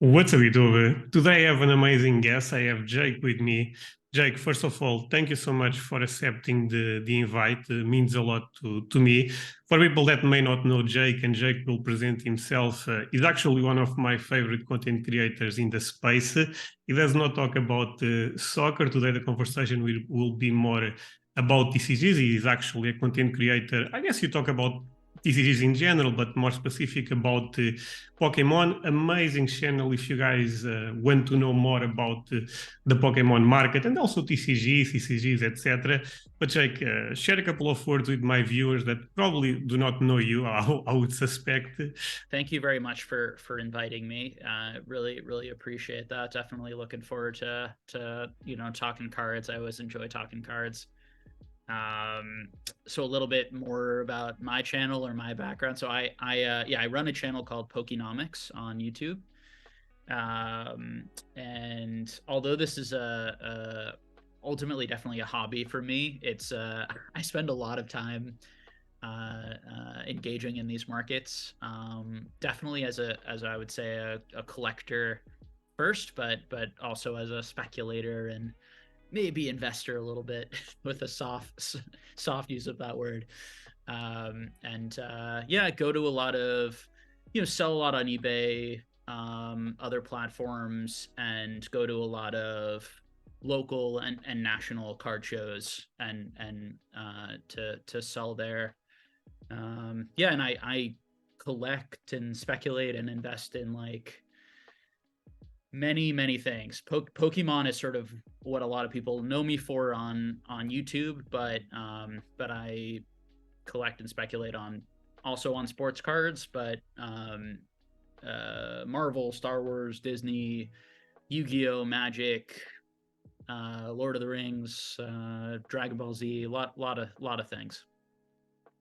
What's up, YouTube? Today I have an amazing guest. I have Jake with me. Jake, first of all, thank you so much for accepting the invite. It means a lot to me. For people that may not know Jake, and Jake will present himself, he's actually one of my favorite content creators in the space. He does not talk about soccer. Today the conversation will be more about TCGs. He is actually a content creator. I guess you talk about TCGs in general, but more specific about Pokemon. Amazing channel if you guys want to know more about the Pokemon market and also TCGs, CCGs, etc. But Jake, share a couple of words with my viewers that probably do not know you, I would suspect. Thank you very much for inviting me. Really appreciate that. Definitely looking forward to talking cards. I always enjoy talking cards. So a little bit more about my channel or my background. So I run a channel called Pokenomics on YouTube. And although this is a ultimately definitely a hobby for me, it's I spend a lot of time engaging in these markets. Definitely as I would say a collector first, but also as a speculator and maybe investor a little bit with a soft use of that word. And go to a lot of sell a lot on eBay, other platforms, and go to a lot of local and national card shows and to sell there. And I collect and speculate and invest in like many things. Pokemon is sort of what a lot of people know me for on YouTube, but I collect and speculate on also on sports cards, but Marvel, Star Wars, Disney, Yu-Gi-Oh, Magic, Lord of the Rings, Dragon Ball Z, lot of things.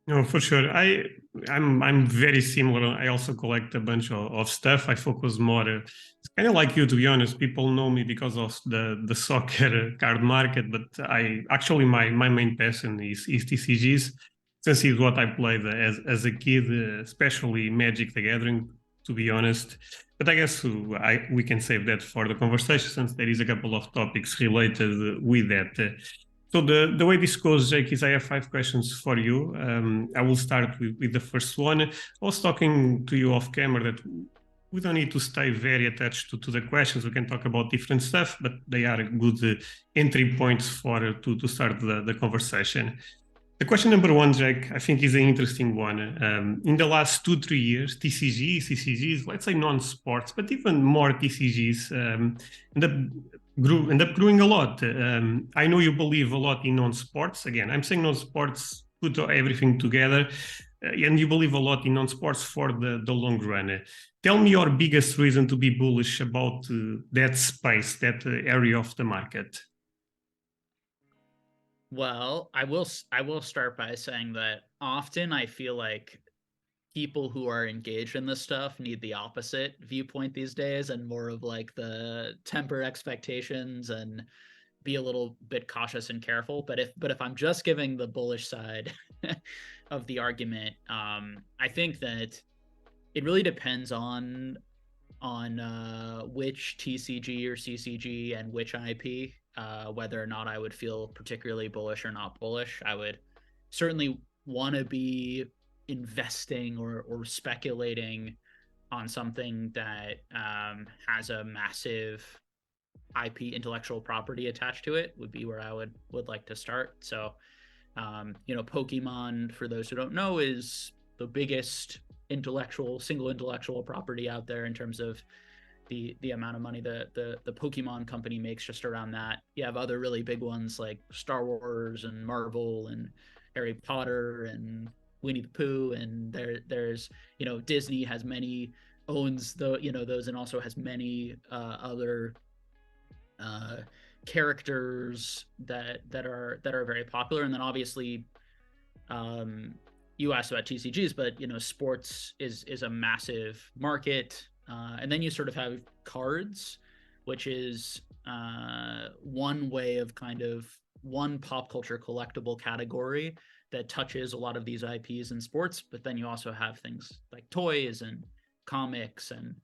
No, for sure. I'm very similar. I also collect a bunch of stuff. I focus more. It's kind of like you, to be honest. People know me because of the soccer card market, but I actually my main passion is TCGs, since it's what I played as a kid, especially Magic the Gathering. To be honest, but I guess we can save that for the conversation since there is a couple of topics related with that. So the way this goes, Jake, is I have five questions for you. I will start with the first one. I was talking to you off camera that we don't need to stay very attached to the questions. We can talk about different stuff, but they are good entry points for to start the conversation. The question number one, Jake, I think is an interesting one. In the last 2-3 years, TCGs, CCGs, let's say non-sports, but even more TCGs, end up end up growing a lot. I know you believe a lot in non-sports. Again, I'm saying non-sports, put everything together, and you believe a lot in non-sports for the long run. Tell me your biggest reason to be bullish about that space, that area of the market. Well, I will start by saying that often I feel like people who are engaged in this stuff need the opposite viewpoint these days and more of like the temper expectations and be a little bit cautious and careful. But if I'm just giving the bullish side of the argument, I think that it really depends on which TCG or CCG and which IP, whether or not I would feel particularly bullish or not bullish. I would certainly want to be investing or speculating on something that has a massive IP intellectual property attached to it would be where I would like to start. So, Pokemon, for those who don't know, is the biggest single intellectual property out there in terms of the amount of money the Pokemon company makes just around that. You have other really big ones like Star Wars and Marvel and Harry Potter and Winnie the Pooh, and there's Disney has many owns those and also has many other uh, characters that are very popular. And then obviously, um, you asked about TCGs, but sports is a massive market. And then you sort of have cards, which is one way of kind of one pop culture collectible category that touches a lot of these IPs in sports. But then you also have things like toys and comics and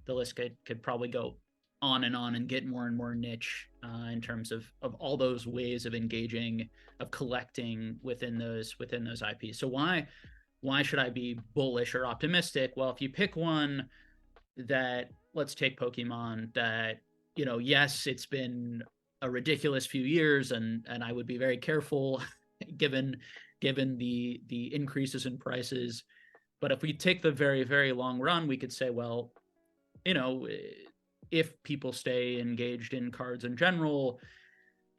the list could probably go on and get more and more niche in terms of all those ways of engaging, of collecting within those IPs. So why should I be bullish or optimistic? Well, if you pick one that, let's take Pokemon, that, you know, yes, it's been a ridiculous few years, and I would be very careful given the increases in prices. But if we take the very, very long run, we could say, well, you know, if people stay engaged in cards in general,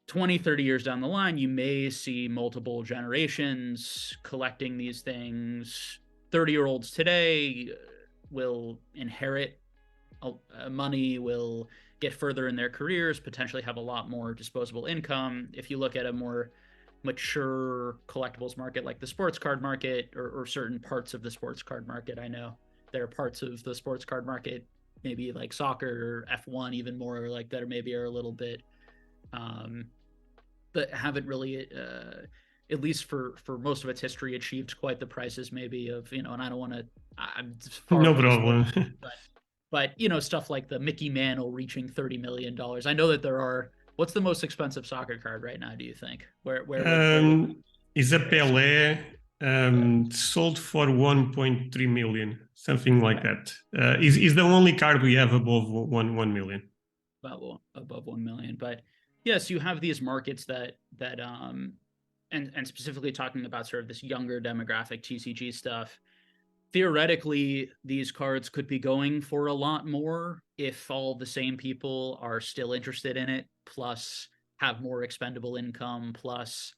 20, 30 years down the line, you may see multiple generations collecting these things. 30-year-olds today will inherit money, will get further in their careers, potentially have a lot more disposable income. If you look at a more mature collectibles market like the sports card market, or certain parts of the sports card market, I know there are parts of the sports card market, maybe like soccer or F1 even more, like that maybe are a little bit that haven't really at least for most of its history achieved quite the prices maybe of, you know, and I don't want to, I'm far No from problem. sports, but you know, stuff like the Mickey Mantle reaching $30 million. I know that there are, what's the most expensive soccer card right now, do you think? Where Is a Pelé sold for 1.3 million, something like that. Is the only card we have above 1 million. About above 1 million. But yes, you have these markets that and specifically talking about sort of this younger demographic TCG stuff. Theoretically, these cards could be going for a lot more if all the same people are still interested in it, plus have more expendable income, plus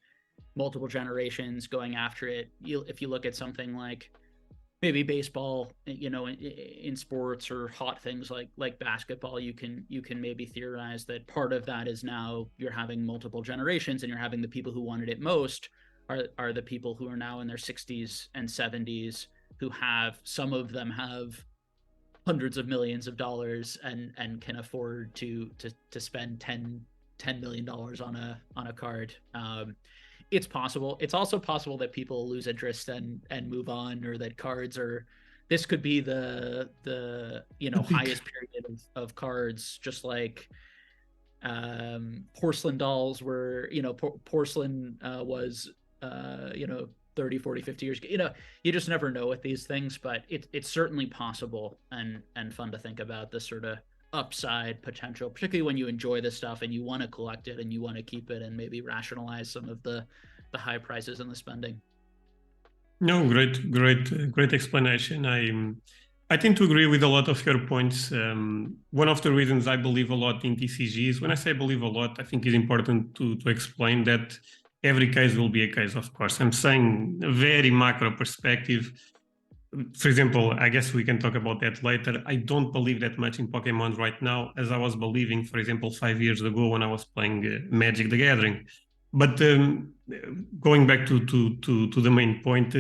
multiple generations going after it. If you look at something like maybe baseball, you know, in sports, or hot things like basketball, you can maybe theorize that part of that is now you're having multiple generations, and you're having the people who wanted it most are the people who are now in their 60s and 70s, who have, some of them have hundreds of millions of dollars and can afford to spend $10 million on a card. It's possible. It's also possible that people lose interest and move on, or that cards are, this could be the you know, highest period of cards, just like porcelain dolls were, you know, porcelain was you know, 30, 40, 50 years ago. You know, you just never know with these things, but it's certainly possible and fun to think about the sort of upside potential, particularly when you enjoy this stuff and you want to collect it and you want to keep it, and maybe rationalize some of the high prices and the spending. No, great explanation. I tend to agree with a lot of your points. One of the reasons I believe a lot in TCGs, when I say believe a lot, I think it's important to explain that every case will be a case, of course. I'm saying a very macro perspective. For example, I guess we can talk about that later. I don't believe that much in Pokemon right now as I was believing, for example, 5 years ago when I was playing Magic the Gathering. But going back to the main point,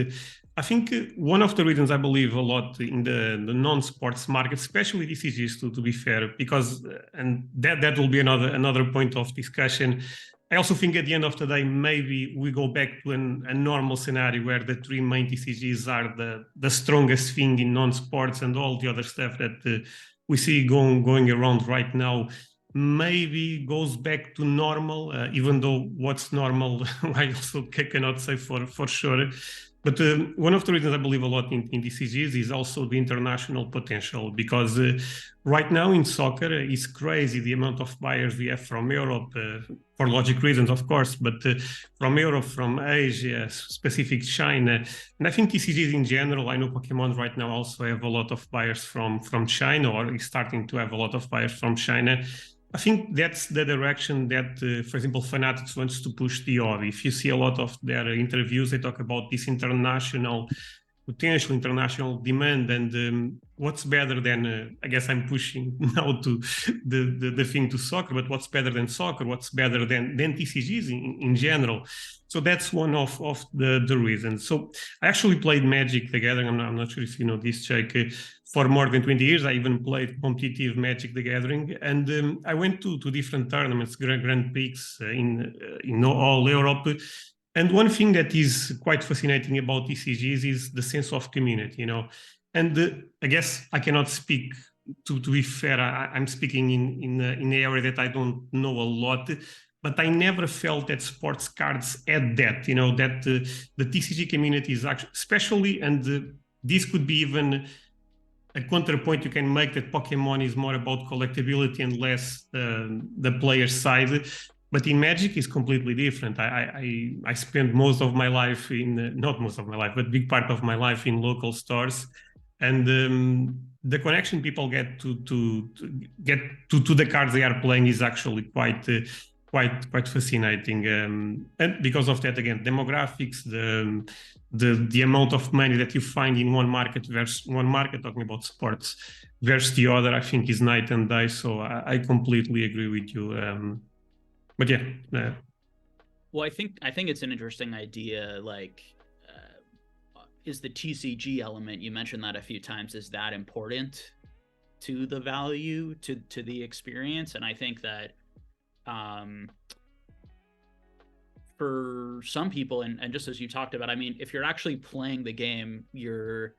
I think one of the reasons I believe a lot in the non-sports market, especially TCGs, to be fair, because and that will be another point of discussion. I also think at the end of the day, maybe we go back to a normal scenario where the three main TCGs are the strongest thing in non-sports, and all the other stuff that we see going around right now maybe goes back to normal, even though what's normal, I also cannot say for sure. But one of the reasons I believe a lot in TCGs is also the international potential, because right now in soccer, it's crazy the amount of buyers we have from Europe, for logic reasons, of course, but from Europe, from Asia, specific China. And I think TCGs in general, I know Pokemon right now also have a lot of buyers from China, or is starting to have a lot of buyers from China. I think that's the direction that, for example, Fanatics wants to push the hobby. If you see a lot of their interviews, they talk about this potential international demand, and what's better than, I guess I'm pushing now to the thing to soccer, but what's better than soccer? What's better than TCGs in general? So that's one of the reasons. So I actually played Magic the Gathering. I'm not sure if you know this, Jake. For more than 20 years, I even played competitive Magic the Gathering, and I went to different tournaments, Grand Prix in all Europe. And one thing that is quite fascinating about TCGs is the sense of community, you know. And I guess I cannot speak to be fair, I'm speaking in an area that I don't know a lot, but I never felt that sports cards had that, that the TCG community is actually, especially, and this could be even a counterpoint you can make, that Pokemon is more about collectability and less the player side. But in Magic is completely different. I spent most of my life in, not most of my life, but big part of my life in local stores, and the connection people get to get to the cards they are playing is actually quite fascinating. And because of that, again, demographics, the amount of money that you find in one market versus one market, talking about sports, versus the other, I think is night and day. So I completely agree with you. But yeah. Well, I think it's an interesting idea. Like, is the TCG element, you mentioned that a few times, is that important to the value, to the experience? And I think that for some people, and just as you talked about, I mean, if you're actually playing the game, you're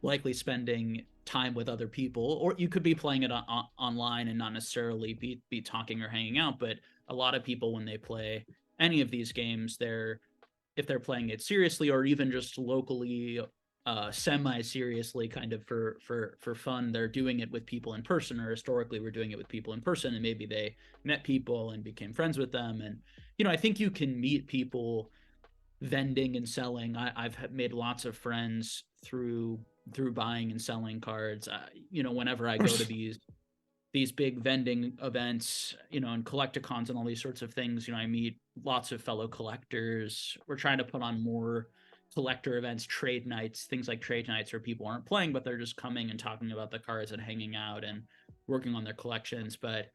likely spending time with other people, or you could be playing it online and not necessarily be talking or hanging out. But a lot of people, when they play any of these games, if they're playing it seriously or even just locally, semi-seriously, kind of for fun, they're doing it with people in person, or historically we're doing it with people in person, and maybe they met people and became friends with them. And I think you can meet people vending and selling. I've made lots of friends through buying and selling cards. Whenever I go to these big vending events, and collecticons and all these sorts of things, I meet lots of fellow collectors. We're trying to put on more collector events, trade nights, things like trade nights, where people aren't playing, but they're just coming and talking about the cards and hanging out and working on their collections. But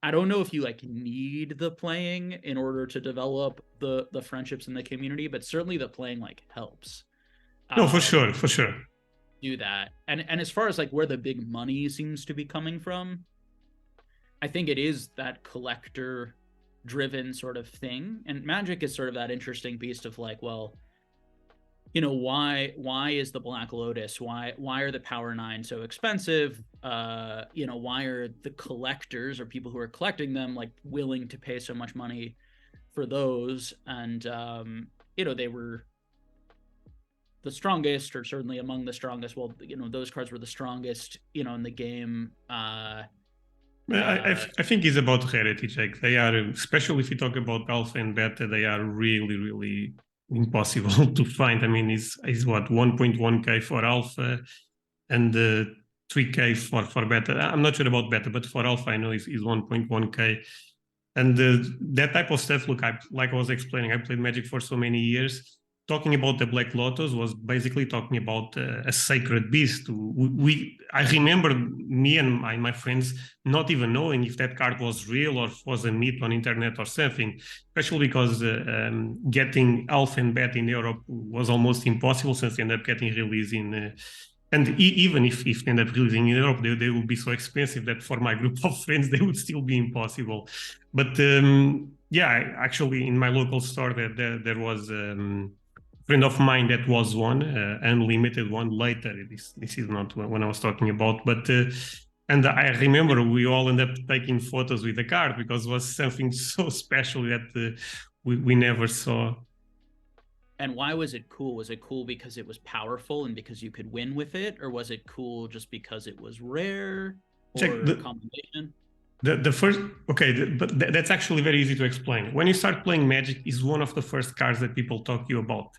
I don't know if you need the playing in order to develop the friendships in the community, but certainly the playing helps. No, for sure. Do that. And as far as where the big money seems to be coming from, I think it is that collector driven sort of thing. And Magic is sort of that interesting beast of well, why is the Black Lotus, why are the Power 9 so expensive? Why are the collectors, or people who are collecting them, willing to pay so much money for those? And they were the strongest, or certainly among the strongest. Well, those cards were the strongest in the game. I think it's about heritage. They are, especially if you talk about alpha and beta, they are really, really impossible to find. I mean, it's what, 1.1k for alpha and 3k for beta. I'm not sure about beta, but for alpha I know is 1.1k. And that type of stuff, look, like I was explaining, I played Magic for so many years. Talking about the Black Lotus was basically talking about a sacred beast. I remember me and my friends not even knowing if that card was real or was a myth on internet or something, especially because getting alpha and beta in Europe was almost impossible, since they ended up getting released in and even if they end up releasing in Europe, they will be so expensive that for my group of friends, they would still be impossible. But yeah, actually in my local store, there was friend of mine that was one, unlimited one later. This is not when I was talking about, but and I remember we all ended up taking photos with the card because it was something so special that we never saw. And why was it cool? Was it cool because it was powerful and because you could win with it, or was it cool just because it was rare, or a combination? The first, okay, but that's actually very easy to explain. When you start playing Magic, is one of the first cards that people talk to you about,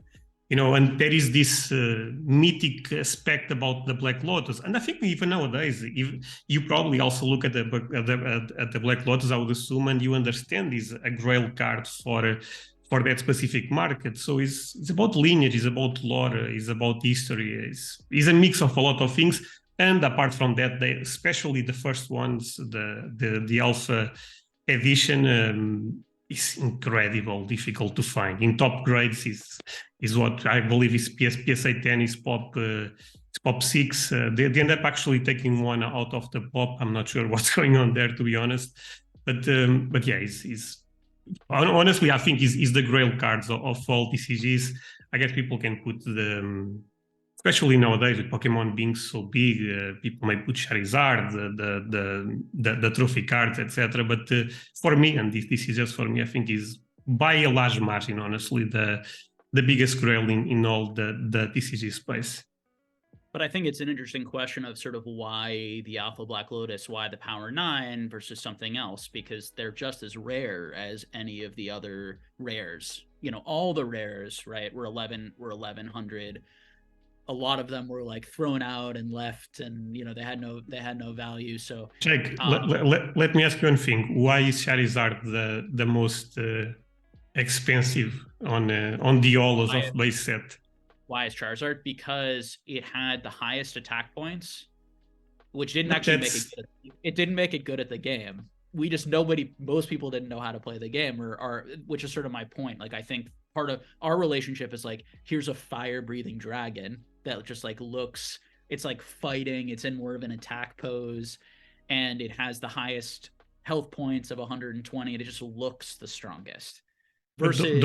and there is this mythic aspect about the Black Lotus. And I think even nowadays, you probably also look at the Black Lotus, I would assume, and you understand is a grail card for that specific market. So it's about lineage, it's about lore, it's about history, it's a mix of a lot of things. And apart from that, especially the first ones, the alpha edition is incredible, difficult to find. In top grades is what I believe is PSA 10 is pop 6. They end up actually taking one out of the pop. I'm not sure what's going on there, to be honest. But yeah, honestly, I think is the grail cards of all TCGs. I guess people can put especially nowadays with Pokemon being so big, people may put Charizard, the trophy cards, etc. But for me, and this is just for me, I think is by a large margin, honestly, the biggest grail in all the TCG space. But I think it's an interesting question of sort of why the Alpha Black Lotus, why the Power 9 versus something else, because they're just as rare as any of the other rares. You know, all the rares, right, were 1100. A lot of them were like thrown out and left, and you know they had no value. So Jake, let me ask you one thing. Why is Charizard the most expensive on the Olos of base set? Why is Charizard? Because it had the highest attack points, which didn't actually make it good. It didn't make it good at the game. We just most people didn't know how to play the game, or which is sort of my point. Like I think part of our relationship is like, here's a fire-breathing dragon that just like looks, it's like fighting, it's in more of an attack pose, and it has the highest health points of 120, and it just looks the strongest. Versus...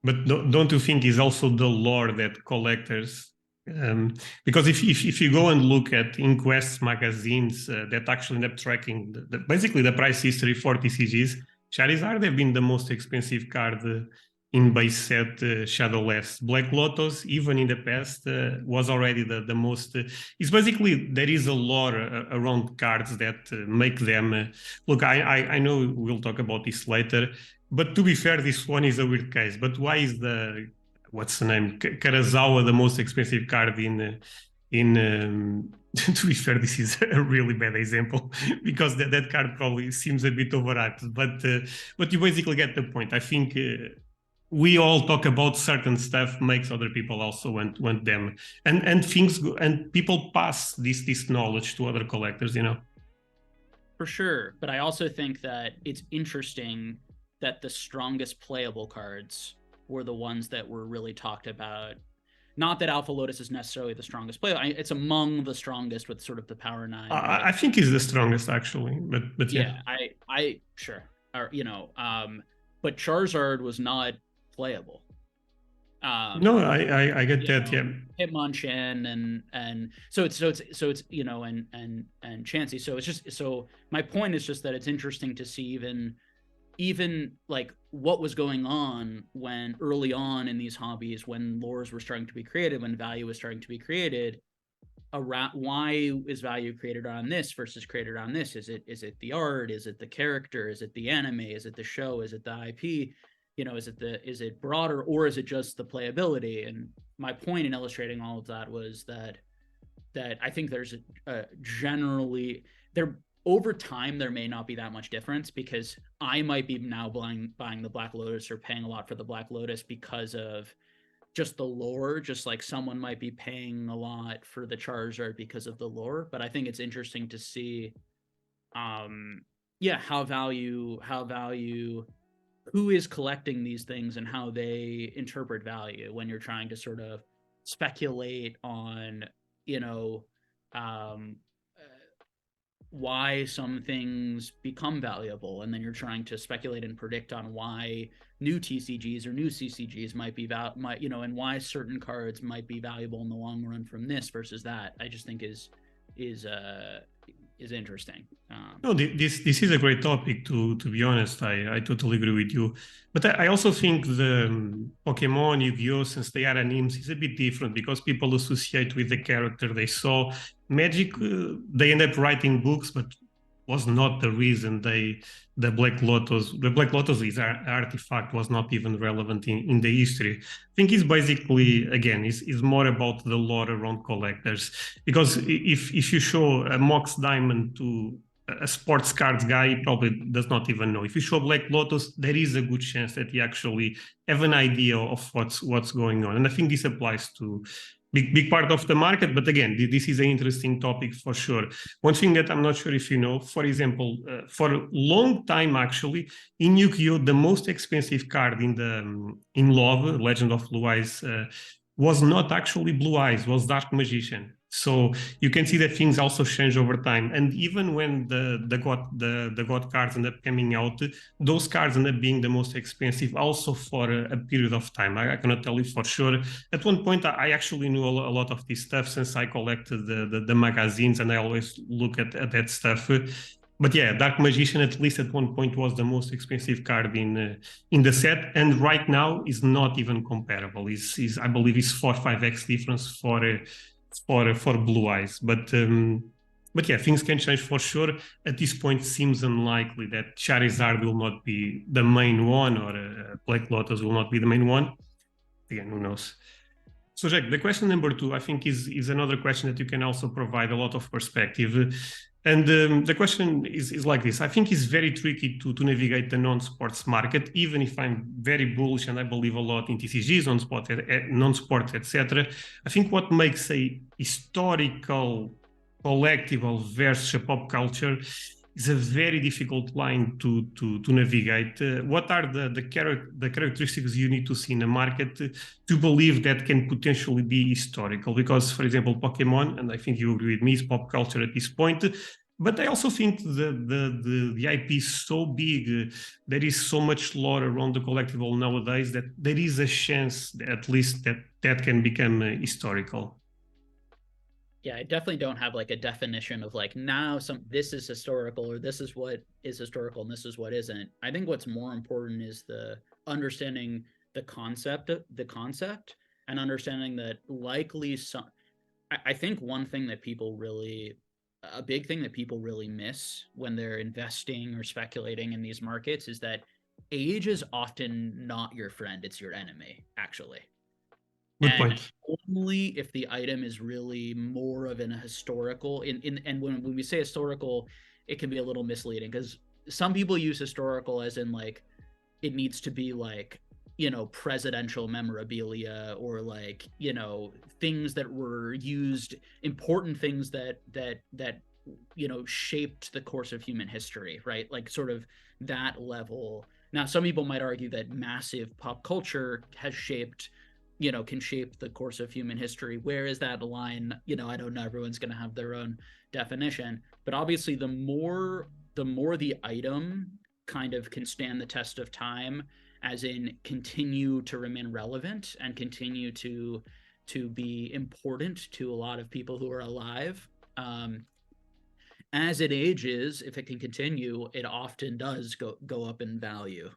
But don't you think is also the lore that collectors, because if you go and look at Inquest magazines that actually end up tracking basically the price history for TCGs, Charizard have been the most expensive card in base set Shadowless. Black Lotus, even in the past, was already the most. It's basically there is a lore around cards that make them. Look, I know we'll talk about this later. But to be fair, this one is a weird case. But why is what's the name, Karazawa the most expensive card in to be fair, this is a really bad example because that card probably seems a bit overhyped. But you basically get the point. I think we all talk about certain stuff makes other people also want them, and things go, and people pass this knowledge to other collectors, you know. For sure, but I also think that it's interesting that the strongest playable cards were the ones that were really talked about. Not that Alpha Lotus is necessarily the strongest player. It's among the strongest with sort of the Power 9. Right? I think he's the strongest actually, but yeah. I sure. Or, you know, but Charizard was not playable. No, I get that, yeah. Hitmonchan and so it's you know and Chansey. So it's just, so my point is just that it's interesting to see even like what was going on when early on in these hobbies, when lores were starting to be created, when value was starting to be created around, why is value created on this versus created on this? Is it the art? Is it the character? Is it the anime? Is it the show? Is it the IP? You know, is it broader, or is it just the playability? And my point in illustrating all of that was that I think there's a generally there, over time, there may not be that much difference, because I might be now buying the Black Lotus or paying a lot for the Black Lotus because of just the lore, just like someone might be paying a lot for the Charizard because of the lore. But I think it's interesting to see, how value, who is collecting these things and how they interpret value when you're trying to sort of speculate on, you know, why some things become valuable, and then you're trying to speculate and predict on why new TCGs or new CCGs might be and why certain cards might be valuable in the long run from this versus that. I just think is interesting. No, this is a great topic. To be honest, I totally agree with you. But I also think the Pokemon, Yu-Gi-Oh, since they are animes, is a bit different because people associate with the character they saw. Magic, they end up writing books, but was not the reason the Black Lotus is artifact was not even relevant in the history. I think it's basically, again, is more about the lore around collectors. Because if you show a Mox Diamond to a sports cards guy, he probably does not even know. If you show Black Lotus, there is a good chance that he actually have an idea of what's going on. And I think this applies to big part of the market. But again, this is an interesting topic for sure. One thing that I'm not sure if you know, for example, for a long time actually, in Yu-Gi-Oh, the most expensive card in Love, Legend of Blue Eyes, was not actually Blue Eyes, was Dark Magician. So you can see that things also change over time. And even when the God cards end up coming out, those cards end up being the most expensive also for a period of time. I cannot tell you for sure. At one point, I actually knew a lot of this stuff since I collected the magazines, and I always look at that stuff. But yeah, Dark Magician, at least at one point, was the most expensive card in the set, and right now is not even comparable. Is I believe is 4 or 5x difference for Blue Eyes. But yeah, things can change for sure. At this point, seems unlikely that Charizard will not be the main one, or Black Lotus will not be the main one. Again, who knows? So, Jack, the question number 2, I think, is another question that you can also provide a lot of perspective. And the question is like this. I think it's very tricky to navigate the non-sports market, even if I'm very bullish and I believe a lot in TCGs, non-sport, etc. I think what makes a historical collectible versus a pop culture is a very difficult line to navigate. What are the characteristics you need to see in a market to believe that can potentially be historical? Because, for example, Pokemon, and I think you agree with me, is pop culture at this point. But I also think the IP is so big, there is so much lore around the collectible nowadays that there is a chance, at least, that can become historical. Yeah, I definitely don't have like a definition of like now this is historical or this is what is historical and this is what isn't. I think what's more important is the understanding the concept and understanding that likely some I think one thing that people really a big thing that people really miss when they're investing or speculating in these markets is that age is often not your friend, it's your enemy, actually. Good And point. only if the item is really more of an historical and when we say historical, it can be a little misleading because some people use historical as in like it needs to be like, presidential memorabilia or like, things that were used, important things that shaped the course of human history, right? Like sort of that level. Now, some people might argue that massive pop culture has shaped, can shape the course of human history. Where is that line? I don't know. Everyone's going to have their own definition, but obviously the more the item kind of can stand the test of time, as in continue to remain relevant and continue to be important to a lot of people who are alive. As it ages, if it can continue, it often does go up in value.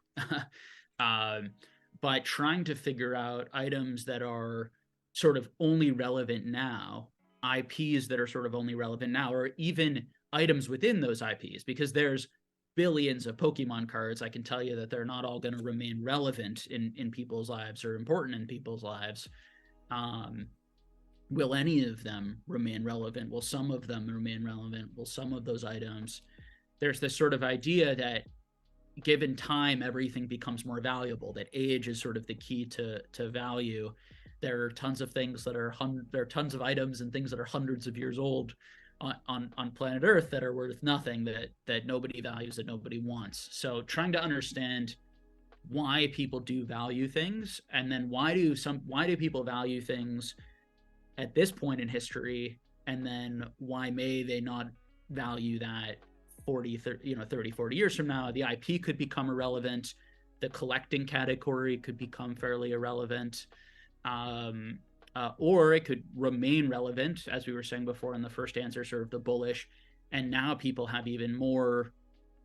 But trying to figure out items that are sort of only relevant now, IPs that are sort of only relevant now, or even items within those IPs, because there's billions of Pokemon cards. I can tell you that they're not all going to remain relevant in people's lives or important in people's lives. Will any of them remain relevant? Will some of them remain relevant? Will some of those items? There's this sort of idea that given time, everything becomes more valuable, that age is sort of the key to value. There are tons of things that are there are tons of items and things that are hundreds of years old on planet Earth that are worth nothing, that nobody values, that nobody wants. So trying to understand why people do value things, and then why do people value things at this point in history, and then why may they not value that 30, 40 years from now. The IP could become irrelevant. The collecting category could become fairly irrelevant. Or it could remain relevant, as we were saying before in the first answer, sort of the bullish. And now people have even more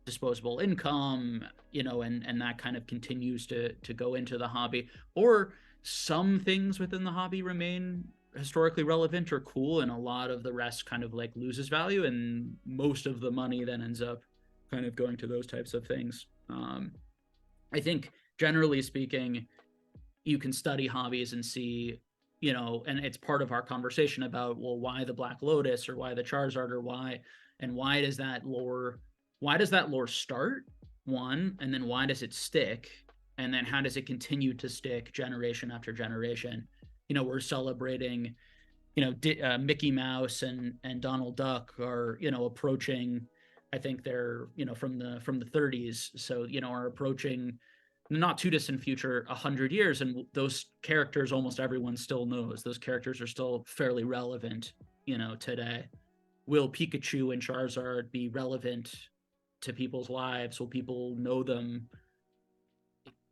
disposable income, and that kind of continues to go into the hobby. Or some things within the hobby remain historically relevant or cool, and a lot of the rest kind of like loses value, and most of the money then ends up kind of going to those types of things. I think generally speaking, you can study hobbies and see, and it's part of our conversation about, well, why the Black Lotus or why the Charizard or why does that lore start, one, and then why does it stick, and then how does it continue to stick generation after generation. We're celebrating, Mickey Mouse and Donald Duck are, approaching, I think they're, from the 30s. So, are approaching not too distant future, 100 years. And those characters, almost everyone still knows. Those characters are still fairly relevant today? Will Pikachu and Charizard be relevant to people's lives? Will people know them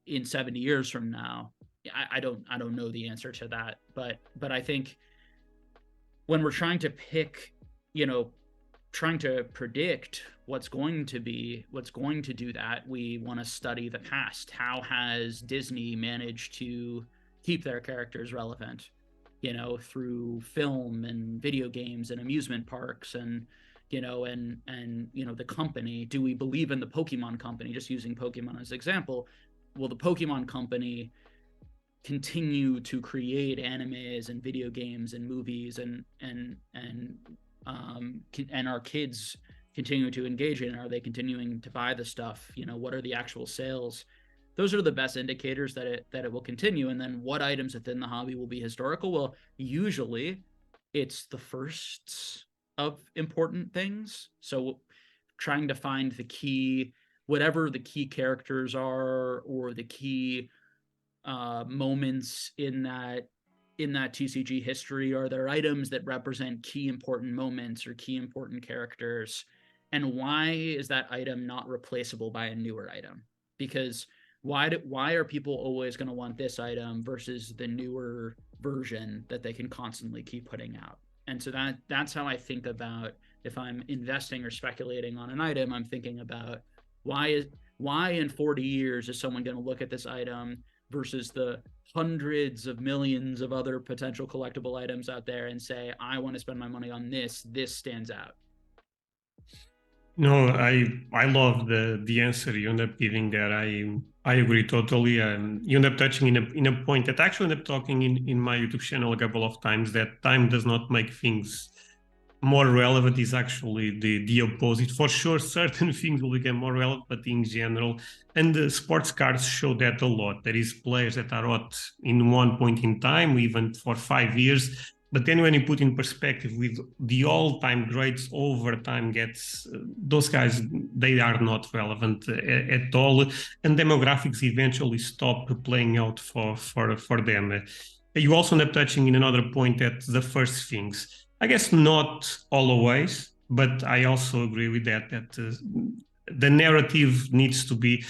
in 70 years from now? I don't know the answer to that, but I think when we're trying to pick, trying to predict what's going to do that, we want to study the past. How has Disney managed to keep their characters relevant, through film and video games and amusement parks and the company? Do we believe in the Pokemon company? Just using Pokemon as an example, will the Pokemon company continue to create animes and video games and movies and our kids continue to engage in? Are they continuing to buy the stuff? What are the actual sales? Those are the best indicators that it will continue. And then what items within the hobby will be historical? Well, usually it's the firsts of important things. So trying to find the key, whatever the key characters are, or the key moments in that TCG history. Are there items that represent key important moments or key important characters? And why is that item not replaceable by a newer item? Because why are people always going to want this item versus the newer version that they can constantly keep putting out? And so that's how I think about, if I'm investing or speculating on an item, I'm thinking about why in 40 years is someone going to look at this item versus the hundreds of millions of other potential collectible items out there and say, I want to spend my money on this stands out. No, I love the answer you end up giving there. I agree totally. You end up touching in a point that I actually end up talking in my YouTube channel a couple of times, that time does not make things more relevant. Is actually the opposite. For sure, certain things will become more relevant, but in general, and the sports cards show that a lot. There is players that are hot in one point in time, even for 5 years. But then when you put in perspective with the all-time greats over time, those guys, they are not relevant at all. And demographics eventually stop playing out for them. You also end up touching in another point, that the first things, I guess not always, but I also agree with that the narrative needs to be,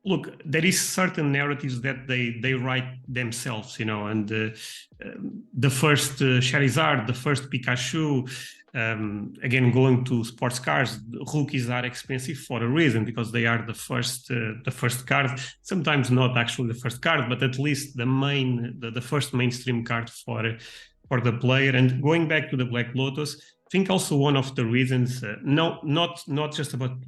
look, there is certain narratives that they write themselves, and the first Charizard, the first Pikachu, again, going to sports cars, rookies are expensive for a reason, because they are the first card, sometimes not actually the first card, but at least the first mainstream card for the player. And going back to the Black Lotus, I think also one of the reasons, not just about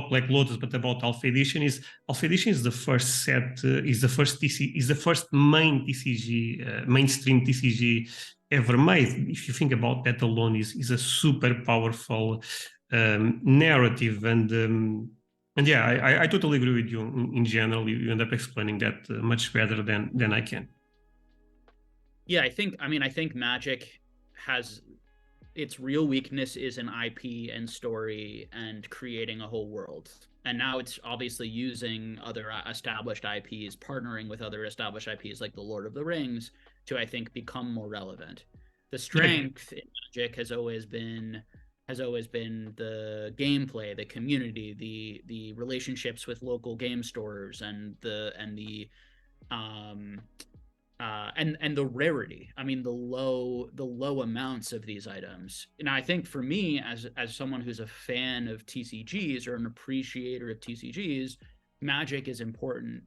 Black Lotus, but about Alpha Edition is the first set, is the first main TCG, mainstream TCG ever made. If you think about that alone, is a super powerful narrative. And yeah, I totally agree with you. In general, you end up explaining that much better than I can. Yeah, I think Magic has, its real weakness is in IP and story and creating a whole world. And now it's obviously using other established IPs, partnering with other established IPs like the Lord of the Rings to, I think, become more relevant. The strength in Magic has always been the gameplay, the community, the relationships with local game stores, and the rarity. I mean, the low amounts of these items. And I think for me, as someone who's a fan of TCGs or an appreciator of TCGs, Magic is important.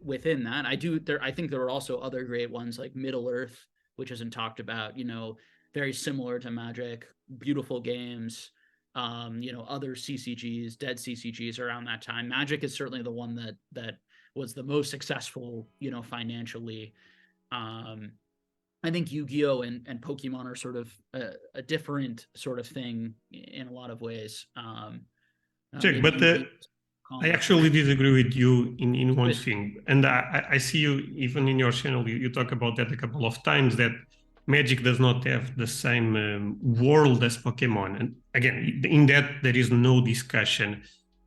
Within that, I think there are also other great ones like Middle Earth, which isn't talked about. Very similar to Magic, beautiful games. Other CCGs, dead CCGs around that time. Magic is certainly the one that was the most successful, financially. I think Yu-Gi-Oh! and Pokemon are sort of a different sort of thing in a lot of ways. Check, but I actually disagree with you in one thing. And I see you, even in your channel, you talk about that a couple of times, that Magic does not have the same world as Pokemon. And again, in that, there is no discussion.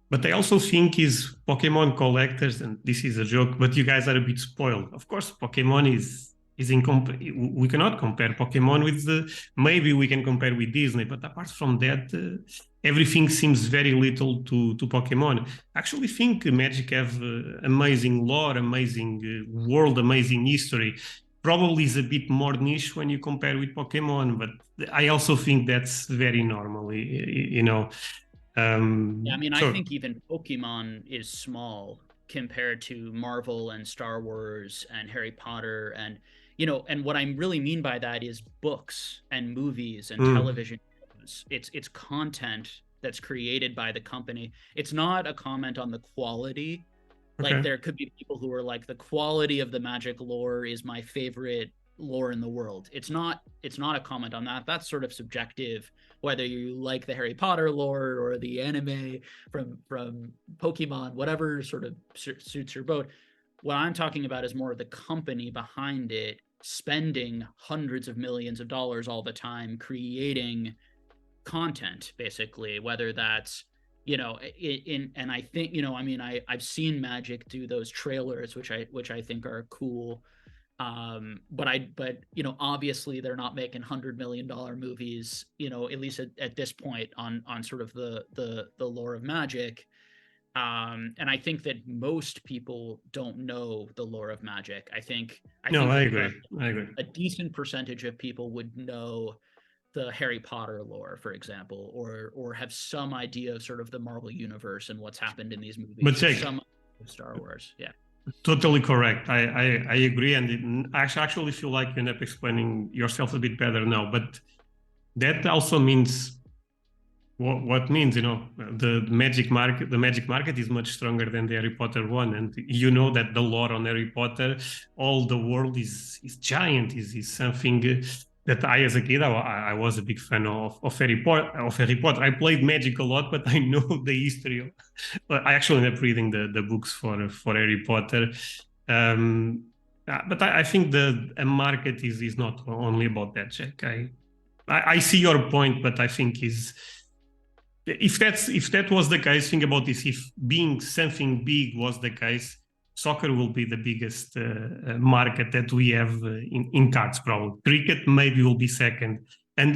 But I also think Pokemon collectors, and this is a joke, but you guys are a bit spoiled. Of course, Pokemon is we cannot compare Pokemon with maybe we can compare with Disney, but apart from that, everything seems very little to Pokemon. I actually think Magic have amazing lore, amazing world, amazing history. Probably is a bit more niche when you compare with Pokemon, but I also think that's very normal, you know. Yeah, I mean, I So think even Pokemon is small compared to Marvel and Star Wars and Harry Potter and and what I really mean by that is books and movies and television shows. It's content that's created by the company. It's not a comment on the quality. Like okay. there could be people who are like the quality of the Magic lore is my favorite lore in the world. It's not a comment on that. That's sort of subjective, whether you like the Harry Potter lore or the anime from Pokemon, whatever sort of suits your boat. What I'm talking about is more of the company behind it spending hundreds of millions of dollars all the time creating content, basically, whether that's and I think I mean I've seen Magic do those trailers, which I think are cool. But obviously they're not making $100 million movies, at least at this point on sort of the lore of Magic. And I think that most people don't know the lore of Magic. I No, think I that agree. I agree. a decent percentage of people would know the Harry Potter lore, for example, or have some idea of sort of the Marvel universe and what's happened in these But movies, or Jake, some of Star Wars. Yeah. totally correct. I agree, and I actually feel like you end up explaining yourself a bit better now. But that also means what means the magic market is much stronger than the Harry Potter one, and you know that the lore on Harry Potter, all the world is giant, is something that I as a kid I was a big fan of Harry Potter. I played Magic a lot, but I know the history of, I actually ended up reading the books for Harry Potter. um but I think the a market is not only about that, Jack. I see your point, but I think is if that was the case, think about this. If being something big was the case, soccer will be the biggest market that we have in cards. Probably cricket maybe will be second, and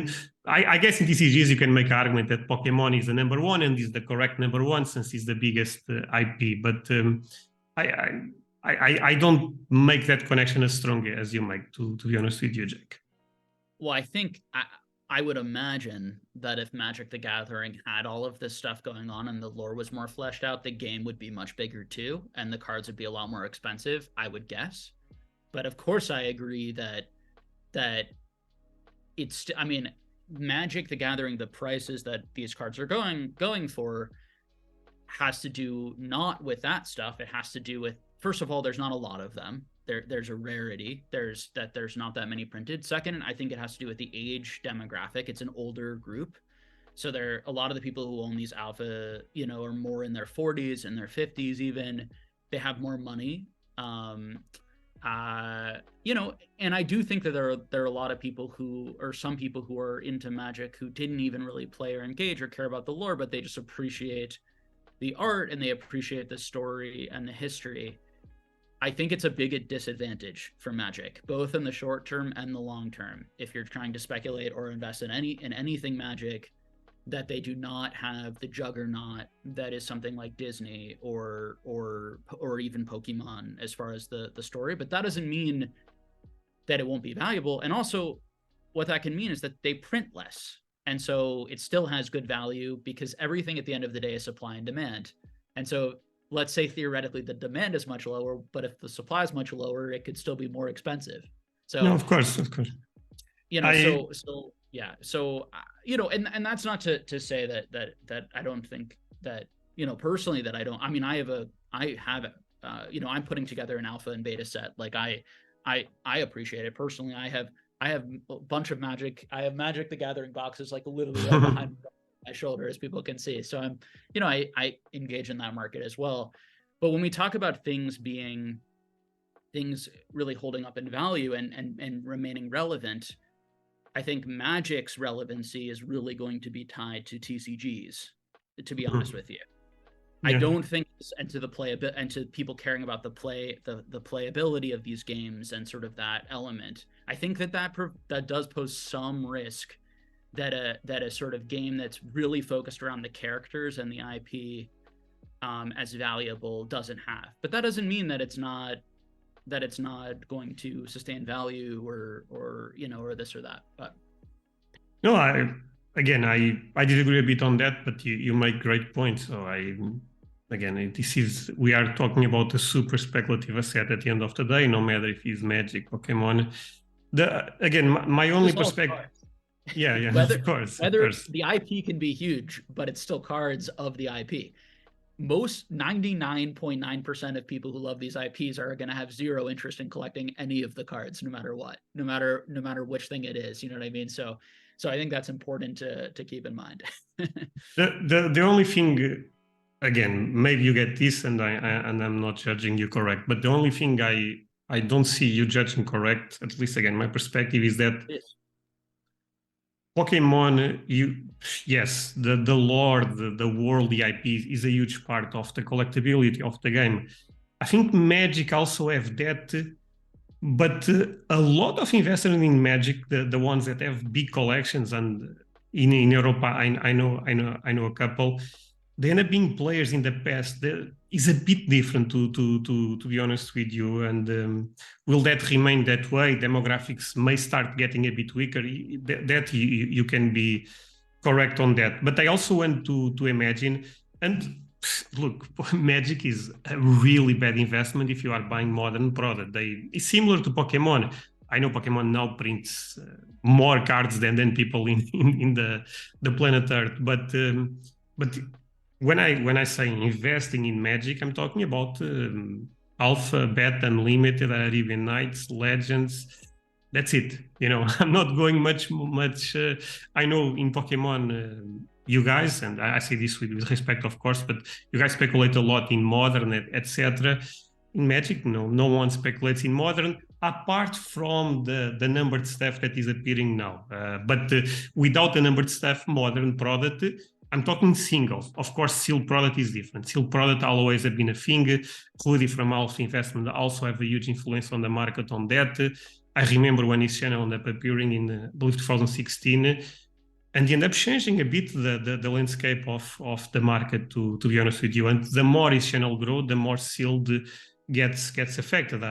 I guess in TCGs you can make an argument that Pokemon is the number one and is the correct number one since it's the biggest IP. But I, I I don't make that connection as strong as you make. To be honest with you, Jake. Well, I would imagine that if Magic the Gathering had all of this stuff going on and the lore was more fleshed out, the game would be much bigger too, and the cards would be a lot more expensive, I would guess. But of course, I agree that I mean, Magic the Gathering, the prices that these cards are going for has to do not with that stuff. It has to do with, first of all, there's not a lot of them. There's a rarity. There's not that many printed. Second, I think it has to do with the age demographic. It's an older group. So there a lot of the people who own these alpha, are more in their 40s and their 50s even. They have more money. And I do think that there are a lot of people some people who are into Magic who didn't even really play or engage or care about the lore, but they just appreciate the art and they appreciate the story and the history. I think it's a big disadvantage for Magic, both in the short term and the long term. If you're trying to speculate or invest in anything Magic, that they do not have the juggernaut that is something like Disney or even Pokemon as far as the story. But that doesn't mean that it won't be valuable. And also, what that can mean is that they print less. And so it still has good value because everything at the end of the day is supply and demand. And so let's say theoretically the demand is much lower, but if the supply is much lower, it could still be more expensive. No, So, of course, of course. I so yeah, so and that's not to say that I don't think that personally that I don't. I mean, I have I'm putting together an alpha and beta set. Like I appreciate it personally. I have a bunch of Magic. I have Magic the Gathering boxes like literally right behind my shoulder, as people can see. So I'm, I engage in that market as well. But when we talk about things really holding up in value and remaining relevant, I think Magic's relevancy is really going to be tied to TCGs, to be honest with you. I Yeah. don't think and to the play a bit and to people caring about the playability of these games and sort of that element. I think that does pose some risk that a sort of game that's really focused around the characters and the IP as valuable doesn't have. But that doesn't mean that it's not going to sustain value or or this or that. But No, I did agree a bit on that, but you make great points. So we are talking about a super speculative asset at the end of the day, no matter if it's Magic, Pokemon. My only perspective. Yeah, whether of course, the IP can be huge, but it's still cards of the IP. Most 99.9% of people who love these IPs are going to have zero interest in collecting any of the cards, no matter what, no matter which thing it is. You know what I mean? So I think that's important to keep in mind. the only thing, again, maybe you get this, and I'm not judging you correct, but the only thing I don't see you judging correct, at least again, my perspective is that Pokemon, yes, the lore, the world, the IP is a huge part of the collectability of the game. I think Magic also have that, but a lot of investors in Magic, the ones that have big collections, and in Europa, I know a couple. They end up being players in the past. Is a bit different to be honest with you. And will that remain that way? Demographics may start getting a bit weaker. That you can be correct on that. But I also want to imagine, and look, Magic is a really bad investment if you are buying modern product. It's similar to Pokemon. I know Pokemon now prints more cards than people in the planet Earth, but when I say investing in Magic, I'm talking about Alpha, Beta, Unlimited, Arabian Nights, Legends. That's it. I'm not going much. I know in Pokemon, you guys, and I say this with respect, of course, but you guys speculate a lot in Modern, etc. In Magic, no one speculates in Modern, apart from the numbered stuff that is appearing now. But without the numbered stuff, Modern product, I'm talking singles. Of course, sealed product is different. Sealed product always have been a thing. Rudy from Alpha Investment also have a huge influence on the market on that. I remember when his channel ended up appearing in, I believe, 2016, and he ended up changing a bit the landscape of the market, to be honest with you. And the more his channel grew, the more sealed gets affected.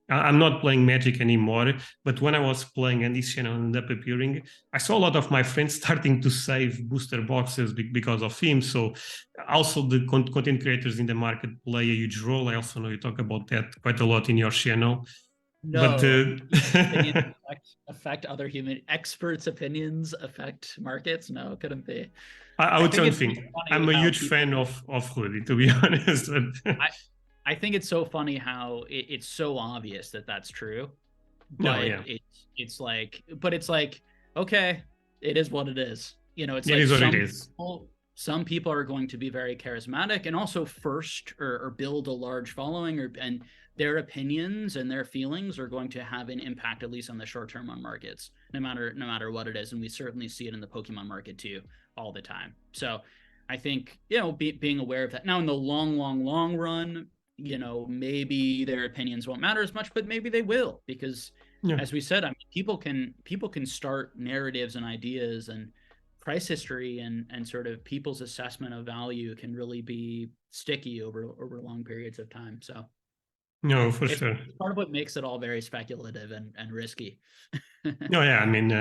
I'm not playing Magic anymore, but when I was playing and this channel ended up appearing, I saw a lot of my friends starting to save booster boxes because of him. So also the content creators in the market play a huge role. I also know you talk about that quite a lot in your channel. No, But opinions affect other human experts' opinions affect markets. No, it couldn't be. I would say one thing. I'm a huge fan of Rudy, to be honest. I think it's so funny how it's so obvious that that's true, but it's like, okay, it is what it is. It's it like is what it is. Some people are going to be very charismatic and also first or build a large following, and their opinions and their feelings are going to have an impact, at least on the short term, on markets, no matter what it is. And we certainly see it in the Pokemon market too, all the time. So I think, being aware of that. Now in the long run, maybe their opinions won't matter as much, but maybe they will, because as we said, I mean, people can start narratives and ideas, and price history and sort of people's assessment of value can really be sticky over long periods of time. So no, for sure. It's part of what makes it all very speculative and risky. No, yeah, I mean,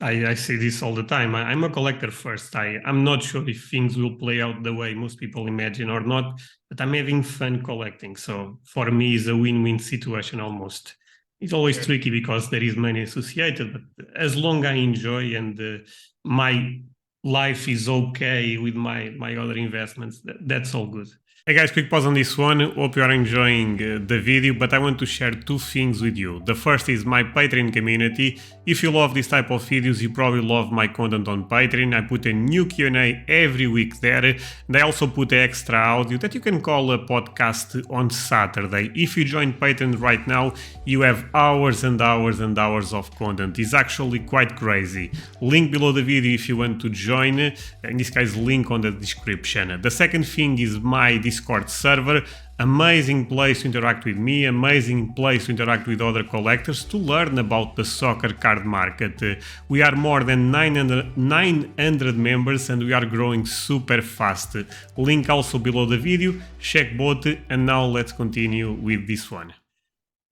I say this all the time. I'm a collector first. I'm not sure if things will play out the way most people imagine or not, but I'm having fun collecting. So for me, it's a win-win situation almost. It's always tricky because there is money associated, but as long as I enjoy and my life is okay with my other investments, that's all good. Hey guys, quick pause on this one. Hope you are enjoying the video, but I want to share two things with you. The first is my Patreon community. If you love this type of videos, you probably love my content on Patreon. I put a new Q&A every week there, and I also put extra audio that you can call a podcast on Saturday. If you join Patreon right now, you have hours and hours and hours of content. It's actually quite crazy. Link below the video if you want to join. In this case, link on the description. The second thing is my Discord server. Amazing place to interact with me, amazing place to interact with other collectors, to learn about the soccer card market. We are more than 900 members and we are growing super fast. Link also below the video, check both, and now let's continue with this one.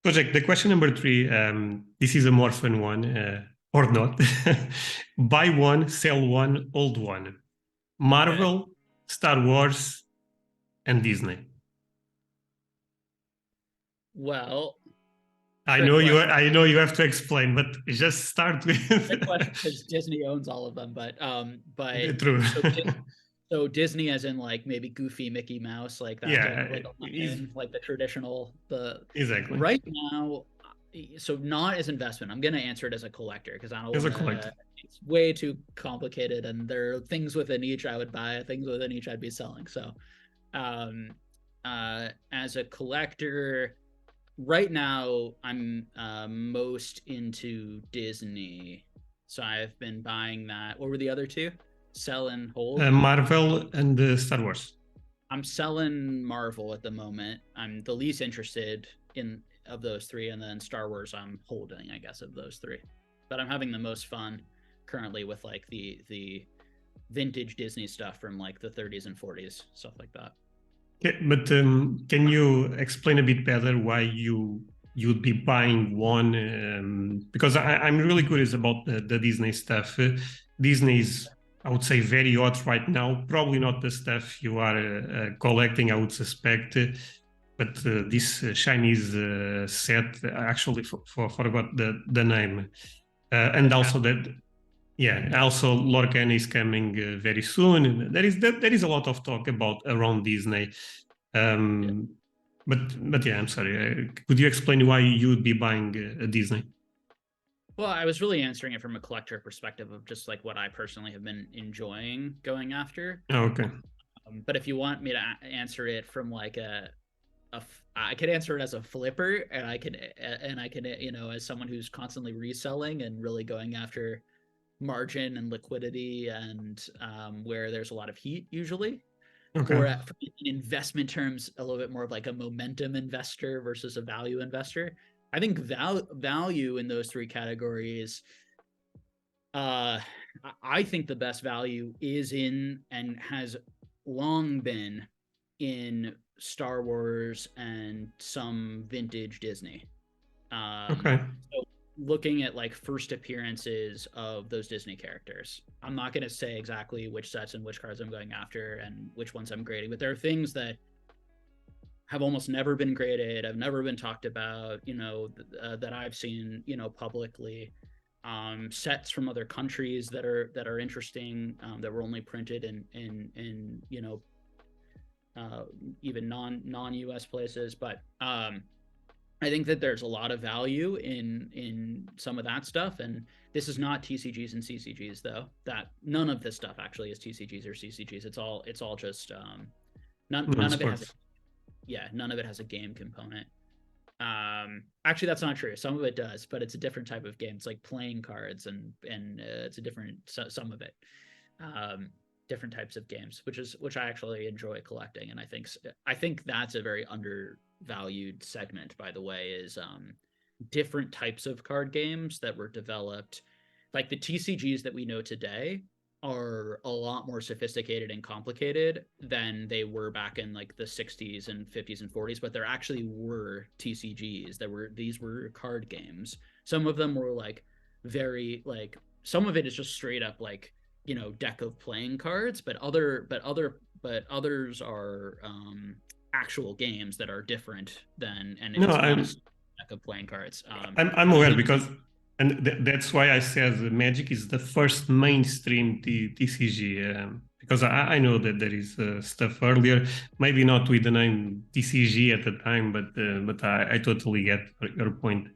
Project, the question number 3, this is a more fun one, or not. Buy one, sell one, hold one. Marvel, Star Wars, and Disney. Well, I know you have to explain, but just start with because Disney owns all of them, but true. So Disney, as in like maybe Goofy, Mickey Mouse, like that, Yeah, like the traditional, exactly. Right now. So not as investment. I'm gonna answer it as a collector because I don't want it's way too complicated, and there are things within each I would buy, things within each I'd be selling. So, as a collector, right now I'm most into Disney. So I've been buying that. What were the other two? Sell and hold. Marvel and Star Wars. I'm selling Marvel at the moment. I'm the least interested in of those three, and then Star Wars I'm holding, I guess, of those three. But I'm having the most fun currently with like the vintage Disney stuff from like the 30s and 40s, stuff like that. Okay, but can you explain a bit better why you'd be buying one? Because I'm really curious about the Disney stuff. Disney's, I would say, very hot right now. Probably not the stuff you are collecting, I would suspect. But this Chinese set, actually forgot the name, and also that, yeah, also Lorcan is coming very soon. There is a lot of talk about around Disney, but yeah, I'm sorry. Could you explain why you would be buying a Disney? Well, I was really answering it from a collector perspective of just like what I personally have been enjoying going after. Oh, okay. But if you want me to answer it from like I could answer it as a flipper, and I can, you know, as someone who's constantly reselling and really going after margin and liquidity, and where there's a lot of heat usually. Okay. Or in investment terms, a little bit more of like a momentum investor versus a value investor. I think value in those three categories, I think the best value is in, and has long been in, Star Wars and some vintage Disney. Okay. So looking at like first appearances of those Disney characters, I'm not going to say exactly which sets and which cards I'm going after and which ones I'm grading, but there are things that have almost never been graded, have never been talked about, you know, that I've seen, you know, publicly. Sets from other countries that are interesting, that were only printed in you know, even non-US places. But I think that there's a lot of value in some of that stuff, and this is not TCGs and CCGs, though. That none of this stuff actually is TCGs or CCGs. It's all just none of it has none of it has a game component. Actually, that's not true. Some of it does, but it's a different type of game. It's like playing cards, and it's a different, some of it, different types of games, which I actually enjoy collecting. And I think that's a very undervalued segment, by the way, is different types of card games that were developed. Like the TCGs that we know today are a lot more sophisticated and complicated than they were back in like the 60s and 50s and 40s, but there actually were TCGs. These were card games. Some of them were like very, like, some of it is just straight up like, you know, deck of playing cards, but others are actual games that are different than, and it's not a deck of playing cards. I'm aware, because that's why I said Magic is the first mainstream TCG, because I know that there is stuff earlier, maybe not with the name TCG at the time, but I totally get your point.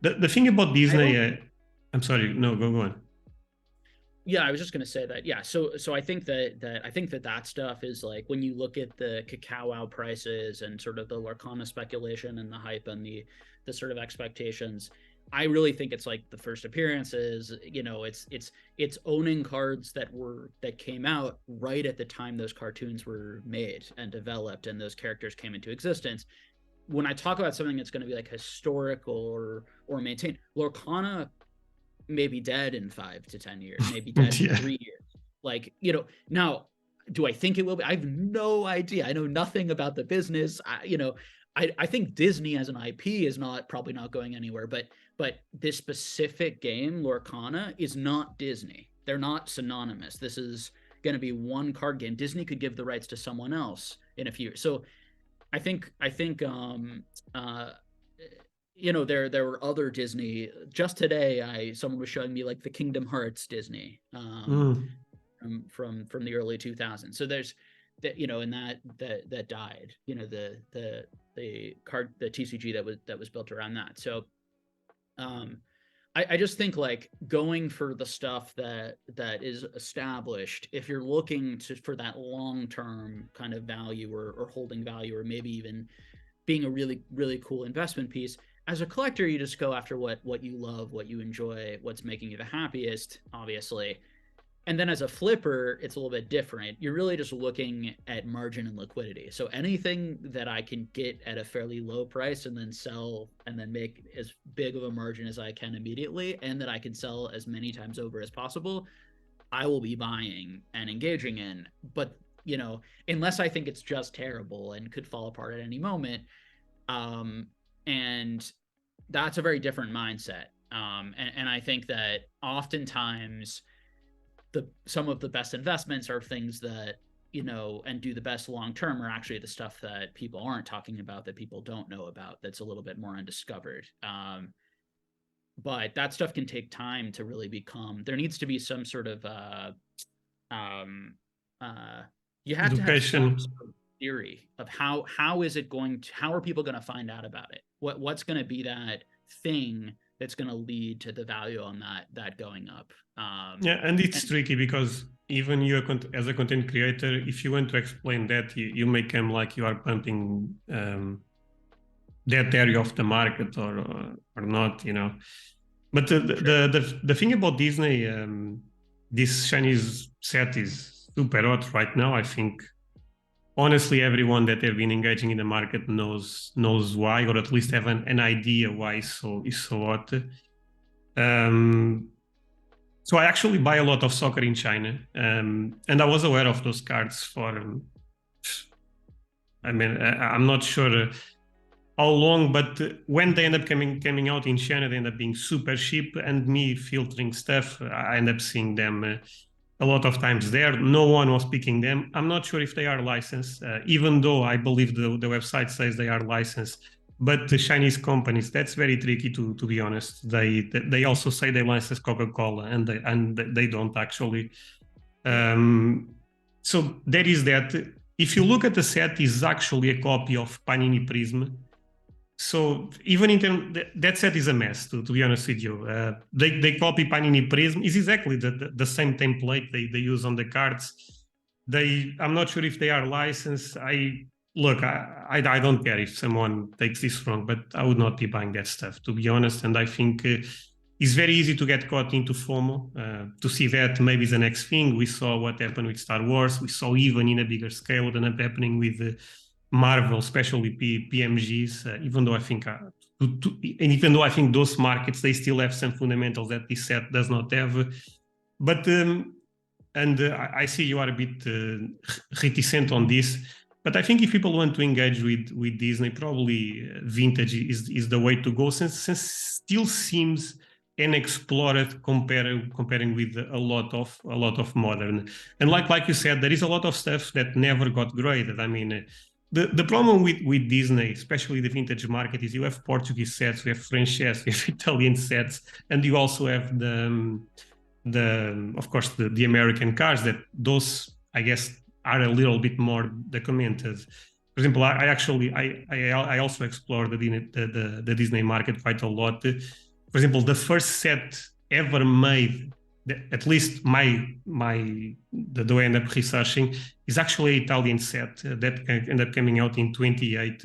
The thing about Disney, I'm sorry, no, go on. Yeah, I was just gonna say that. Yeah, so I think that stuff is like when you look at the cacao wow prices and sort of the Lorcana speculation and the hype and the sort of expectations. I really think it's like the first appearances. It's owning cards that came out right at the time those cartoons were made and developed and those characters came into existence. When I talk about something that's going to be like historical or maintained, Lorcana may be dead in 5 to 10 years, maybe dead in 3 years. Like, now, do I think it will be? I have no idea. I know nothing about the business. I think Disney as an IP is probably not going anywhere, but this specific game, Lorcana, is not Disney. They're not synonymous. This is going to be one card game. Disney could give the rights to someone else in a few years. So I think there were other Disney. Just today, someone was showing me like the Kingdom Hearts Disney from the early 2000s. So there's that, and that died. The TCG that was built around that. So I just think like going for the stuff that is established, if you're looking for that long-term kind of value or holding value, or maybe even being a really, really cool investment piece, as a collector, you just go after what you love, what you enjoy, what's making you the happiest, obviously. And then as a flipper, it's a little bit different. You're really just looking at margin and liquidity. So anything that I can get at a fairly low price and then sell and then make as big of a margin as I can immediately, and that I can sell as many times over as possible, I will be buying and engaging in. But, unless I think it's just terrible and could fall apart at any moment, and that's a very different mindset. And I think that oftentimes some of the best investments are things that, and do the best long-term, are actually the stuff that people aren't talking about, that people don't know about, that's a little bit more undiscovered. But that stuff can take time to really become. There needs to be some sort of you have to have some sort of theory of how are people going to find out about it? What's going to be that thing that's going to lead to the value on that going up? And it's tricky because even you as a content creator, if you want to explain that, you may come like you are pumping that area of the market or not, But the thing about Disney, this Chinese set is super hot right now. I think honestly, everyone that have been engaging in the market knows why, or at least have an idea why it's so hot. So I actually buy a lot of soccer in China, and I was aware of those cards for. I'm not sure how long, but when they end up coming out in China, they end up being super cheap. And me filtering stuff, I end up seeing them a lot of times there. No one was picking them. I'm not sure if they are licensed, even though I believe the website says they are licensed. But the Chinese companies, that's very tricky to be honest. They also say they license Coca-Cola, and they don't actually. So there is that. If you look at the set, is actually a copy of Panini Prism. So even in that set is a mess, to be honest with you. They copy Panini Prism. It's exactly the same template they use on the cards. I'm not sure if they are licensed. I don't care if someone takes this wrong, but I would not be buying that stuff, to be honest. And I think it's very easy to get caught into FOMO, to see that maybe the next thing. We saw what happened with Star Wars. We saw even in a bigger scale than happening with Marvel, especially PMGs, even though I think even though I think those markets, they still have some fundamentals that this set does not have. But I see you are a bit reticent on this, but I think if people want to engage with Disney, probably vintage is the way to go, since still seems unexplored comparing with a lot of modern. And like you said, there is a lot of stuff that never got graded. I mean, the problem with Disney, especially the vintage market, is you have Portuguese sets, you have French sets, you have Italian sets, and you also have of course the American cards, that those I guess, are a little bit more documented. For example, I also explore the Disney market quite a lot. For example, the first set ever made, at least the way I end up researching, is actually an Italian set that ended up coming out in 28.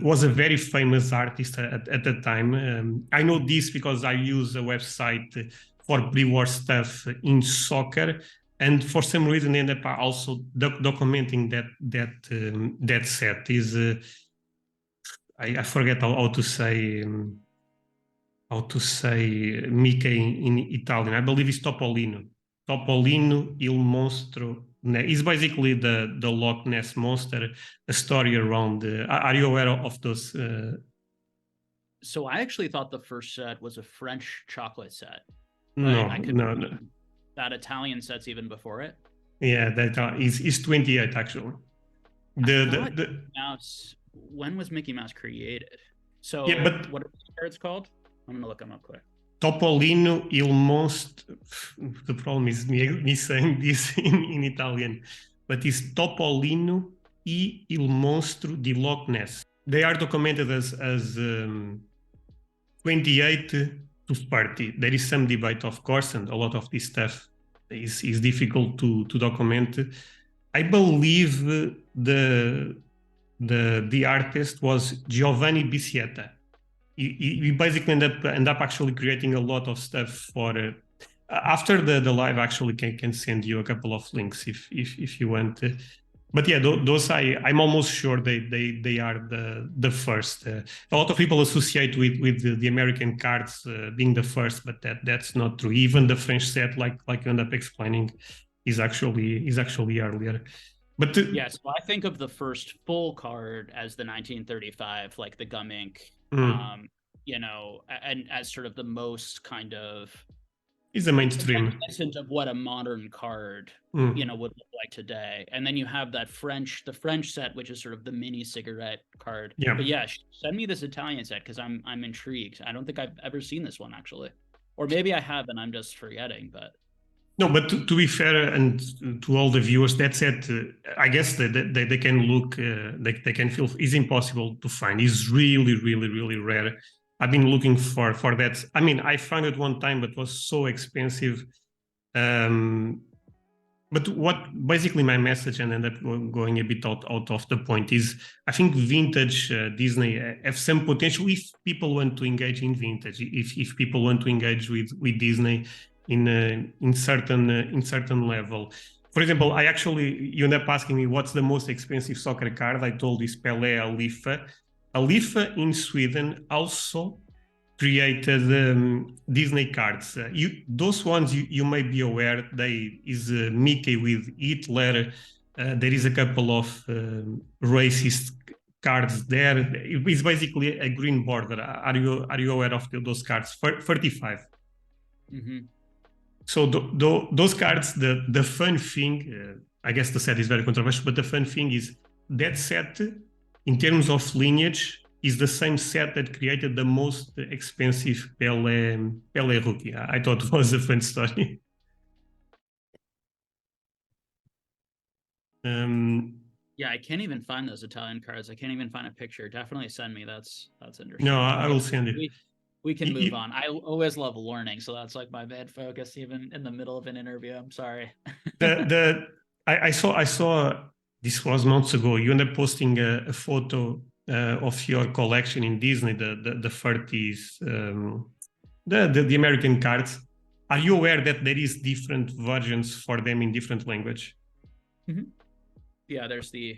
Was a very famous artist at the time. I know this because I use a website for pre-war stuff in soccer, and for some reason I end up also documenting that set. Is I forget how to say Mickey in Italian. I believe it's Topolino. Topolino il mostro. It's basically the Loch Ness monster, a story around. Are you aware of those? So I actually thought the first set was a French chocolate set. No, I could no. That Italian set's even before it. Yeah, that is 28 actually. The Mouse. When was Mickey Mouse created? So yeah, but what are the cards called? I'm gonna look them up quick. Topolino il mostro. The problem is me saying this in Italian, but it's Topolino e il mostro di Loch Ness. They are documented as 28 to 30. There is some debate, of course, and a lot of this stuff is difficult to document. I believe the artist was Giovanni Bicetta. He basically end up actually creating a lot of stuff for. After the live, actually can send you a couple of links if you want. But yeah, those I'm almost sure they are the first. A lot of people associate with the American cards being the first, but that's not true. Even the French set, like you end up explaining, is actually earlier. But yes, well, I think of the first full card as the 1935, like the gum ink, and as sort of the most kind of is the mainstream essence of what a modern card, would look like today. And then you have the French set, which is sort of the mini cigarette card. Yeah. But yeah, send me this Italian set because I'm intrigued. I don't think I've ever seen this one actually, or maybe I have and I'm just forgetting. But no, but to be fair and to all the viewers, that set, I guess they can look, they can feel it's impossible to find. It's really, really, really rare. I've been looking for that. I mean, I found it one time, but it was so expensive. But what basically my message and end up going a bit out of the point is, I think vintage Disney have some potential if people want to engage in vintage. If people want to engage with Disney in certain level. For example, you end up asking me what's the most expensive soccer card. I told you Pelé Alifa. Alifa in Sweden also created Disney cards. Those ones you may be aware. They is Mickey with Hitler. There is a couple of racist cards there. It's basically a green border. Are you aware of those cards? 35. Mm-hmm. So those cards, the fun thing, I guess the set is very controversial, but the fun thing is that set, in terms of lineage, is the same set that created the most expensive Pelé rookie. I thought it was a fun story. Yeah, I can't even find those Italian cards. I can't even find a picture. Definitely send me. That's interesting. No, I will send it. We can move on. I always love learning, so that's like my bad focus, even in the middle of an interview. I'm sorry. I saw this was months ago. You ended up posting a photo of your collection in Disney, the 30s, the American cards. Are you aware that there is different versions for them in different language? Mm-hmm. Yeah, there's the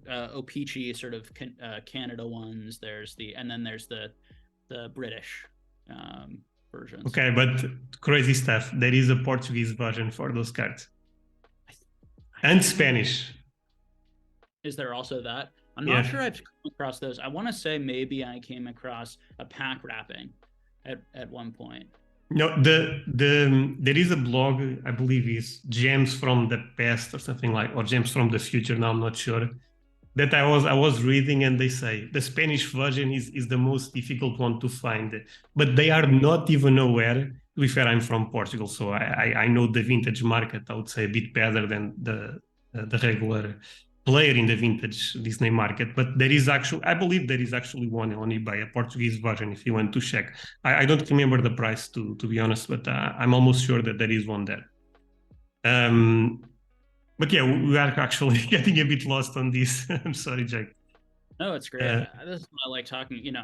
O-Pee-Chee sort of Canada ones. And then there's the British versions. Okay, but crazy stuff. There is a Portuguese version for those cards. And Spanish. Is there also that? I'm not sure I've come across those. I want to say maybe I came across a pack wrapping at one point. No, there is a blog, I believe is Gems from the Past or something like, or Gems from the Future, now I'm not sure, that I was reading, and they say the Spanish version is the most difficult one to find, but they are not even aware to be fair, I'm from Portugal, so I know the vintage market, I would say, a bit better than the regular player in the vintage Disney market. But there is actually, I believe there is actually one on eBay, a Portuguese version, if you want to check. I don't remember the price, to be honest, but I'm almost sure that there is one there. But yeah, we are actually getting a bit lost on this. I'm sorry, Jake. No, it's great. This is what I like talking.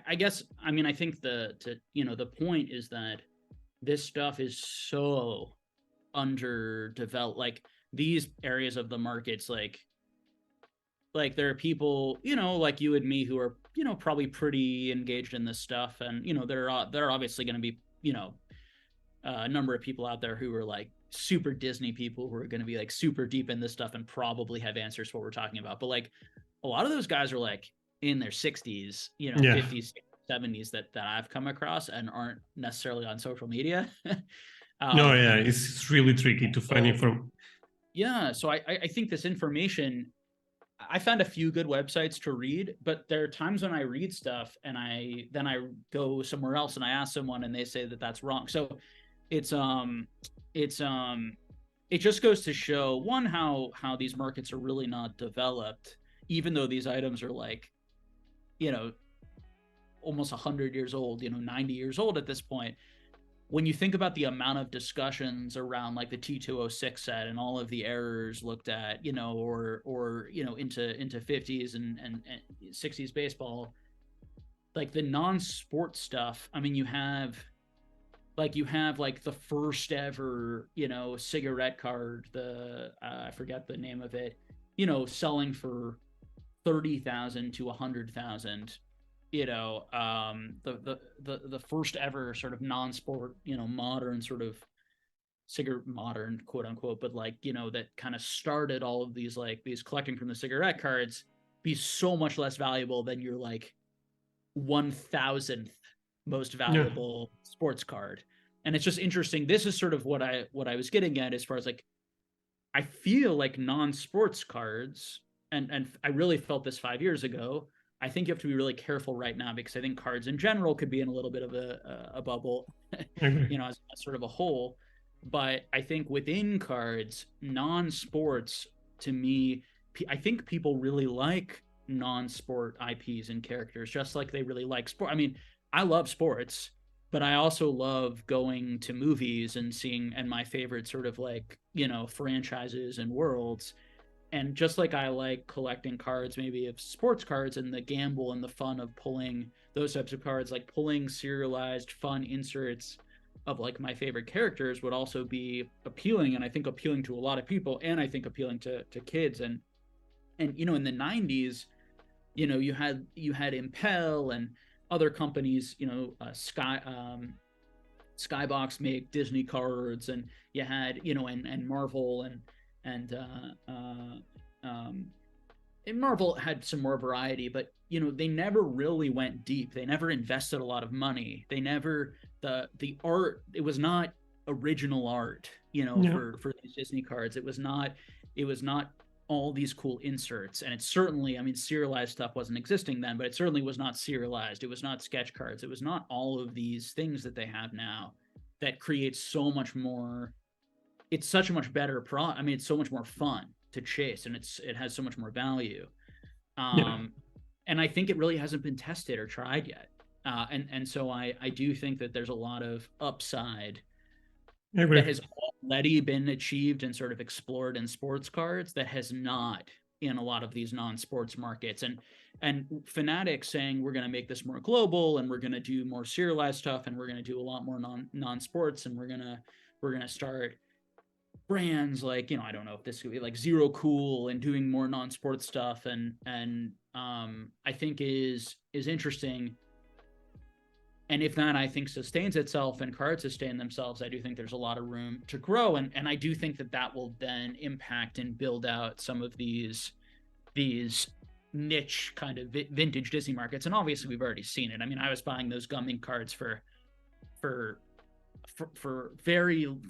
I guess, I mean, I think the point is that this stuff is so underdeveloped. Like these areas of the markets, like there are people, like you and me who are, probably pretty engaged in this stuff, and there are obviously going to be, a number of people out there who are like super Disney people who are going to be like super deep in this stuff and probably have answers for what we're talking about. But like a lot of those guys are like in their 60s, 50s, 70s that I've come across and aren't necessarily on social media. No, yeah, it's really tricky to find information. Yeah, so I think this information, I found a few good websites to read, but there are times when I read stuff and then I go somewhere else and I ask someone and they say that that's wrong. So it just goes to show, one, how these markets are really not developed, even though these items are like, almost 100 years old, 90 years old at this point. When you think about the amount of discussions around like the T206 set and all of the errors looked at, or into 50s and 60s baseball, like the non-sport stuff, I mean, you have like the first ever, cigarette card, I forget the name of it, selling for 30,000 to 100,000. The first ever sort of non-sport, modern sort of cigarette, modern quote unquote, but like, that kind of started all of these, like these collecting from the cigarette cards, be so much less valuable than your like 1,000th most valuable sports card. And it's just interesting. This is sort of what I was getting at, as far as like, I feel like non-sports cards, and I really felt this 5 years ago. I think you have to be really careful right now, because I think cards in general could be in a little bit of a bubble, as sort of a whole. But I think within cards, non-sports, to me, I think people really like non-sport IPs and characters, just like they really like sport. I mean, I love sports, but I also love going to movies and seeing, and my favorite sort of like, franchises and worlds. And just like I like collecting cards, maybe of sports cards, and the gamble and the fun of pulling those types of cards, like pulling serialized fun inserts of like my favorite characters would also be appealing, and I think appealing to a lot of people, and I think appealing to kids. And in the 90s, you had Impel and other companies, Skybox make Disney cards, and you had, and Marvel and Marvel had some more variety, but they never really went deep. They never invested a lot of money. They never, the art, it was not original art, for these Disney cards. It was not all these cool inserts. And it's certainly, I mean, serialized stuff wasn't existing then, but it certainly was not serialized. It was not sketch cards. It was not all of these things that they have now that creates so much more. It's such a much better I mean, it's so much more fun to chase, and it has so much more value. And I think it really hasn't been tested or tried yet. And so I do think that there's a lot of upside that has already been achieved and sort of explored in sports cards that has not in a lot of these non-sports markets. And Fanatics saying we're going to make this more global, and we're going to do more serialized stuff, and we're going to do a lot more non-sports, and we're going to start brands like, I don't know if this could be like Zero Cool and doing more non-sports stuff, and I think is interesting. And if that, I think, sustains itself and cards sustain themselves, I do think there's a lot of room to grow. And I do think that will then impact and build out some of these niche kind of vintage Disney markets. And obviously we've already seen it. I mean, I was buying those gumming cards for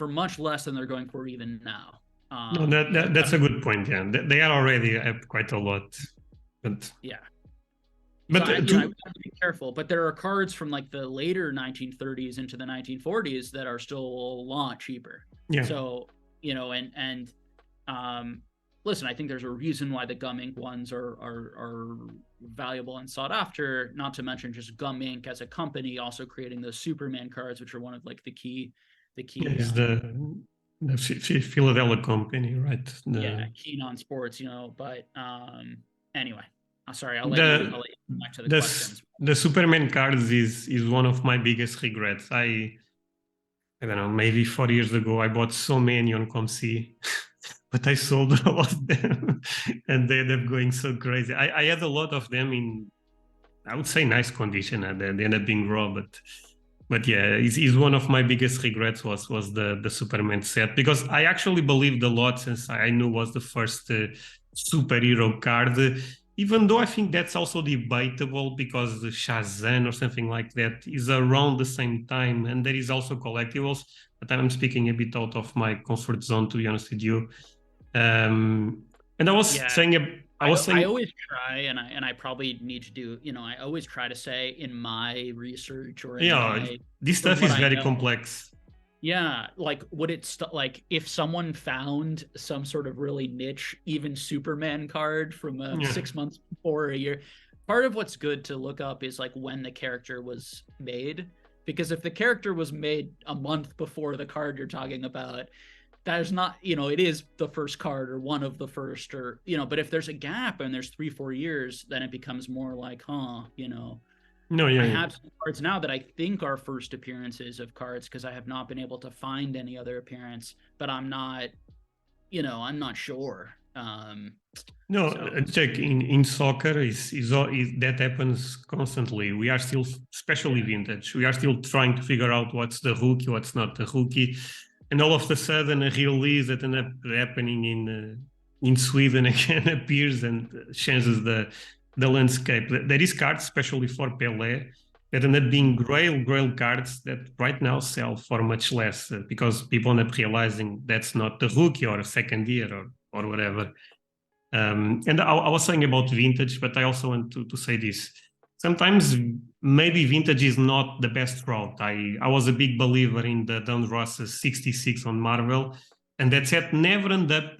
much less than they're going for even now. No, that's a good point. Yeah, they are already up quite a lot. But yeah, So But I, you know, I have to be careful. But there are cards from like the later 1930s into the 1940s that are still a lot cheaper. yeah, So, you know, and um, listen, I think there's a reason why the gum ink ones are valuable and sought after. Not to mention just gum ink as a company also creating those Superman cards, which are one of like the key it's the Philadelphia company, right? yeah, keen on sports, you know. But anyway, sorry, The I'll let you go back to the the questions. the Superman cards is one of my biggest regrets. I don't know, maybe 4 years ago I bought so many on ComC, but I sold all of them, and they ended up going so crazy. I had a lot of them in, I would say, nice condition, and they ended up being raw. But yeah, it's one of my biggest regrets was the Superman set, because I actually believed a lot since I knew was the first superhero card. Even though I think that's also debatable, because the Shazam or something like that is around the same time, and there is also collectibles. But I'm speaking a bit out of my comfort zone, to be honest with you. And Yeah, I was I saying, always try, and I probably need to do, you know, I always try to say in my research or in yeah, my this from stuff what is I very know. complex. Yeah, like would it like if someone found some sort of really niche, even Superman card from Yeah, 6 months before a year, part of what's good to look up is like when the character was made. Because if the character was made a month before the card you're talking about, that is not, you know, it is the first card or one of the first, or, you know, but if there's a gap and there's 3 4 years, then it becomes more like, huh, you know, no, I yeah. have some cards now that I think are first appearances of cards because I have not been able to find any other appearance, but I'm not, you know, I'm not sure. No, So check in soccer is that happens constantly. We are still, especially yeah, vintage, we are still trying to figure out what's the rookie, what's not the rookie, and all of a sudden a release that ended up happening in Sweden again appears and changes the landscape. There is cards, especially for Pelé, that end up being grail cards that right now sell for much less, because people end up realizing that's not the rookie or a second year or whatever. And I was saying about vintage, but I also want to say this. Sometimes maybe vintage is not the best route. I was a big believer in the Don Ross's 66 on Marvel, and that set never ended up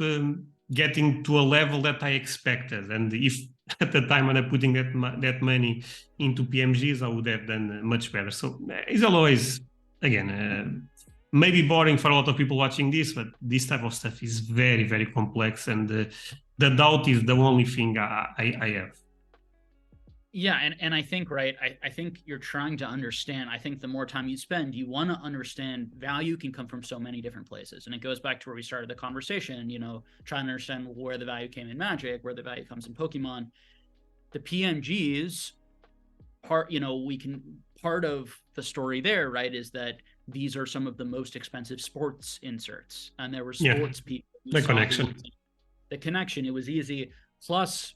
getting to a level that I expected. And if at the time when I'm putting that money into PMGs, I would have done much better. So it's always, again, maybe boring for a lot of people watching this, but this type of stuff is very, very complex, and the doubt is the only thing I have. yeah, and I think right, I think you're trying to understand. I think the more time you spend, you want to understand value can come from so many different places, and it goes back to where we started the conversation. You know, trying to understand where the value came in Magic, where the value comes in Pokemon. The PMGs part, you know, we can part of the story there, right, is that these are some of the most expensive sports inserts, and there were Yeah, sports people who the saw connection. the connection. It was easy. Plus,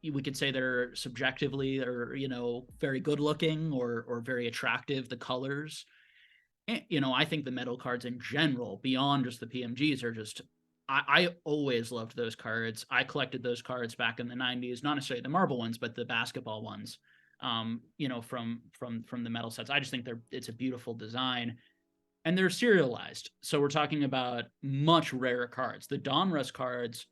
we could say they're subjectively or, you know, very good looking or very attractive, the colors. And, you know, I think the metal cards in general beyond just the PMGs are just, I always loved those cards. I collected those cards back in the 90s, not necessarily the marble ones, but the basketball ones. You know, from the metal sets. I just think it's a beautiful design, and they're serialized. So we're talking about much rarer cards. The Donruss cards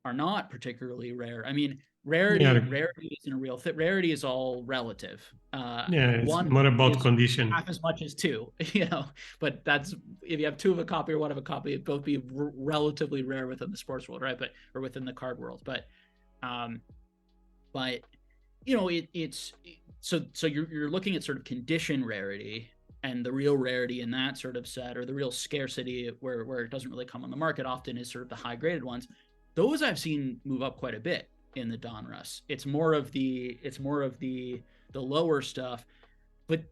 are not particularly rare. I mean, Yeah, rarity isn't a real thing. Rarity is all relative. yeah, it's One more about is condition. half as much as two, you know. But that's if you have two of a copy or one of a copy, it'd both be relatively rare within the sports world, right? But or within the card world. Um, but you know, it's so you're looking at sort of condition rarity, and the real rarity in that sort of set, or the real scarcity where it doesn't really come on the market often, is sort of the high graded ones. Those I've seen move up quite a bit in the Donruss. It's more of the lower stuff, but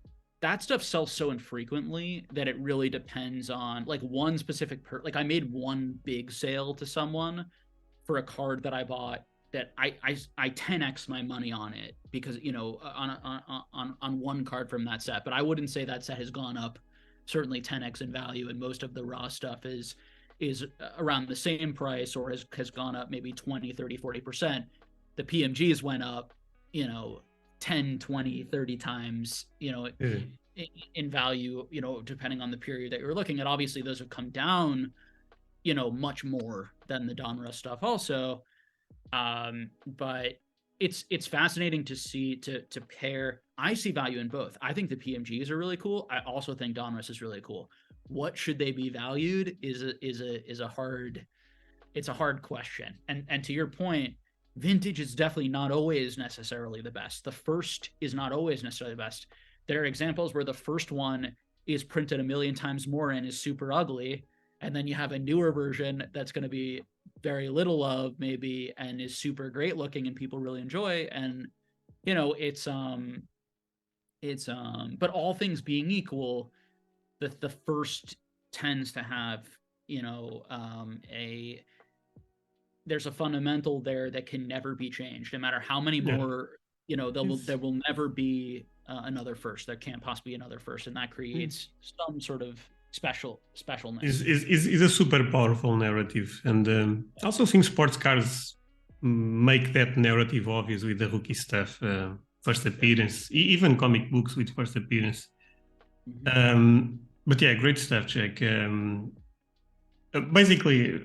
that stuff sells so infrequently that it really depends on like one specific like I made one big sale to someone for a card that I bought that I 10x my money on it because, you know, on one card from that set. But I wouldn't say that set has gone up certainly 10x in value, and most of the raw stuff is around the same price or has gone up maybe 20, 30, 40%. The PMGs went up, you know, 10, 20, 30 times, Yeah. in value, depending on the period that you're looking at. Obviously, those have come down, much more than the Donruss stuff also. But it's fascinating to see to pair. I see value in both. I think the PMGs are really cool. I also think Donruss is really cool. What should they be valued is a hard it's a hard question. And to your point, vintage is definitely not always necessarily the best. The first is not always necessarily the best. There are examples where the first one is printed a million times more and is super ugly, and then you have a newer version that's going to be very little of maybe and is super great looking and people really enjoy. And but all things being equal, the first tends to have a there's a fundamental there that can never be changed, no matter how many Yeah. more. There will never be another first. There can't possibly be another first, and that creates some sort of specialness. Is a super powerful narrative, and I also think sports cars make that narrative obvious with the rookie stuff, first appearance, even comic books with first appearance. But yeah, great stuff, Jack. Basically,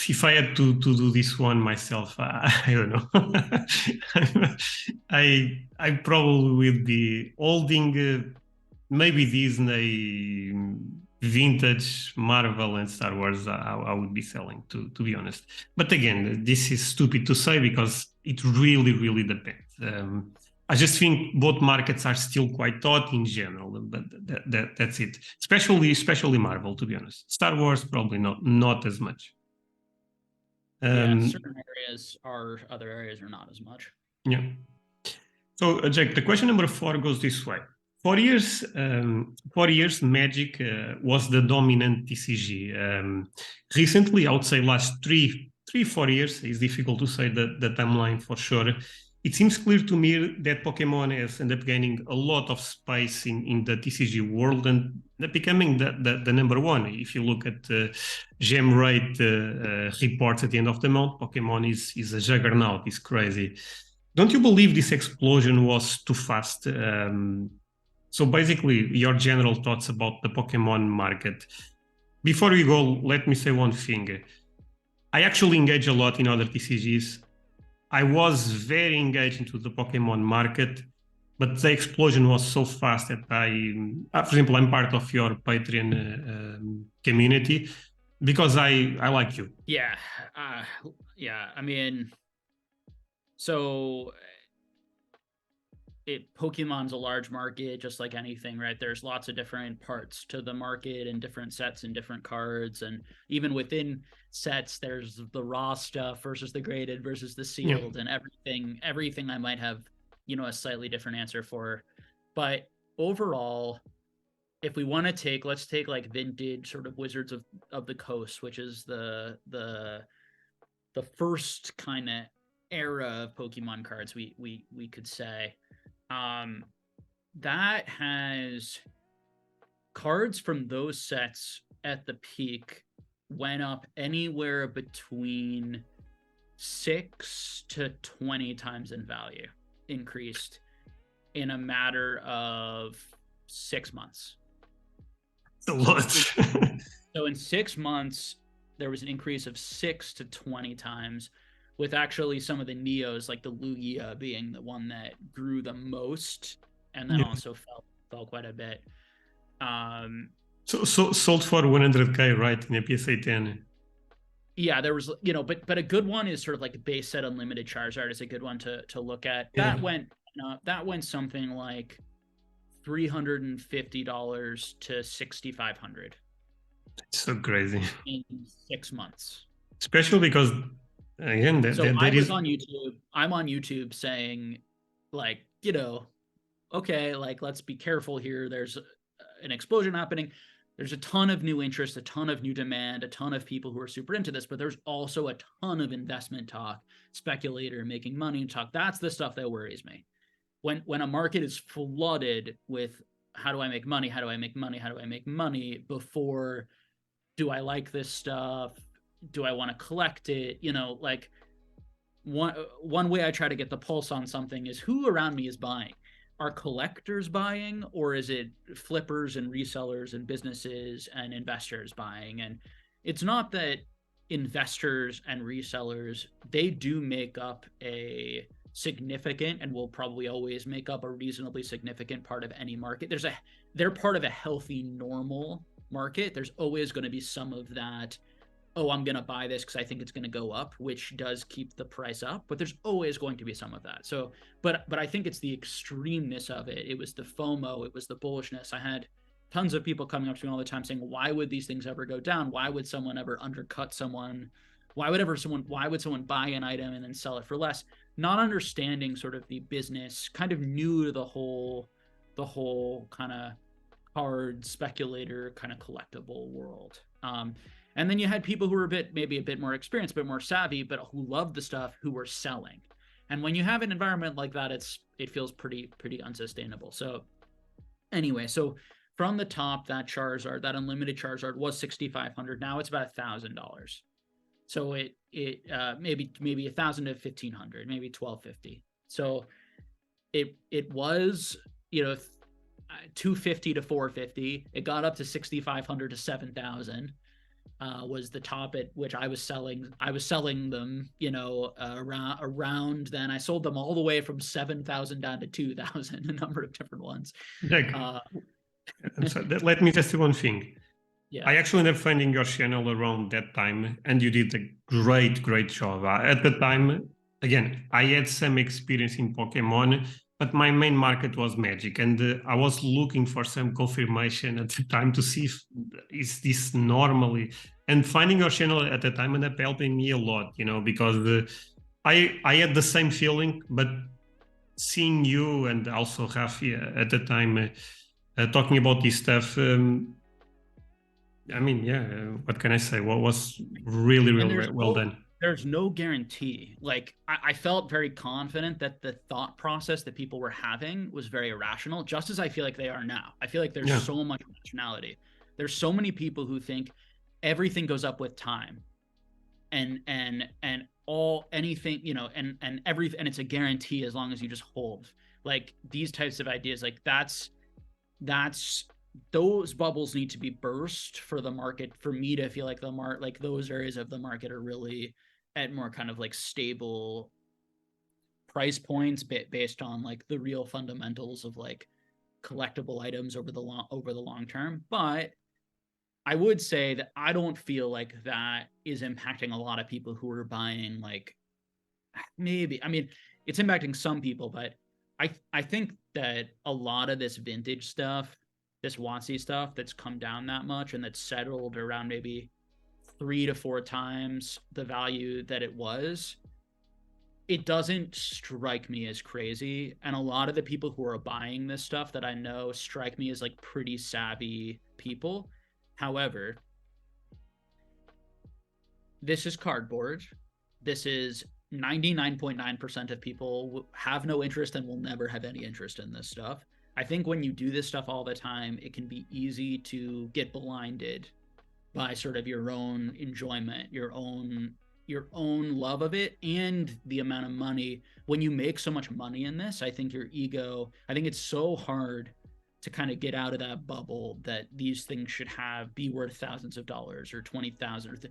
if I had to do this one myself, I don't know. I probably would be holding maybe Disney, vintage Marvel and Star Wars. I would be selling, to be honest. But again, this is stupid to say because it really depends. I just think both markets are still quite hot in general, but that's it. Especially Marvel, to be honest. Star Wars probably not as much. Certain areas are, other areas are not as much. Yeah. So, Jack, the question number 4 goes this way. For years, Magic was the dominant TCG. Recently, I would say last 4 years, it's difficult to say the timeline for sure. It seems clear to me that Pokemon has ended up gaining a lot of space in the TCG world and becoming the number one. If you look at gem rate reports at the end of the month, Pokemon is a juggernaut. It's crazy. Don't you believe this explosion was too fast? So basically, your general thoughts about the Pokemon market. Before we go, let me say one thing. I actually engage a lot in other TCGs. I was very engaged into the Pokemon market, but the explosion was so fast that for example, I'm part of your Patreon community because I like you. Yeah. I mean, so Pokemon's a large market, just like anything, right? There's lots of different parts to the market and different sets and different cards. And even within sets, there's the raw stuff versus the graded versus the sealed, and everything I might have, a slightly different answer for. But overall, if we want to let's take like vintage sort of Wizards of the Coast, which is the first kind of era of Pokemon cards, we could say. That has cards from those sets at the peak went up anywhere between 6 to 20 times in value, increased in a matter of 6 months. A lot. So in 6 months, there was an increase of 6 to 20 times, with actually some of the Neos, like the Lugia being the one that grew the most, and then also fell quite a bit. So sold for 100K, right, in a PSA 10. Yeah, there was, but a good one is sort of like base set unlimited Charizard is a good one to look at. Yeah. That went something like $350 to $6,500. It's so crazy. In 6 months. Especially because again, I'm on YouTube saying, like, okay, like, let's be careful here. There's an explosion happening. There's a ton of new interest, a ton of new demand, a ton of people who are super into this, but there's also a ton of investment talk, speculator making money talk. That's the stuff that worries me. When a market is flooded with how do I make money? How do I make money? How do I make money? Before, do I like this stuff? Do I want to collect it? Like, one way I try to get the pulse on something is who around me is buying. Are collectors buying, or is it flippers and resellers and businesses and investors buying? And it's not that investors and resellers, they do make up a significant and will probably always make up a reasonably significant part of any market. They're part of a healthy, normal market. There's always going to be some of that, oh, I'm going to buy this because I think it's going to go up, which does keep the price up, but there's always going to be some of that. So, but I think it's the extremeness of it. It was the FOMO, it was the bullishness. I had tons of people coming up to me all the time saying, why would these things ever go down? Why would someone ever undercut someone? Why would someone buy an item and then sell it for less? Not understanding sort of the business, kind of new to the whole kind of card speculator kind of collectible world. And then you had people who were maybe a bit more experienced, a bit more savvy, but who loved the stuff, who were selling. And when you have an environment like that, it feels pretty unsustainable. So anyway, so from the top, that unlimited Charizard was $6,500. Now it's about $1,000. So it maybe $1,000 to $1,500, maybe $1,250. So it was, $250 to $450. It got up to $6,500 to $7,000. Was the top at which I was selling them, around then. I sold them all the way from 7,000 down to 2,000, a number of different ones. So let me just say one thing. Yeah. I actually ended up finding your channel around that time, and you did a great job. At the time, again, I had some experience in Pokemon, but my main market was Magic, and I was looking for some confirmation at the time to see if is this normally. And finding your channel at the time ended up helping me a lot, because I had the same feeling, but seeing you and also Rafi at the time talking about this stuff, what can I say? What was really well done. There's no guarantee. Like I felt very confident that the thought process that people were having was very irrational, just as I feel like they are now. I feel like there's so much rationality. There's so many people who think everything goes up with time, and all anything, and everything, and it's a guarantee as long as you just hold. Like these types of ideas, like that's those bubbles need to be burst for the market, for me to feel like like those areas of the market are really at more kind of like stable price points based on like the real fundamentals of like collectible items over the long term. But I would say that I don't feel like that is impacting a lot of people who are buying, like, maybe, I mean, it's impacting some people, but I think that a lot of this vintage stuff, this WotC stuff that's come down that much and that's settled around maybe 3 to 4 times the value that it was, it doesn't strike me as crazy. And a lot of the people who are buying this stuff that I know strike me as like pretty savvy people. However, this is cardboard. This is 99.9% of people have no interest and will never have any interest in this stuff. I think when you do this stuff all the time, it can be easy to get blinded by sort of your own enjoyment, your own love of it, and the amount of money. When you make so much money in this, I think your ego, I think it's so hard to kind of get out of that bubble that these things should be worth thousands of dollars or 20,000,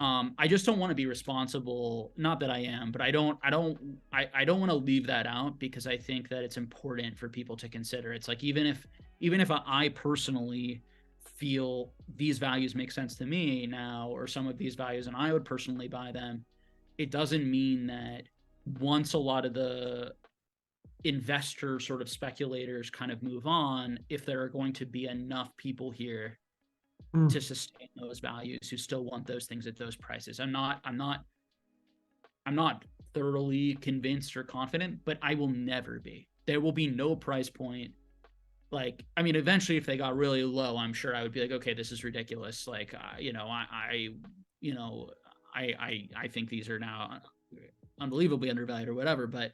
I just don't want to be responsible. Not that I am, but I don't want to leave that out, because I think that it's important for people to consider. It's like, even if I personally feel these values make sense to me now, or some of these values, and I would personally buy them, it doesn't mean that once a lot of the investor sort of speculators kind of move on, if there are going to be enough people here to sustain those values who still want those things at those prices. I'm not thoroughly convinced or confident, but I will never be. There will be no price point. Like, I mean, eventually if they got really low, I'm sure I would be like, okay, this is ridiculous. Like, I think these are now unbelievably undervalued or whatever, but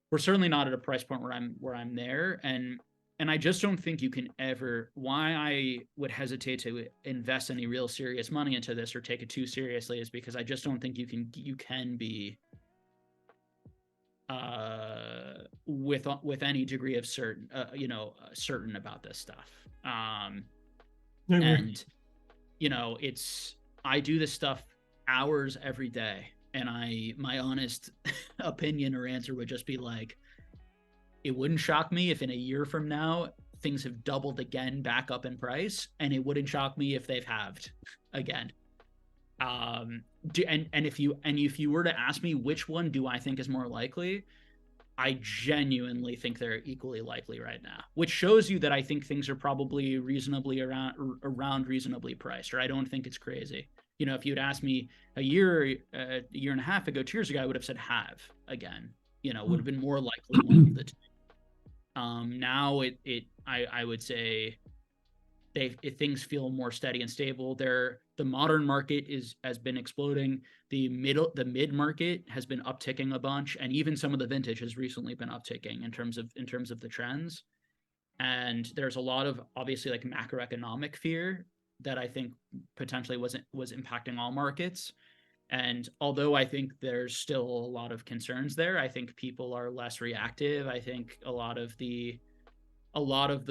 we're certainly not at a price point where I'm there. And and I just don't think you can ever, why I would hesitate to invest any real serious money into this or take it too seriously is because I just don't think you can be with any degree of certain about this stuff. And I do this stuff hours every day, and my honest opinion or answer would just be like, it wouldn't shock me if in a year from now things have doubled again back up in price, and it wouldn't shock me if they've halved again. And if you were to ask me which one do I think is more likely, I genuinely think they're equally likely right now, which shows you that I think things are probably reasonably around reasonably priced, or I don't think it's crazy. If you'd asked me a year and a half ago, 2 years ago, I would have said have again. Would have been more likely one of the two. Now I would say things feel more steady and stable. The modern market has been exploding. The mid market has been upticking a bunch, and even some of the vintage has recently been upticking in terms of the trends. And there's a lot of obviously like macroeconomic fear that I think potentially was impacting all markets. And although I think there's still a lot of concerns there, I think people are less reactive. I think a lot of the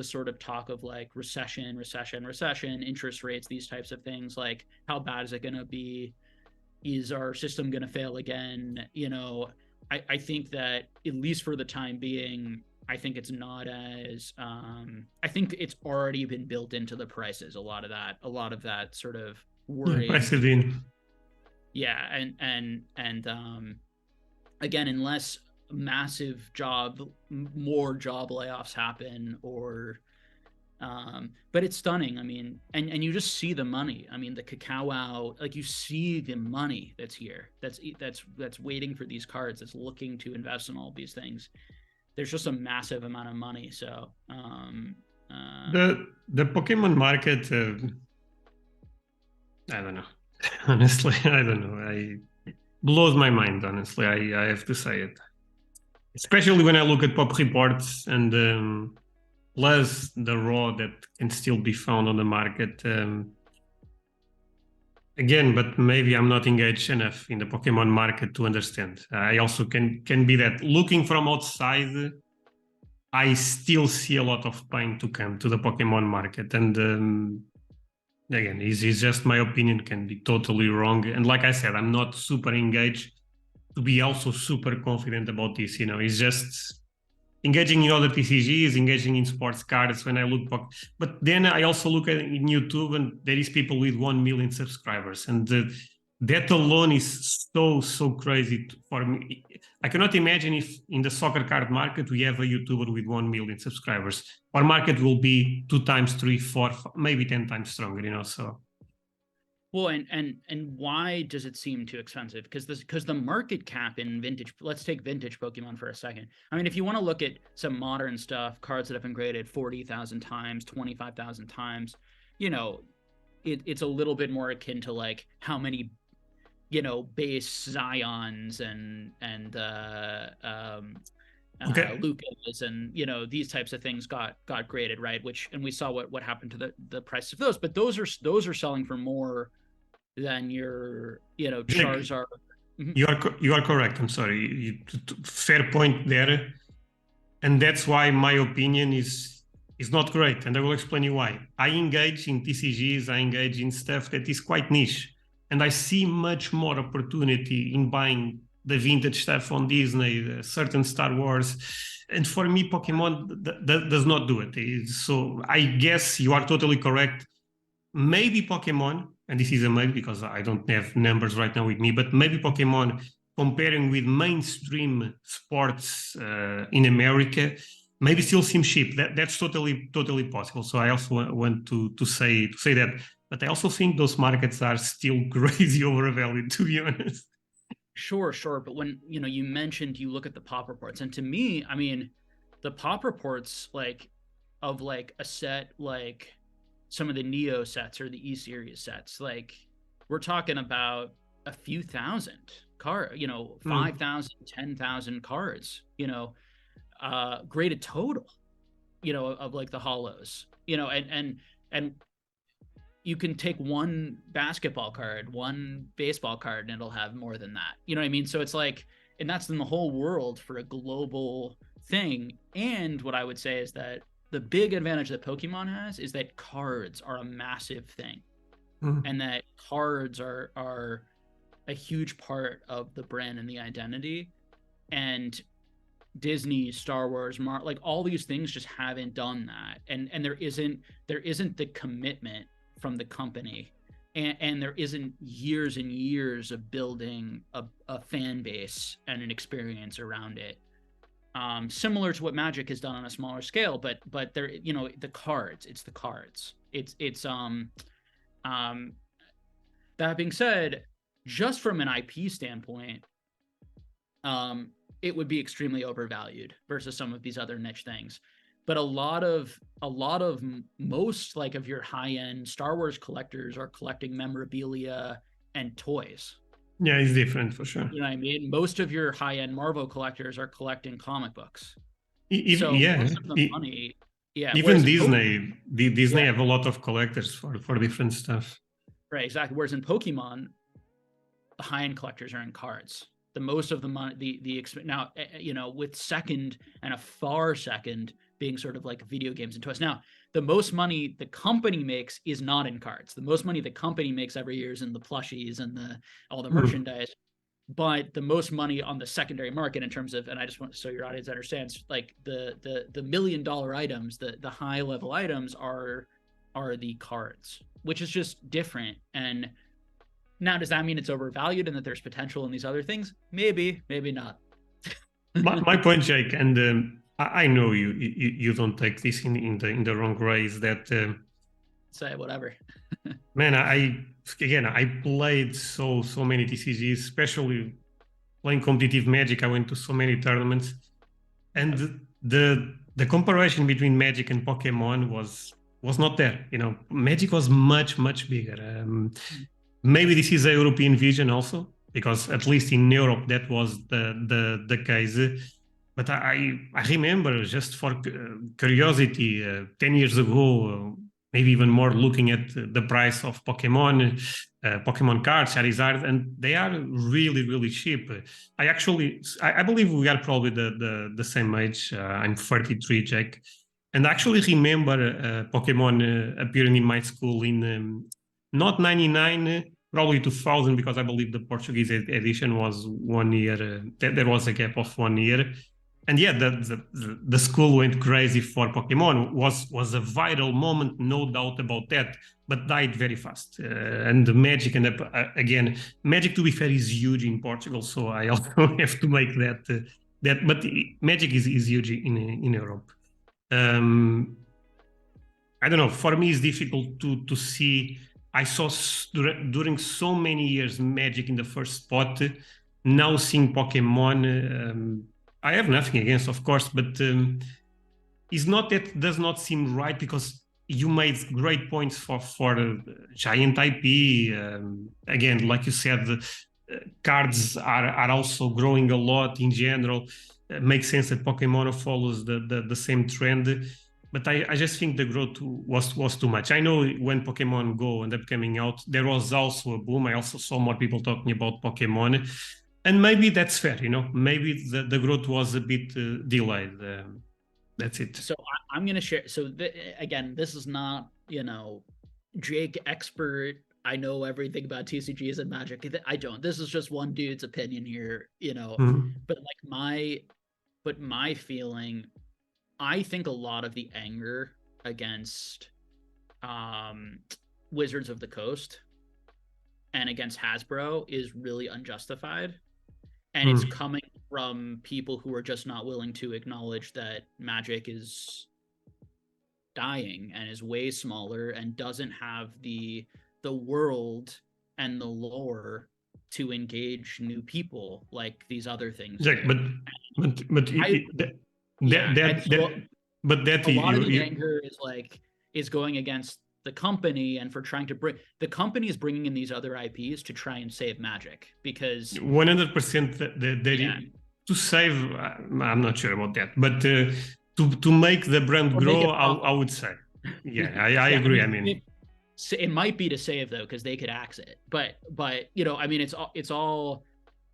sort of talk of like recession, interest rates, these types of things, like how bad is it going to be? Is our system going to fail again? I think that at least for the time being, I think it's not as I think it's already been built into the prices. A lot of that sort of worry. Yeah, and again, unless massive more job layoffs happen, or but it's stunning. I mean, and you just see the money. I mean, the cacao, like you see the money that's here, that's waiting for these cards, that's looking to invest in all these things. There's just a massive amount of money. So the Pokemon market, I don't know. Honestly, I don't know. It blows my mind, honestly. I have to say it. Especially when I look at pop reports and plus the raw that can still be found on the market. Again, but maybe I'm not engaged enough in the Pokemon market to understand. I also can be that looking from outside, I still see a lot of pain to come to the Pokemon market. And again, it's just my opinion, can be totally wrong. And like I said, I'm not super engaged to be also super confident about this. It's just engaging in other TCGs, engaging in sports cards when I look back. But then I also look at in YouTube, and there is people with 1 million subscribers. And that alone is so crazy for me. I cannot imagine if in the soccer card market we have a YouTuber with 1 million subscribers. Our market will be 2 times, 3, 4, maybe 10 times stronger, so. Well, and why does it seem too expensive? Because the market cap in vintage, let's take vintage Pokemon for a second. I mean, if you want to look at some modern stuff, cards that have been graded 40,000 times, 25,000 times, it's a little bit more akin to like how many, base Zions and Lucas and these types of things got graded, right? And we saw what happened to the price of those, but those are selling for more than your Charizard. You are correct. I'm sorry. Fair point there, and that's why my opinion is not great, and I will explain you why. I engage in TCGs, I engage in stuff that is quite niche, and I see much more opportunity in buying the vintage stuff on Disney, certain Star Wars, and for me, Pokemon does not do it. So I guess you are totally correct. Maybe Pokemon, and this is a maybe because I don't have numbers right now with me, but maybe Pokemon, comparing with mainstream sports in America, maybe still seems cheap. That's totally possible. So I also want to say that, but I also think those markets are still crazy overvalued, to be honest. Sure. But when you mentioned you look at the pop reports, and to me, I mean, the pop reports of a set like some of the Neo sets or the E series sets, like we're talking about a few thousand 5,000, 10,000 cards, graded total. of like the hollows, and you can take one basketball card, one baseball card, and it'll have more than that. You know what I mean? So it's like, and that's in the whole world for a global thing. And what I would say is that the big advantage that Pokemon has is that cards are a massive thing, and that cards are a huge part of the brand and the identity. And Disney, Star Wars, like all these things just haven't done that, and there isn't the commitment from the company, and there isn't years and years of building a fan base and an experience around it, similar to what Magic has done on a smaller scale. But there, the cards, it's the cards. It's that being said, just from an IP standpoint, it would be extremely overvalued versus some of these other niche things. But a lot of most like of your high-end Star Wars collectors are collecting memorabilia and toys. Yeah, it's different for sure. You know what I mean? Most of your high-end Marvel collectors are collecting comic books. So Yeah, most of the money, yeah. Even Disney, Disney yeah, have a lot of collectors for different stuff. Right, exactly. Whereas in Pokemon, the high-end collectors are in cards. The most of the money, now, with second and a far second being sort of like video games and toys. Now, the most money the company makes is not in cards. The most money the company makes every year is in the plushies and all the merchandise. But the most money on the secondary market in terms of, and I just want so your audience understands, like the $1 million items, the high level items are the cards, which is just different. And now, does that mean it's overvalued and that there's potential in these other things? Maybe, maybe not. my point, Jake, and I know you don't take this in the wrong way, is that say whatever. Man, I played so many TCGs, especially playing competitive Magic. I went to so many tournaments, and the comparison between Magic and Pokemon was not there. Magic was much bigger. Maybe this is a European vision also, because at least in Europe that was the case. But I remember, just for curiosity, 10 years ago, maybe even more, looking at the price of Pokemon cards, Charizard, and they are really cheap. I believe we are probably the same age. I'm 33, Jack. And I actually remember Pokemon appearing in my school in not 99, probably 2000, because I believe the Portuguese edition was 1 year. There was a gap of 1 year. And yeah, the school went crazy for Pokemon. Was a viral moment, no doubt about that, but died very fast. And the Magic, and again, Magic, to be fair, is huge in Portugal, so I also have to make that. But Magic is huge in Europe. I don't know. For me, it's difficult to see. I saw during so many years Magic in the first spot. Now seeing Pokemon. I have nothing against, of course, but it's not that does not seem right, because you made great points for giant IP. Again, like you said, cards are also growing a lot in general. Makes sense that Pokemon follows the same trend. But I just think the growth was too much. I know when Pokemon Go ended up coming out, there was also a boom. I also saw more people talking about Pokemon. And maybe that's fair, maybe the growth was a bit delayed. That's it. So I'm going to share. So again, this is not, Jake expert. I know everything about TCGs and Magic. I don't. This is just one dude's opinion here, But my feeling, I think a lot of the anger against Wizards of the Coast and against Hasbro is really unjustified. And it's coming from people who are just not willing to acknowledge that Magic is dying and is way smaller and doesn't have the world and the lore to engage new people like these other things. Jack, but a lot of the anger is going against the company, and for trying to bring the company is bringing in these other IPs to try and save Magic, because 100% to save. I'm not sure about that, but to make the brand or make grow, it I would say. Yeah, I Yeah, agree. I mean, mean, it might be to save though, because they could axe it. But you know, I mean, it's all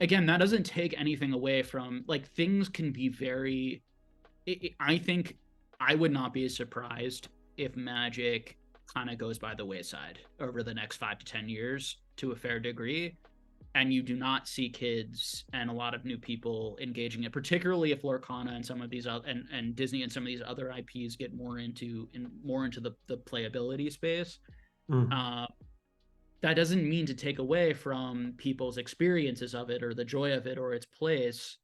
again, that doesn't take anything away from like things can be very. I think I would not be surprised if Magic kind of goes by the wayside over the next 5 to 10 years to a fair degree, and you do not see kids and a lot of new people engaging it, particularly if Lorcana and some of these and Disney and some of these other IPs get more into the playability space. Uh, that doesn't mean to take away from people's experiences of it or the joy of it or its place.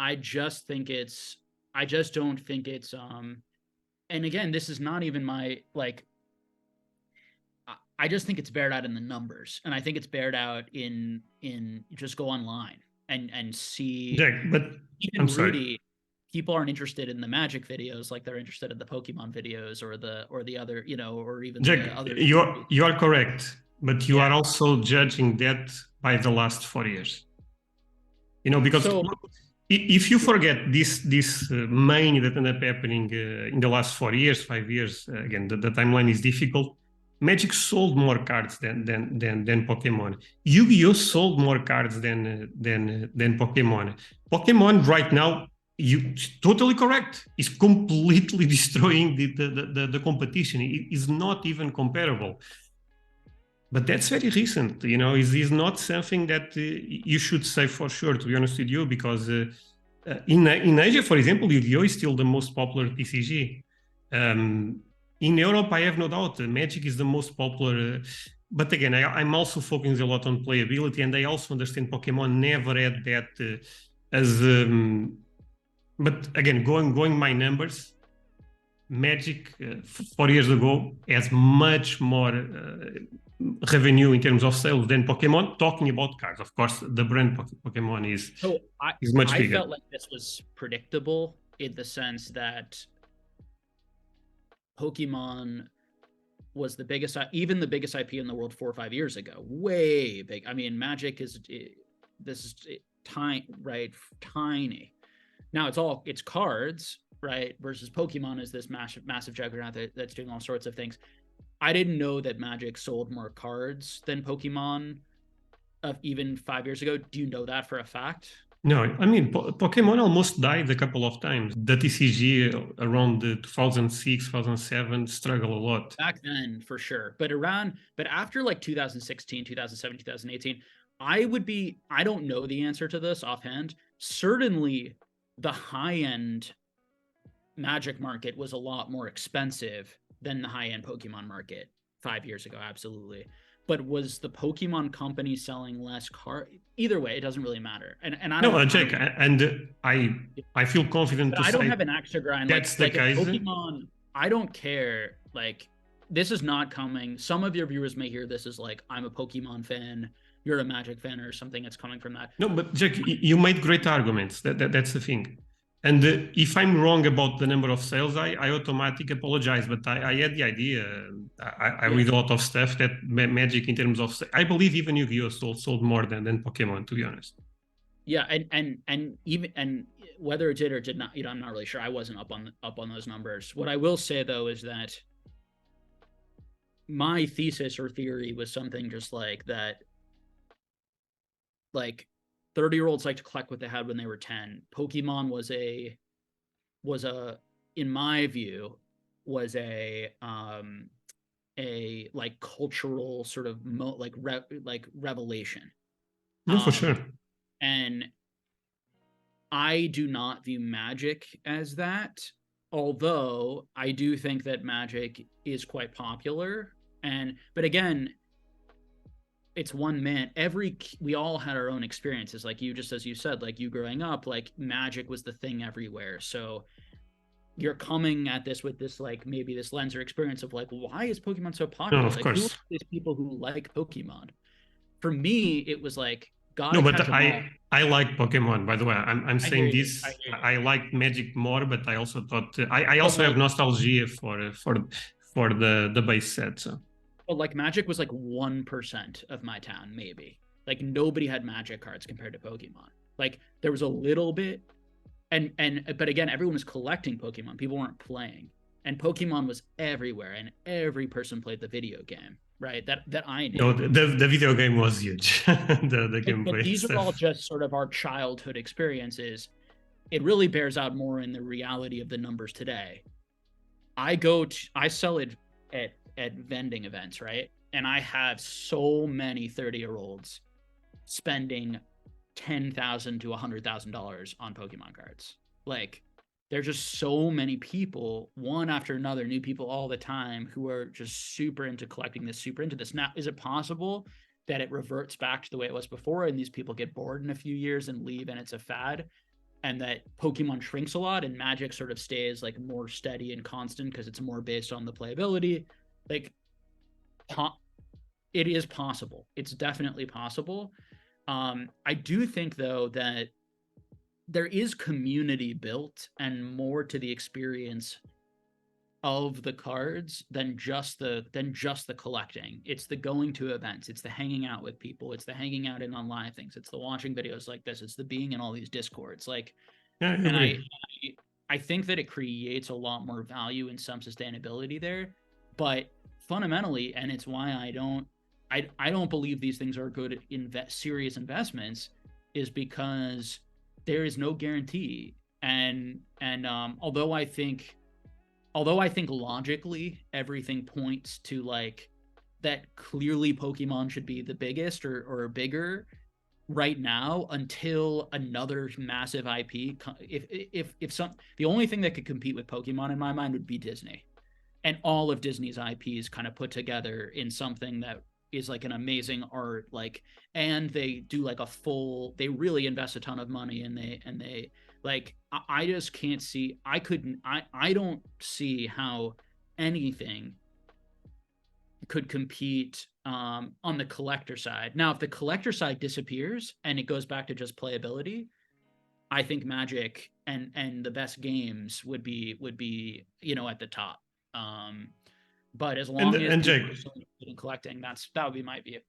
I just think it's I just don't think it's and again, this is not even my like I just think it's bared out in the numbers, and I think it's bared out in just go online and see. Jack, but I'm Even sorry. Rudy, people aren't interested in the Magic videos like they're interested in the Pokemon videos or the other, you know, or even Jack, the other. you are correct, but you are Yeah. also judging that by the last 4 years. You know, because So if you forget this main that ended up happening in the last 4 years, 5 years, again, the timeline is difficult. Magic sold more cards than Pokemon. Yu-Gi-Oh sold more cards than Pokemon. Pokemon right now, you totally correct, is completely destroying the competition. It is not even comparable. But that's very recent, you know. Is not something that you should say for sure, to be honest with you, because in Asia, for example, Yu-Gi-Oh is still the most popular TCG. In Europe, I have no doubt, Magic is the most popular. But again, I'm also focusing a lot on playability, and I also understand Pokemon never had that as. But again, going my numbers, Magic 4 years ago has much more revenue in terms of sales than Pokemon. Talking about cards, of course, the brand Pokemon so is much I bigger. felt like this was predictable in the sense that Pokemon was the biggest, even the biggest IP in the world 4 or 5 years ago. Way big. I mean, Magic is this is tiny, right? Tiny. Now it's cards, right? Versus Pokemon is this massive juggernaut that's doing all sorts of things. I didn't know that Magic sold more cards than Pokemon of even 5 years ago. Do you know that for a fact? No, I mean, Pokemon almost died a couple of times. The TCG around the 2006, 2007 struggled a lot. Back then, for sure. But after like 2016, 2017, 2018, I don't know the answer to this offhand. Certainly, the high end Magic market was a lot more expensive than the high end Pokemon market 5 years ago. Absolutely. But was the Pokemon company selling less car? Either way, it doesn't really matter. And I No, don't. Jack, and I feel confident But to I don't say have an axe to grind. that's the Like if case. Pokemon, I don't care. Like this is not coming. Some of your viewers may hear this as like I'm a Pokemon fan, you're a Magic fan, or something that's coming from that. No, but Jack, you made great arguments. That's the thing. And if I'm wrong about the number of sales, I automatically apologize. But I had the idea. I Yeah, read a lot of stuff that Magic, in terms of, I believe even Yu-Gi-Oh sold more than Pokemon, to be honest. yeah, and even and whether it did or did not, I'm not really sure. I wasn't up on those numbers. What I will say though is that my thesis or theory was something just like that. Like 30-year-olds like to collect what they had when they were 10. Pokemon was a in my view was a like cultural sort of like revelation. No, for sure. And I do not view Magic as that, although I do think that Magic is quite popular. And but again, it's one man. We all had our own experiences, like you, just as you said, like you growing up, like Magic was the thing everywhere. So you're coming at this with this like maybe this lens or experience of like, why is Pokemon so No, popular? of Like who are course. these people who like Pokemon? For me, it was like No, gotta but catch them all. I like Pokemon. By the way, I'm I hear saying you. this. I hear you. I like Magic more, but I also thought I But also have like nostalgia for the base set. So but like Magic was like 1% of my town, maybe. Like nobody had Magic cards compared to Pokemon. Like there was a little bit, but again, everyone was collecting Pokemon. People weren't playing, and Pokemon was everywhere, and every person played the video game, right? That I knew. No, the video game was huge. The But gameplay these are all stuff. just sort of our childhood experiences. It really bears out more in the reality of the numbers today. I sell it at vending events, right? And I have so many 30-year-olds spending $10,000 to $100,000 on Pokemon cards. Like, there's just so many people, one after another, new people all the time, who are just super into collecting this, super into this. Now, is it possible that it reverts back to the way it was before, and these people get bored in a few years and leave, and it's a fad, and that Pokemon shrinks a lot and Magic sort of stays like more steady and constant because it's more based on the playability? Like, it is possible. It's definitely possible. I do think, though, that there is community built and more to the experience of the cards than just the collecting. It's the going to events, it's the hanging out with people, it's the hanging out in online things, it's the watching videos like this, it's the being in all these discords. Like, Yeah, I and agree. I think that it creates a lot more value and some sustainability there. But fundamentally, and it's why I don't believe these things are good serious investments, is because there is no guarantee. And although I think logically everything points to like that clearly Pokemon should be the biggest or bigger right now, until another massive IP, if some, the only thing that could compete with Pokemon in my mind would be Disney, and all of Disney's IPs kind of put together in something that is like an amazing art, like, and they do like a full, they really invest a ton of money, and they like, I just can't see, I don't see how anything could compete on the collector side. Now, if the collector side disappears and it goes back to just playability, I think Magic and the best games would be at the top. But as long as And people Jake, are still interested in collecting, that would be my view.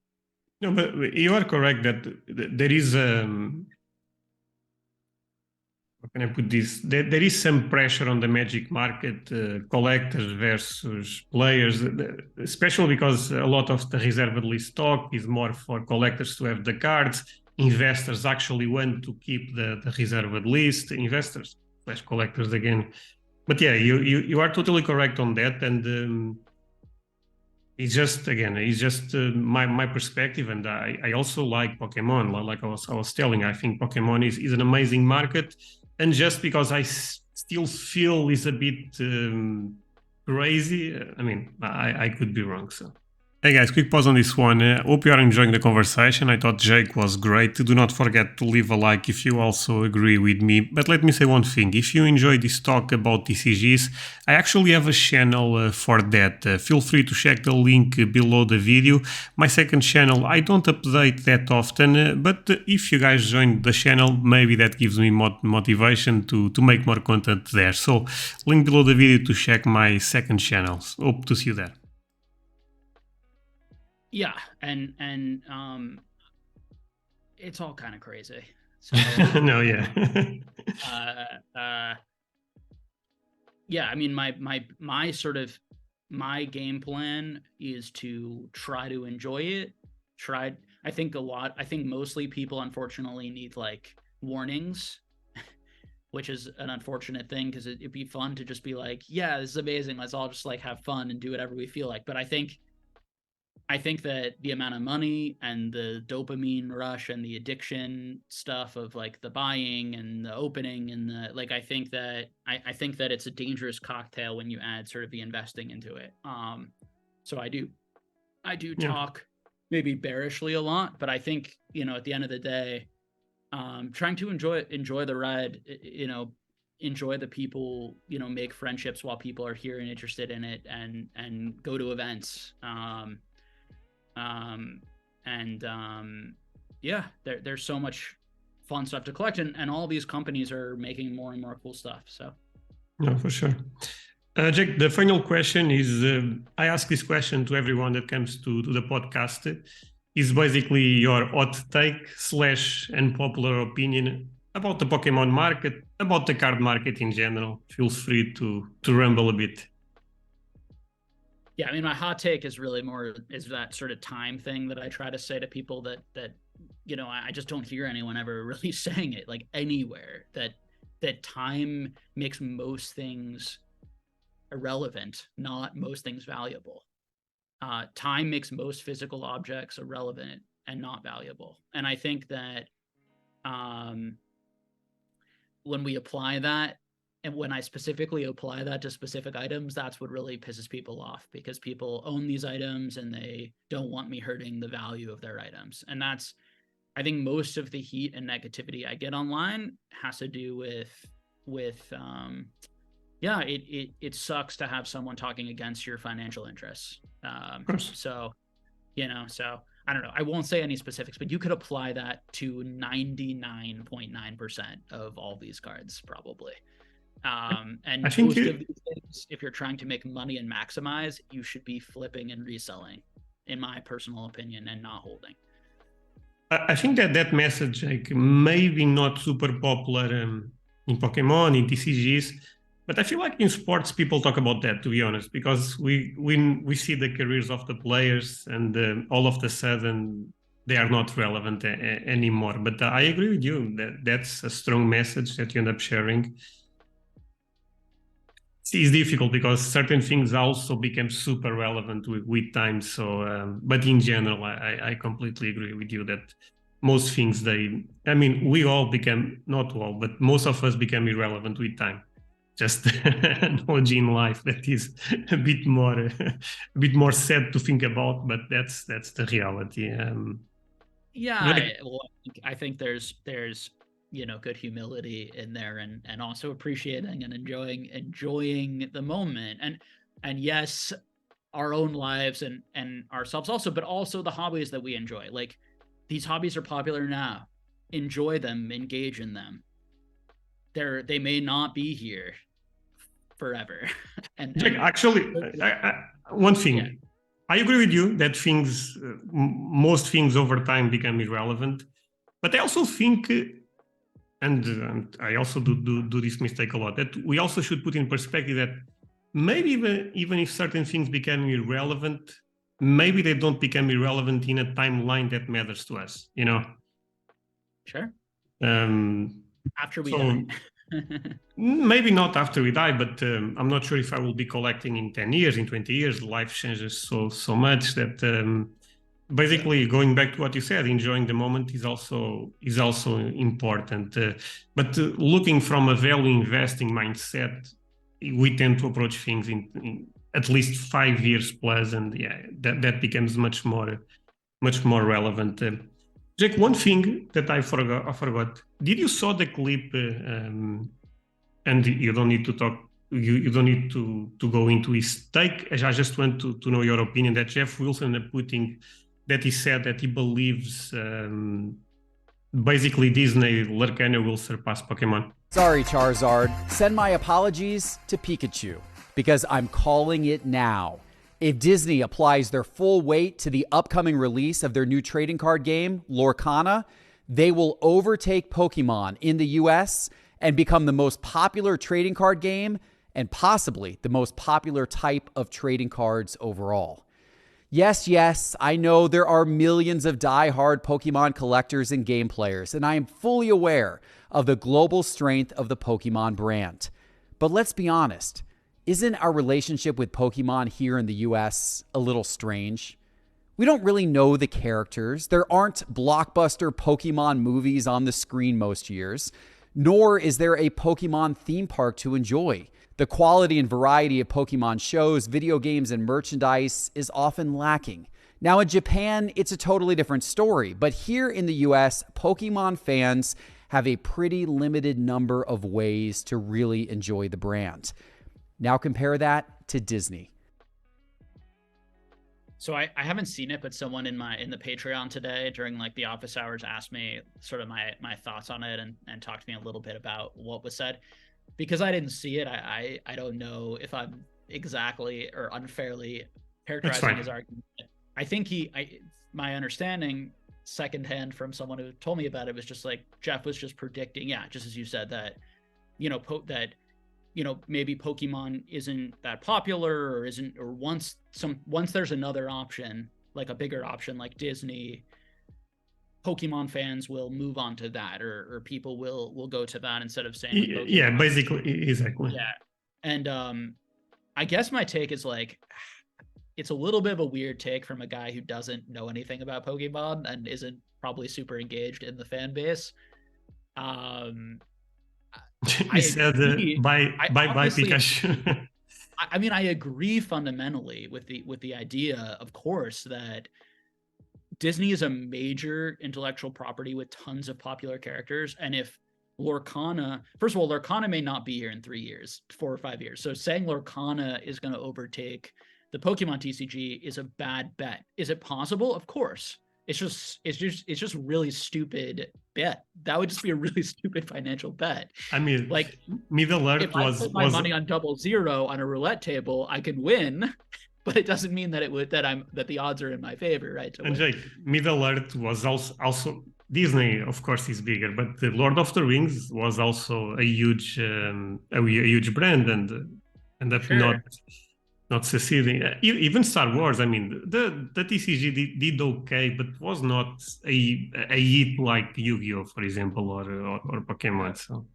no, but you are correct that there is how can I put this? There is some pressure on the Magic market, collectors versus players, especially because a lot of the reservedly stock is more for collectors to have the cards. Investors actually want to keep the reserved list. Investors slash collectors again. But yeah, you are totally correct on that, and it's just my perspective, and I also like Pokemon. Like I was telling, I think Pokemon is an amazing market, and just because I still feel is a bit crazy, I mean, I could be wrong. So. Hey guys, quick pause on this one. Hope you are enjoying the conversation. I thought Jake was great. Do not forget to leave a like if you also agree with me. But let me say one thing. If you enjoy this talk about TCGs, I actually have a channel for that. Feel free to check the link below the video. My second channel, I don't update that often, but if you guys join the channel, maybe that gives me motivation to make more content there. So, link below the video to check my second channel. Hope to see you there. Yeah, and it's all kind of crazy. So no, yeah. Yeah, I mean, my sort of, my game plan is to try to enjoy it. I think mostly people unfortunately need like warnings, which is an unfortunate thing, because it'd be fun to just be like, yeah, this is amazing, let's all just like have fun and do whatever we feel like. But I think that the amount of money and the dopamine rush and the addiction stuff of like the buying and the opening and the, like, I think that it's a dangerous cocktail when you add sort of the investing into it. So I do talk maybe bearishly a lot, but I think, at the end of the day, trying to enjoy the ride, enjoy the people, make friendships while people are here and interested in it, and go to events. Yeah, there's so much fun stuff to collect, and all these companies are making more and more cool stuff. So, no, for sure. Jake, the final question is, I ask this question to everyone that comes to the podcast. Is basically your hot take / unpopular opinion about the Pokemon market, about the card market in general. Feel free to ramble a bit. Yeah, I mean, my hot take is really more is that sort of time thing that I try to say to people that I just don't hear anyone ever really saying it like anywhere, that time makes most things irrelevant, not most things valuable. Time makes most physical objects irrelevant and not valuable. And I think that when we apply that, and when I specifically apply that to specific items, that's what really pisses people off, because people own these items and they don't want me hurting the value of their items. And that's, I think most of the heat and negativity I get online has to do with yeah, it sucks to have someone talking against your financial interests. Of course. So I don't know. I won't say any specifics, but you could apply that to 99.9% of all these cards, probably. And I think most of these things, if you're trying to make money and maximize, you should be flipping and reselling, in my personal opinion, and not holding. I think that message, like, maybe not super popular in Pokemon, in TCGs, but I feel like in sports people talk about that, to be honest, because we see the careers of the players, and all of a sudden they are not relevant anymore. But I agree with you that that's a strong message that you end up sharing. It's difficult because certain things also become super relevant with time. So, but in general, I completely agree with you that most things we all become, not all, but most of us become irrelevant with time. Just knowledge in life that is a bit more sad to think about, but that's the reality. Yeah, well, I think there's good humility in there, and also appreciating and enjoying the moment, and yes, our own lives and ourselves also, but also the hobbies that we enjoy. Like, these hobbies are popular now. Enjoy them, engage in them. They may not be here forever. and Actually, one thing. Yeah. I agree with you that most things over time become irrelevant, but I also think, and I also do this mistake a lot, that we also should put in perspective that maybe even if certain things become irrelevant, maybe they don't become irrelevant in a timeline that matters to us. Sure. After we So die. maybe not after we die, but I'm not sure if I will be collecting in 10 years, in 20 years. Life changes so much that basically, going back to what you said, enjoying the moment is also important. But looking from a value investing mindset, we tend to approach things in at least 5 years plus, and yeah, that becomes much more relevant. Jake, one thing that I forgot. Did you saw the clip? And you don't need to talk. You don't need to go into his take. I just want to know your opinion. That Jeff Wilson that he said that he believes basically Disney Larkana will surpass Pokemon. Sorry, Charizard. Send my apologies to Pikachu, because I'm calling it now. If Disney applies their full weight to the upcoming release of their new trading card game, Lorcana, they will overtake Pokemon in the US and become the most popular trading card game and possibly the most popular type of trading cards overall. Yes, I know there are millions of die-hard Pokemon collectors and game players, and I am fully aware of the global strength of the Pokemon brand. But let's be honest, isn't our relationship with Pokemon here in the US a little strange? We don't really know the characters. There aren't blockbuster Pokemon movies on the screen most years, nor is there a Pokemon theme park to enjoy. The quality and variety of Pokemon shows, video games, and merchandise is often lacking. Now, in Japan, it's a totally different story, but here in the US, Pokemon fans have a pretty limited number of ways to really enjoy the brand. Now compare that to Disney. So I haven't seen it, but someone in the Patreon today during like the office hours asked me sort of my thoughts on it and talked to me a little bit about what was said. Because I didn't see it, I don't know if I'm exactly or unfairly characterizing his argument. I think my understanding secondhand from someone who told me about it, was just like Jeff was just predicting, yeah, just as you said, that maybe Pokemon isn't that popular, or isn't, or once there's another option, like a bigger option like Disney, Pokemon fans will move on to that, or people will go to that instead of staying with Pokemon. Yeah, basically, exactly. Yeah. And I guess my take is like, it's a little bit of a weird take from a guy who doesn't know anything about Pokemon and isn't probably super engaged in the fan base. He said, bye Pikachu. I mean, I agree fundamentally with the idea, of course, that Disney is a major intellectual property with tons of popular characters. And if Lorcana, first of all, Lorcana may not be here in 3 years, 4 or 5 years. So saying Lorcana is going to overtake the Pokemon TCG is a bad bet. Is it possible? Of course. It's just really stupid bet. That would just be a really stupid financial bet. I mean, like, Middle Earth if I put my money on 00 on a roulette table, I can win, but it doesn't mean that that the odds are in my favor, right? And Jake, Middle Earth was also Disney, of course, is bigger, but the Lord of the Rings was also a huge brand, and that Sure. not succeeding. Even Star Wars, I mean, the TCG did okay, but was not a hit like Yu-Gi-Oh, for example, or Pokemon. So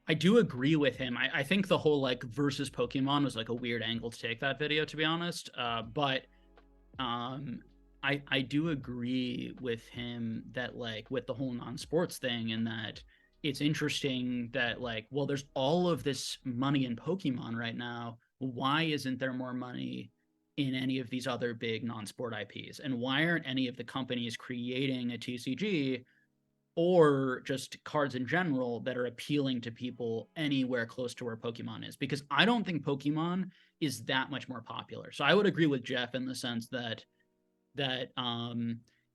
I do agree with him. I think the whole like versus Pokemon was like a weird angle to take that video, to be honest. But I do agree with him that, like, with the whole non-sports thing, and that it's interesting that, like, well, there's all of this money in Pokemon right now. Why isn't there more money in any of these other big non-sport IPs? And why aren't any of the companies creating a TCG or just cards in general that are appealing to people anywhere close to where Pokemon is? Because I don't think Pokemon is that much more popular. So I would agree with Jeff in the sense that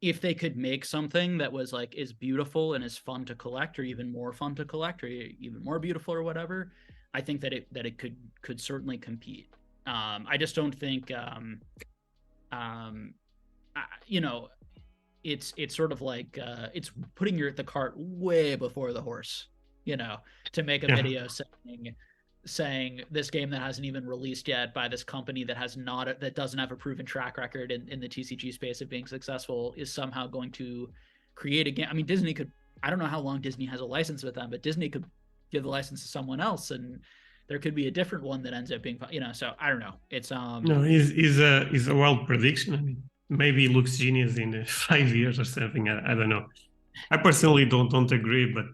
if they could make something that was like is beautiful and is fun to collect, or even more fun to collect, or even more beautiful or whatever, I think that it could certainly compete. I just don't think it's sort of like it's putting the cart way before the horse, to make a video saying this game that hasn't even released yet by this company that doesn't have a proven track record in the TCG space of being successful is somehow going to create a game. I mean, Disney could, I don't know how long Disney has a license with them, but Disney could give the license to someone else, and there could be a different one that ends up being, so I don't know. It's no, is a wild prediction. I mean, maybe it looks genius in 5 years or something. I don't know. I personally don't agree, but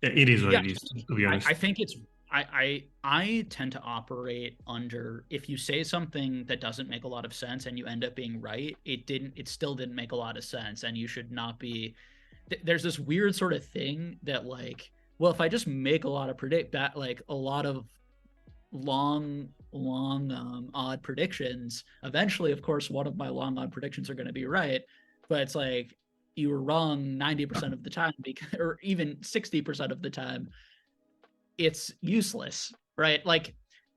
it is what it is, to be honest. I think it's I tend to operate under, if you say something that doesn't make a lot of sense and you end up being right, it still didn't make a lot of sense, and you should not be. There's this weird sort of thing that, like, well, if I just make a lot of a lot of long odd predictions, eventually, of course, one of my long odd predictions are going to be right, but it's like, you were wrong 90% of the time, or even 60% of the time. It's useless, right? Like,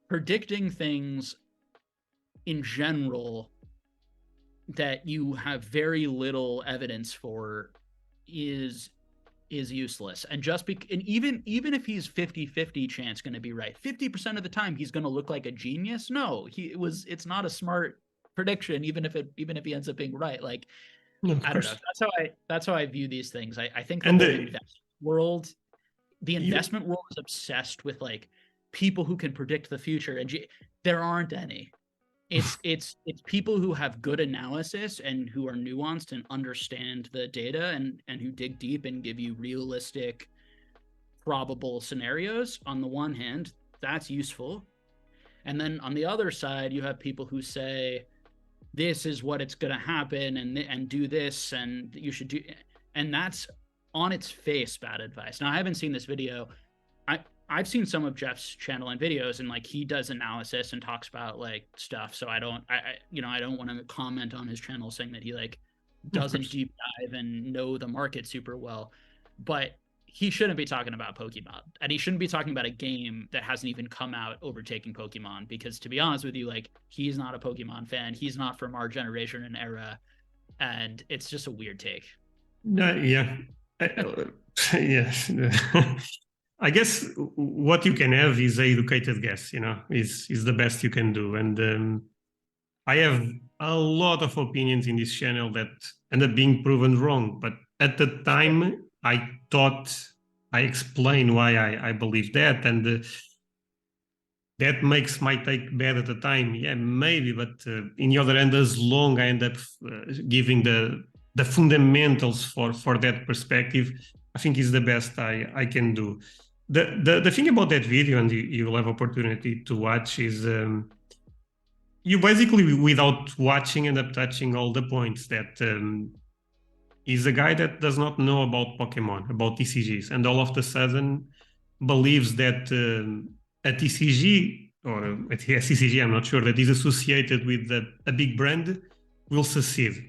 predicting things in general that you have very little evidence for is useless. And and even if he's 50-50 chance going to be right, 50% of the time he's going to look like a genius. No, it's not a smart prediction, even if he ends up being right. Like, no, I don't know. That's how I view these things. I think the investment world is obsessed with, like, people who can predict the future, and there aren't any. It's people who have good analysis and who are nuanced and understand the data, and who dig deep and give you realistic, probable scenarios. On the one hand, that's useful. And then on the other side, you have people who say, this is what it's going to happen, and do this, and you should do, and that's on its face bad advice. Now, I haven't seen this video. I've seen some of Jeff's channel and videos, and, like, he does analysis and talks about, like, stuff. So I don't want to comment on his channel saying that he, like, doesn't deep dive and know the market super well. But he shouldn't be talking about Pokemon, and he shouldn't be talking about a game that hasn't even come out overtaking Pokemon, because, to be honest with you, like, he's not a Pokemon fan. He's not from our generation and era. and it's just a weird take. No, yeah. Yes. I guess what you can have is a educated guess, is the best you can do. And I have a lot of opinions in this channel that end up being proven wrong. But at the time, I thought I explained why I believe that. And that makes my take bad at the time. Yeah, maybe. But in the other end, as long I end up giving the fundamentals for that perspective, I think is the best I can do. The thing about that video, and you'll have opportunity to watch, is you basically, without watching, end up touching all the points that is a guy that does not know about Pokemon, about TCGs, and all of a sudden believes that a TCG or a CCG, I'm not sure, that is associated with a big brand will succeed.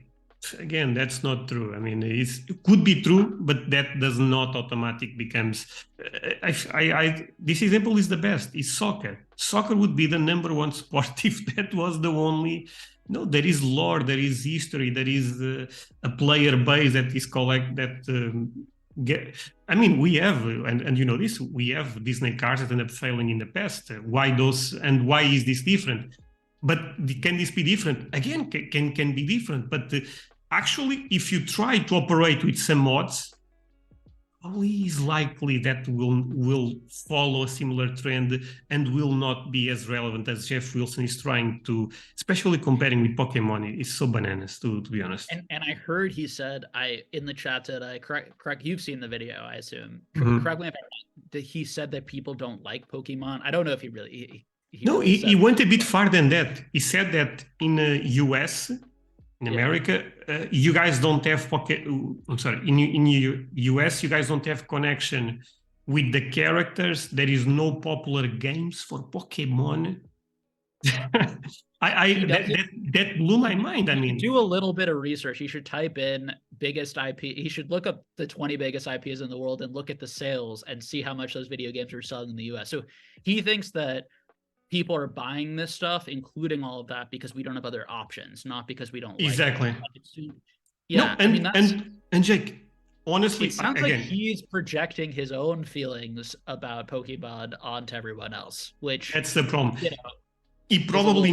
Again, that's not true. I mean, it could be true, but that does not automatically becomes. This example is the best. Is soccer. Soccer would be the number one sport if that was the only. No, there is lore, there is history, there is a player base that is collect that. I mean, we have, and you know this, we have Disney cards that end up failing in the past. Why those, and why is this different? But can this be different? Again, can be different. But actually, if you try to operate with some mods, probably is likely that will follow a similar trend and will not be as relevant as Jeff Wilson is trying to, especially comparing with Pokemon. It's so bananas, to be honest. And I heard he said, in the chat said, correct, you've seen the video, I assume. Mhm. Correct me if I'm wrong, that he said that people don't like Pokemon. I don't know if he really... No, he went a bit farther than that. He said that in US, in America, you guys don't have I'm sorry, in US, you guys don't have connection with the characters. There is no popular games for Pokemon. That blew my mind. I mean, do a little bit of research. He should type in biggest IP. He should look up the 20 biggest IPs in the world and look at the sales and see how much those video games are selling in the US. So he thinks that people are buying this stuff, including all of that, because we don't have other options, not because we don't like exactly. it. Yeah, no, and Jake, honestly, it sounds again, like he's projecting his own feelings about Pokemon onto everyone else, which that's the problem. You know, he probably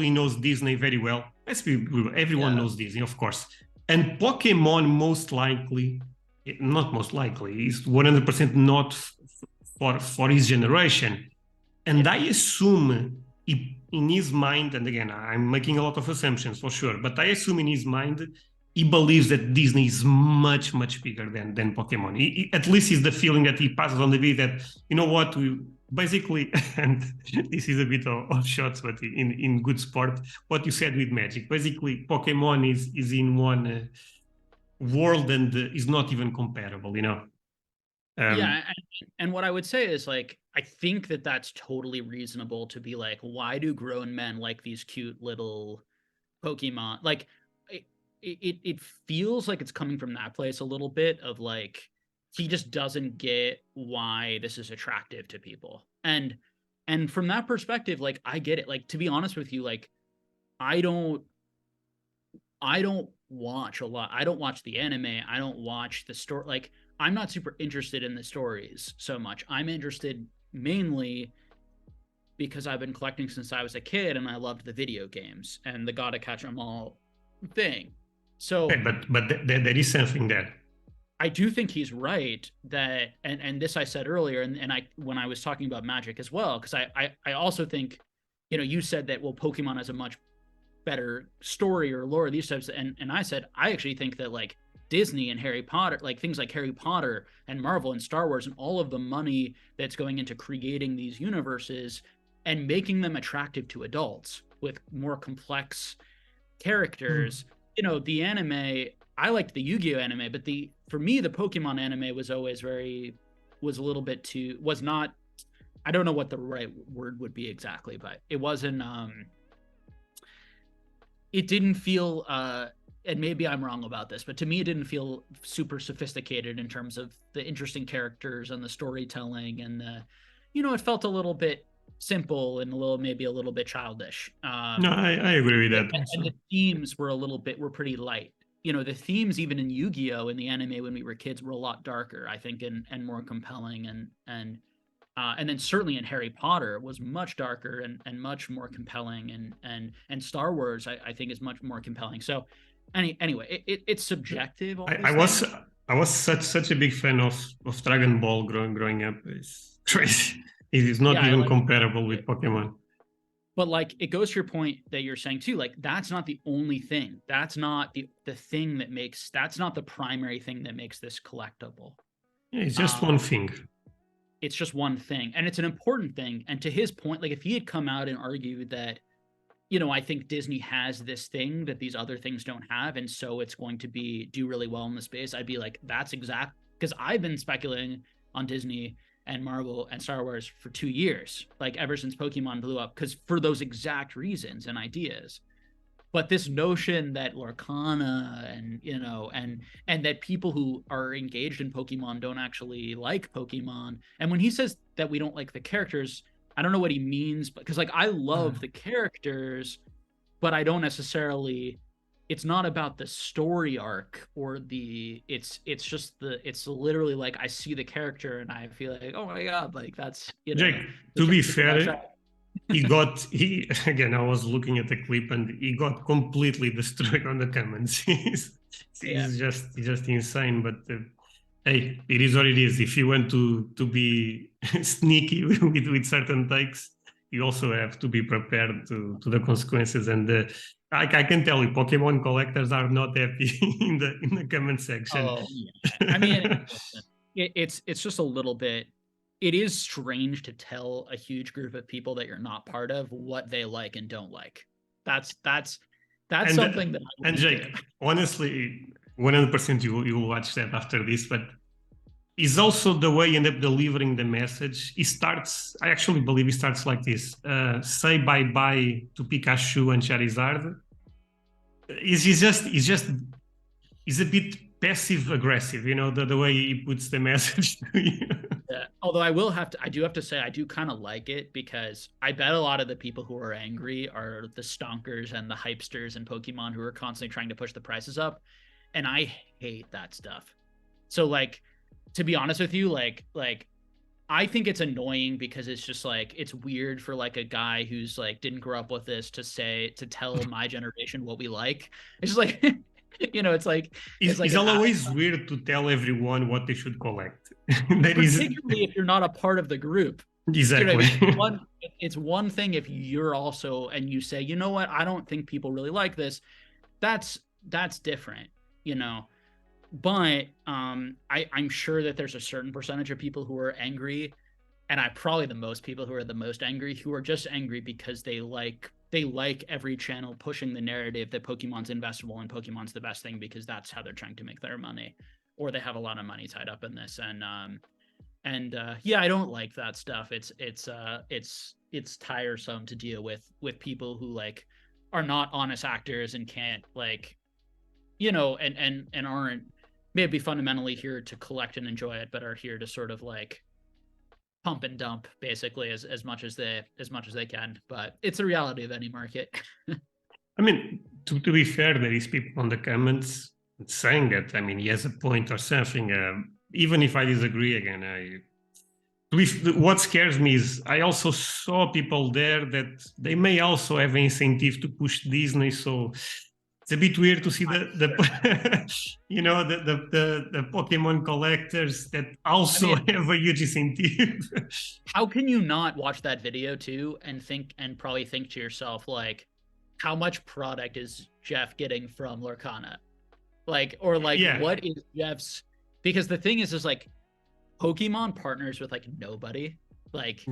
knows Disney very well. Let's be real. Everyone knows Disney, of course. And Pokemon not most likely, is 100% not for his generation. And I assume in his mind, and again, I'm making a lot of assumptions for sure, but I assume in his mind, he believes that Disney is much, much bigger than Pokemon. At least is the feeling that he passes on the video that, you know what, we basically, and this is a bit of shots, but in good sport, what you said with Magic. Basically, Pokemon is in one world and is not even comparable, you know? And what I would say is, like, I think that that's totally reasonable to be like, why do grown men like these cute little Pokemon? Like, it feels like it's coming from that place a little bit of like, he just doesn't get why this is attractive to people. And from that perspective, like, I get it. Like, to be honest with you, like, I don't watch a lot. I don't watch the anime. I don't watch the story. Like, I'm not super interested in the stories so much. I'm interested mainly because I've been collecting since I was a kid, and I loved the video games and the gotta catch 'em all thing. So, but there is something there. I do think he's right that, and this I said earlier, and I when I was talking about Magic as well, because I also think, you know, you said that, well, Pokemon has a much better story or lore, these types, and I said I actually think that, like, Disney and Harry Potter, like things like Harry Potter and Marvel and Star Wars and all of the money that's going into creating these universes and making them attractive to adults with more complex characters. You know, the anime, I liked the Yu-Gi-Oh anime, but for me, the Pokemon anime was always was a little bit too, was not, I don't know what the right word would be exactly, but it wasn't, it didn't feel, and maybe I'm wrong about this, but to me, it didn't feel super sophisticated in terms of the interesting characters and the storytelling and the, you know, it felt a little bit simple and maybe a little bit childish. No, I agree with that also. And the themes were pretty light. You know, the themes even in Yu-Gi-Oh! In the anime when we were kids were a lot darker, I think, and more compelling, and then certainly in Harry Potter was much darker and much more compelling, and Star Wars I think is much more compelling. So anyway, it's subjective. I was such a big fan of Dragon Ball growing up. It's crazy. It is not even comparable with Pokemon. But like, it goes to your point that you're saying too, like, that's not the only thing. That's not the thing that's not the primary thing that makes this collectible. Yeah, it's just one thing. It's just one thing. And it's an important thing. And to his point, like, if he had come out and argued that, you know, I think Disney has this thing that these other things don't have, and so it's going to do really well in the space, I'd be like, that's exact, because I've been speculating on Disney and Marvel and Star Wars for 2 years, like ever since Pokemon blew up, because for those exact reasons and ideas. But this notion that Lorcana and, you know, and that people who are engaged in Pokemon don't actually like Pokemon, and when he says that we don't like the characters, I don't know what he means, because like, I love the characters, but I don't necessarily, it's not about the story arc or it's literally like, I see the character and I feel like, oh my God, like that's, you know. Jake, to be fair, he again, I was looking at the clip and he got completely destroyed on the comments. He's just insane, but hey, it is what it is. If you want to be sneaky with certain takes, you also have to be prepared to the consequences. And I can tell you, Pokemon collectors are not happy in the comment section. Oh, yeah. I mean, it's just a little bit. It is strange to tell a huge group of people that you're not part of what they like and don't like. That's something that. And Jake, honestly, 100% you will watch that after this, but is also the way you end up delivering the message. I actually believe he starts like this: say bye-bye to Pikachu and Charizard. He's a bit passive-aggressive, you know, the way he puts the message to you. Yeah. Although I do have to say, I do kind of like it, because I bet a lot of the people who are angry are the stonkers and the hypesters in Pokemon who are constantly trying to push the prices up. And I hate that stuff. So like, to be honest with you, like I think it's annoying, because it's just like, it's weird for like a guy who's like didn't grow up with this to tell my generation what we like. It's just like, you know, it's always weird to tell everyone what they should collect. Particularly if you're not a part of the group. Exactly. You know, it's one thing if you're also, and you say, you know what, I don't think people really like this. That's different, you know. But I'm sure that there's a certain percentage of people who are angry, and probably the most people who are the most angry, who are just angry because they like every channel pushing the narrative that Pokemon's investable and Pokemon's the best thing, because that's how they're trying to make their money, or they have a lot of money tied up in this. And yeah, I don't like that stuff. It's tiresome to deal with people who like are not honest actors and can't, like, you know, and aren't maybe fundamentally here to collect and enjoy it, but are here to sort of like pump and dump basically as much as they can. But it's a reality of any market. I mean, to be fair, there is people on the comments saying that, I mean, he has a point or something. Even if I disagree, again, what scares me is I also saw people there that they may also have an incentive to push Disney. So it's a bit weird to see the you know, the Pokemon collectors that also have a huge incentive. How can you not watch that video too and probably think to yourself, like, how much product is Jeff getting from Lorcana? Like, or like, what is Jeff's? Because the thing is like, Pokemon partners with like nobody, like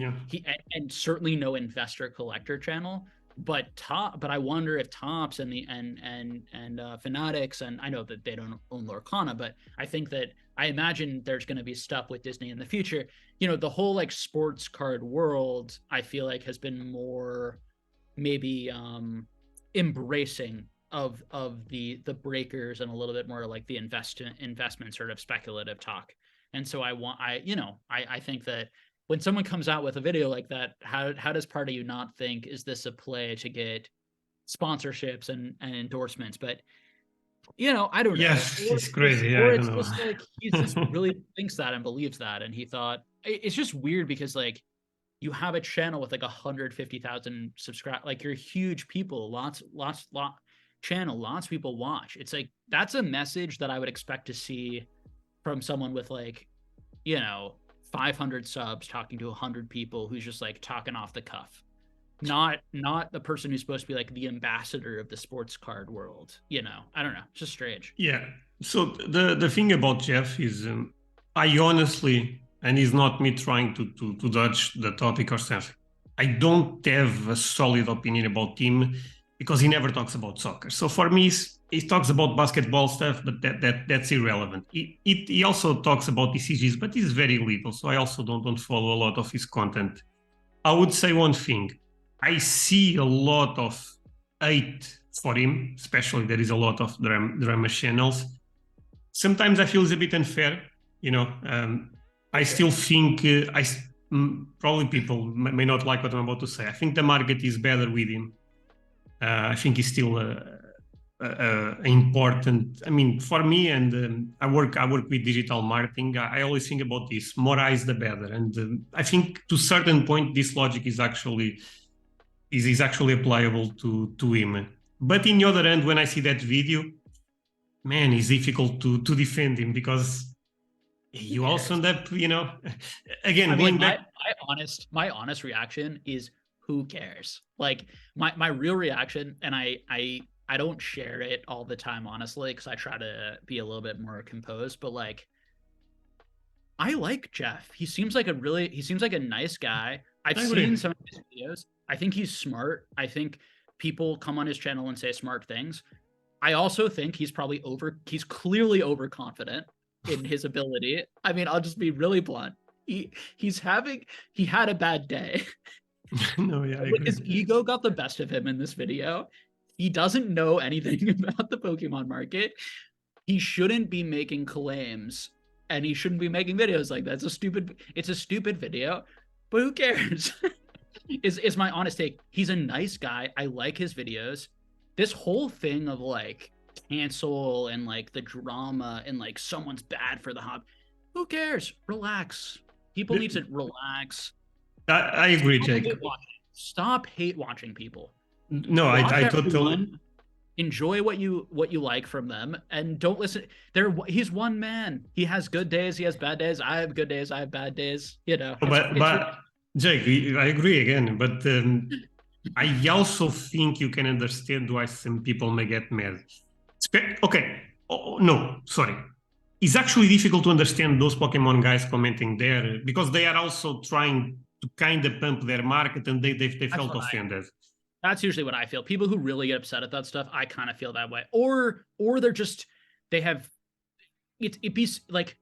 and certainly no investor collector channel. But I wonder if Topps and Fanatics, and I know that they don't own Lorcana, but I imagine there's going to be stuff with Disney in the future. You know, the whole like sports card world, I feel like has been more maybe embracing of the breakers, and a little bit more like the investment sort of speculative talk. And so I think that when someone comes out with a video like that, how does part of you not think, is this a play to get sponsorships and endorsements? But I don't know. Yes, it's crazy. Yeah, Or I don't it's know. just like he just really thinks that and believes that, and he thought it's just weird because like you have a channel with like 150,000 subscribe, like you're huge people, lots channel, lots of people watch. It's like that's a message that I would expect to see from someone with like 500 subs talking to 100 people who's just like talking off the cuff. Not the person who's supposed to be like the ambassador of the sports card world. I don't know. It's just strange. Yeah. So the thing about Jeff is, I honestly, and it's not me trying to dodge the topic or something, I don't have a solid opinion about him because he never talks about soccer. So for me, he talks about basketball stuff, but that's irrelevant. He also talks about TCGs, but he's very little. So I also don't follow a lot of his content. I would say one thing. I see a lot of hate for him, especially there is a lot of drama channels. Sometimes I feel it's a bit unfair, I still think probably people may not like what I'm about to say. I think the market is better with him. I think he's still important. I mean, for me, and I work with digital marketing. I always think about this: more eyes, the better. And I think to a certain point, this logic is actually applicable to him. But in the other hand, when I see that video, man, it's difficult to defend him because you also end up, again, going back. My honest reaction is, who cares? Like my real reaction, and I don't share it all the time, honestly, because I try to be a little bit more composed, but like I like Jeff. He seems like a nice guy. I've seen some of his videos. I think he's smart. I think people come on his channel and say smart things. I also think he's clearly overconfident in his ability. I mean, I'll just be really blunt. He had a bad day. No, yeah, I agree. His ego got the best of him in this video. He doesn't know anything about the Pokemon market. He shouldn't be making claims, and he shouldn't be making videos like that. It's a stupid video, but who cares? is my honest take. He's a nice guy. I like his videos. This whole thing of like cancel and like the drama and like someone's bad for the hobby. Who cares? Relax. People need to relax. I agree, Jake. Stop hate watching people. No, I totally enjoy what you like from them, and don't listen. He's one man. He has good days. He has bad days. I have good days. I have bad days. But Jake, I agree again. But I also think you can understand why some people may get mad. Okay. Oh, no, sorry. It's actually difficult to understand those Pokemon guys commenting there because they are also trying to kind of pump their market, and they felt offended. That's usually what I feel. People who really get upset at that stuff, I kind of feel that way. Or they have it be like,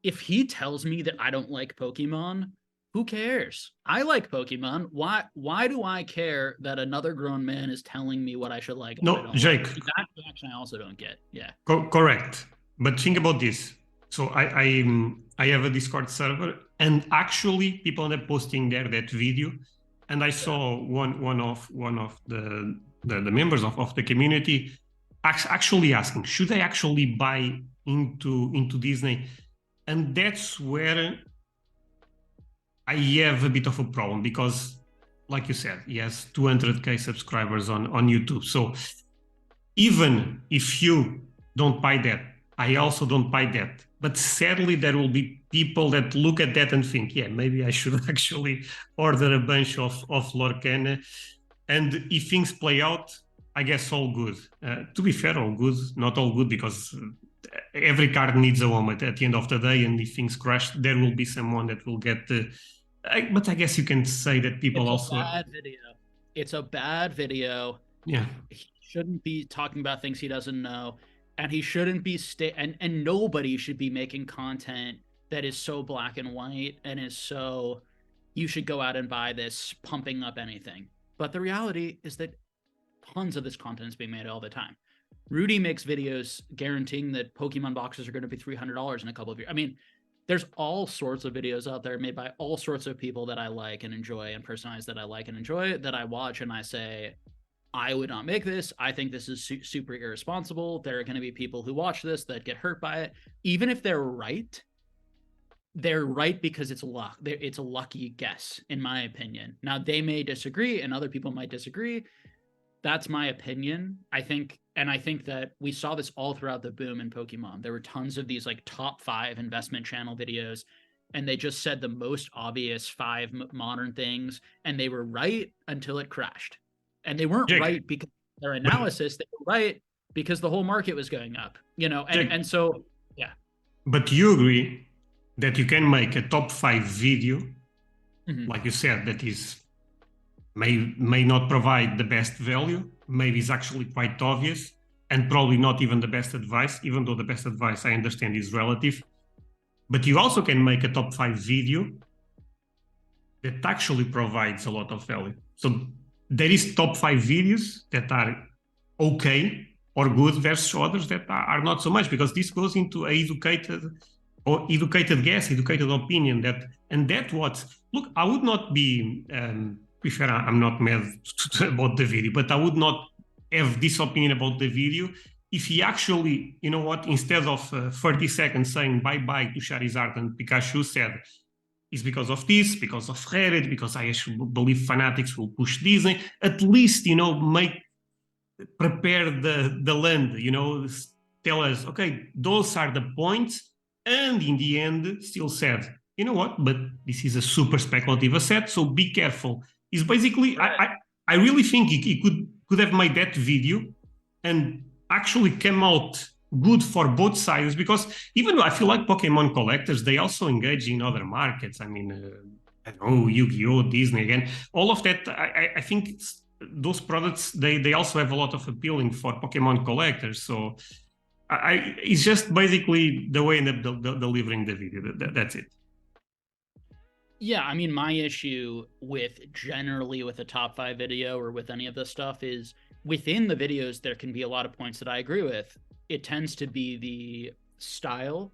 if he tells me that I don't like Pokemon, who cares? I like Pokemon. Why do I care that another grown man is telling me what I should like? No, Jake. That reaction I also don't get. Yeah. Correct. But think about this. So I have a Discord server, and actually people end up posting there that video, and I saw one of the members of the community actually asking, should I actually buy into Disney? And that's where I have a bit of a problem because, like you said, he has 200k subscribers on YouTube. So even if you don't buy that, I also don't buy that. But sadly, there will be people that look at that and think, yeah, maybe I should actually order a bunch of Lorcan. And if things play out, I guess all good. To be fair, all good. Not all good because every card needs a home at the end of the day. And if things crash, there will be someone that will get the... But I guess you can say that people It's a bad video. Yeah. He shouldn't be talking about things he doesn't know. And he shouldn't be and nobody should be making content that is so black and white and is so, you should go out and buy this, pumping up anything. But the reality is that tons of this content is being made all the time. Rudy makes videos guaranteeing that Pokemon boxes are going to be $300 in a couple of years. I mean, there's all sorts of videos out there made by all sorts of people that I like and enjoy, and personalized that I like and enjoy, that I watch and I say, I would not make this. I think this is super irresponsible. There are going to be people who watch this that get hurt by it. Even if they're right because it's luck. It's a lucky guess, in my opinion. Now, they may disagree and other people might disagree. That's my opinion. I think that we saw this all throughout the boom in Pokemon. There were tons of these like top 5 investment channel videos, and they just said the most obvious 5 modern things, and they were right until it crashed. And they weren't right because their analysis, they were right because the whole market was going up, and so, yeah. But you agree that you can make a top 5 video, like you said, that is may not provide the best value, maybe is actually quite obvious, and probably not even the best advice, even though the best advice, I understand, is relative. But you also can make a top 5 video that actually provides a lot of value. So there is top 5 videos that are okay or good versus others that are not so much, because this goes into a educated guess, educated opinion. Look, I would not be, I'm not mad about the video, but I would not have this opinion about the video if he actually, instead of 30 seconds saying bye-bye to Charizard and Pikachu, said, it's because of this, because of Reddit, because I actually believe fanatics will push Disney. At least, prepare the land, tell us, okay, those are the points. And in the end, still said, you know what, but this is a super speculative asset, so be careful. It's basically, I really think he could have made that video and actually came out good for both sides, because even though I feel like Pokemon collectors, they also engage in other markets. I mean, I don't know, Yu-Gi-Oh, Disney, again, all of that. I think those products, they also have a lot of appealing for Pokemon collectors. So it's just basically the way I end up delivering the video. That's it. Yeah, I mean, my issue generally with a top 5 video or with any of this stuff is, within the videos, there can be a lot of points that I agree with. It tends to be the style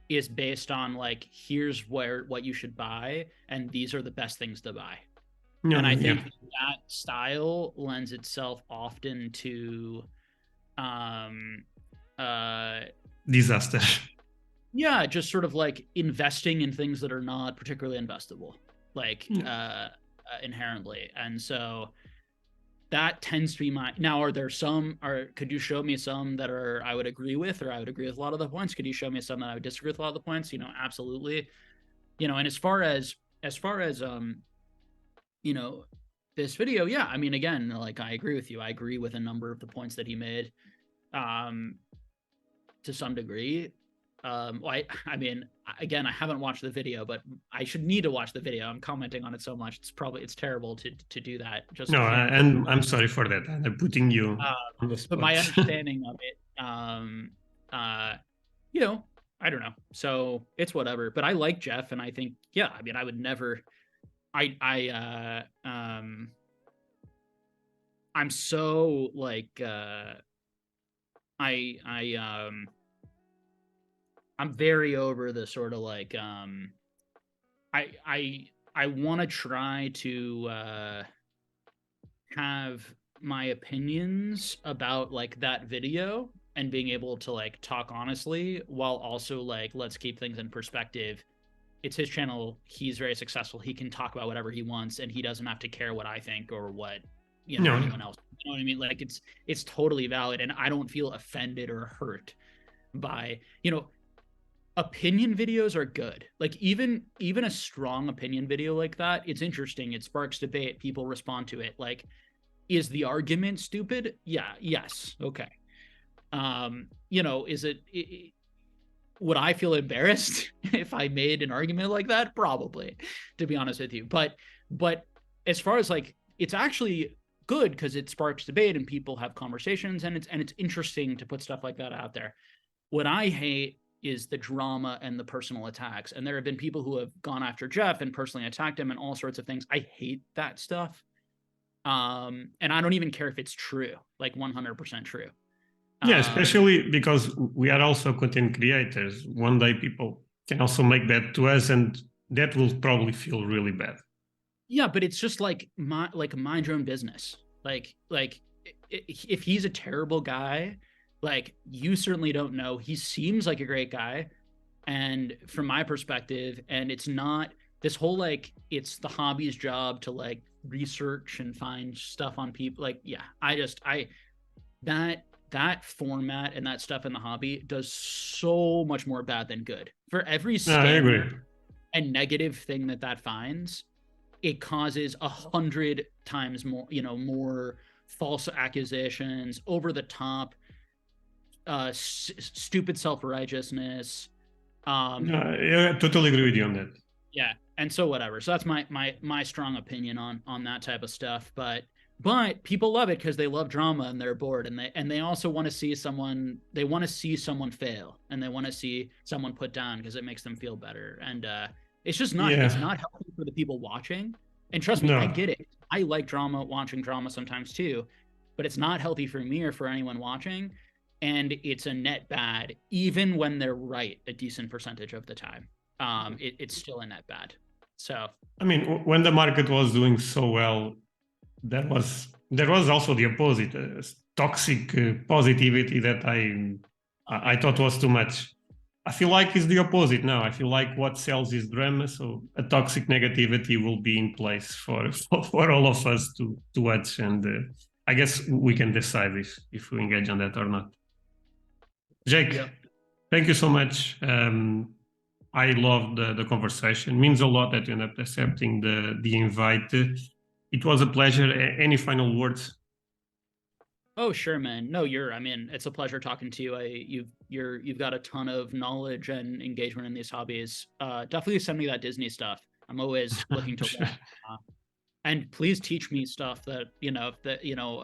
is based on like, here's what you should buy, and these are the best things to buy. And I think that style lends itself often to disaster. Yeah, just sort of like investing in things that are not particularly investable, like inherently. And so that tends to be now, are there some, could you show me some that I would agree with, or I would agree with a lot of the points? Could you show me some that I would disagree with a lot of the points? Absolutely. And as far as this video, yeah, I mean, again, like, I agree with you. I agree with a number of the points that he made, to some degree. I mean, again, I haven't watched the video, but I should need to watch the video. I'm commenting on it so much. It's terrible to do that. And I'm sorry for that. I'm putting you on the spot. But my understanding of it, I don't know. So it's whatever. But I like Jeff, and I think, yeah, I mean, I would never. I'm so like I'm very over the sort of like I want to try to have my opinions about like that video and being able to like talk honestly, while also like, let's keep things in perspective. It's his channel. He's very successful. He can talk about whatever he wants, and he doesn't have to care what I think or what anyone else. You know what I mean? Like, it's totally valid, and I don't feel offended or hurt by opinion videos are good. Like, even a strong opinion video like that, it's interesting. It sparks debate. People respond to it. Like, is the argument stupid? Yeah. Yes. Okay. Is it would I feel embarrassed if I made an argument like that? Probably, to be honest with you. But as far as like, it's actually good because it sparks debate and people have conversations, and it's interesting to put stuff like that out there. What I hate is the drama and the personal attacks. And there have been people who have gone after Jeff and personally attacked him and all sorts of things. I hate that stuff. And I don't even care if it's true, like 100% true. Yeah, especially because we are also content creators. One day people can also make that to us, and that will probably feel really bad. Yeah, but it's just like mind your own business. If he's a terrible guy, like you certainly don't know. He seems like a great guy, and from my perspective, and it's not this whole like it's the hobby's job to like research and find stuff on people. Like, yeah, I that format and that stuff in the hobby does so much more bad than good. For every No, I agree. scammer and negative thing that finds, it causes 100 times more, more false accusations, over the top, stupid self-righteousness. Yeah, I totally agree with you on that. Yeah, and so whatever. So that's my strong opinion on that type of stuff. But people love it because they love drama and they're bored, and they also want to see someone fail, and they want to see someone put down because it makes them feel better. And it's just not it's not healthy for the people watching. And trust me, I get it. I like drama, watching drama sometimes too, but it's not healthy for me or for anyone watching. And it's a net bad, even when they're right a decent percentage of the time. It's still a net bad. So I mean, when the market was doing so well, there was also the opposite, toxic positivity that I thought was too much. I feel like it's the opposite now. I feel like what sells is drama, so a toxic negativity will be in place for all of us to watch, and I guess we can decide if we engage on that or not. Jake, thank you so much. I love the conversation. It means a lot that you end up accepting the invite. It was a pleasure. Any final words? Oh, sure, man. No, it's a pleasure talking to you. You've got a ton of knowledge and engagement in these hobbies. Definitely send me that Disney stuff. I'm always looking to learn. And please teach me stuff that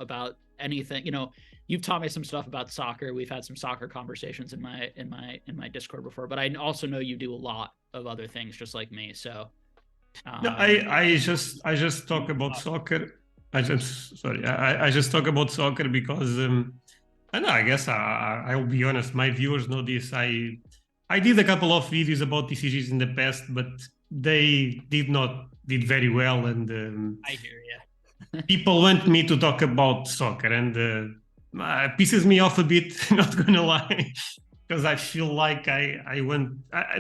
about anything. You've taught me some stuff about soccer. We've had some soccer conversations in my Discord before, but I also know you do a lot of other things just like me. So no, I just talk about soccer. I just talk about soccer because I know. I guess I'll be honest. My viewers know this. I did a couple of videos about TCGs in the past, but they did very well, and I hear you. people want me to talk about soccer, and pisses me off a bit. Not gonna lie. Because I feel like I went.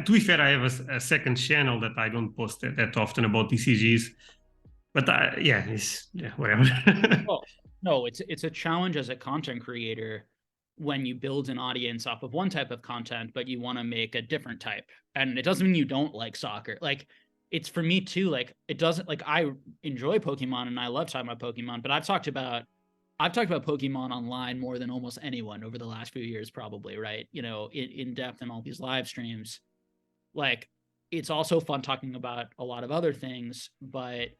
To be fair, I have a second channel that I don't post that often about TCGs. But whatever. Well, no, it's a challenge as a content creator when you build an audience off of one type of content, but you want to make a different type. And it doesn't mean you don't like soccer. Like, it's for me too. Like, it doesn't, like, I enjoy Pokemon and I love talking about Pokemon, but I've talked about Pokemon online more than almost anyone over the last few years, probably, right? In depth in all these live streams. Like, it's also fun talking about a lot of other things, but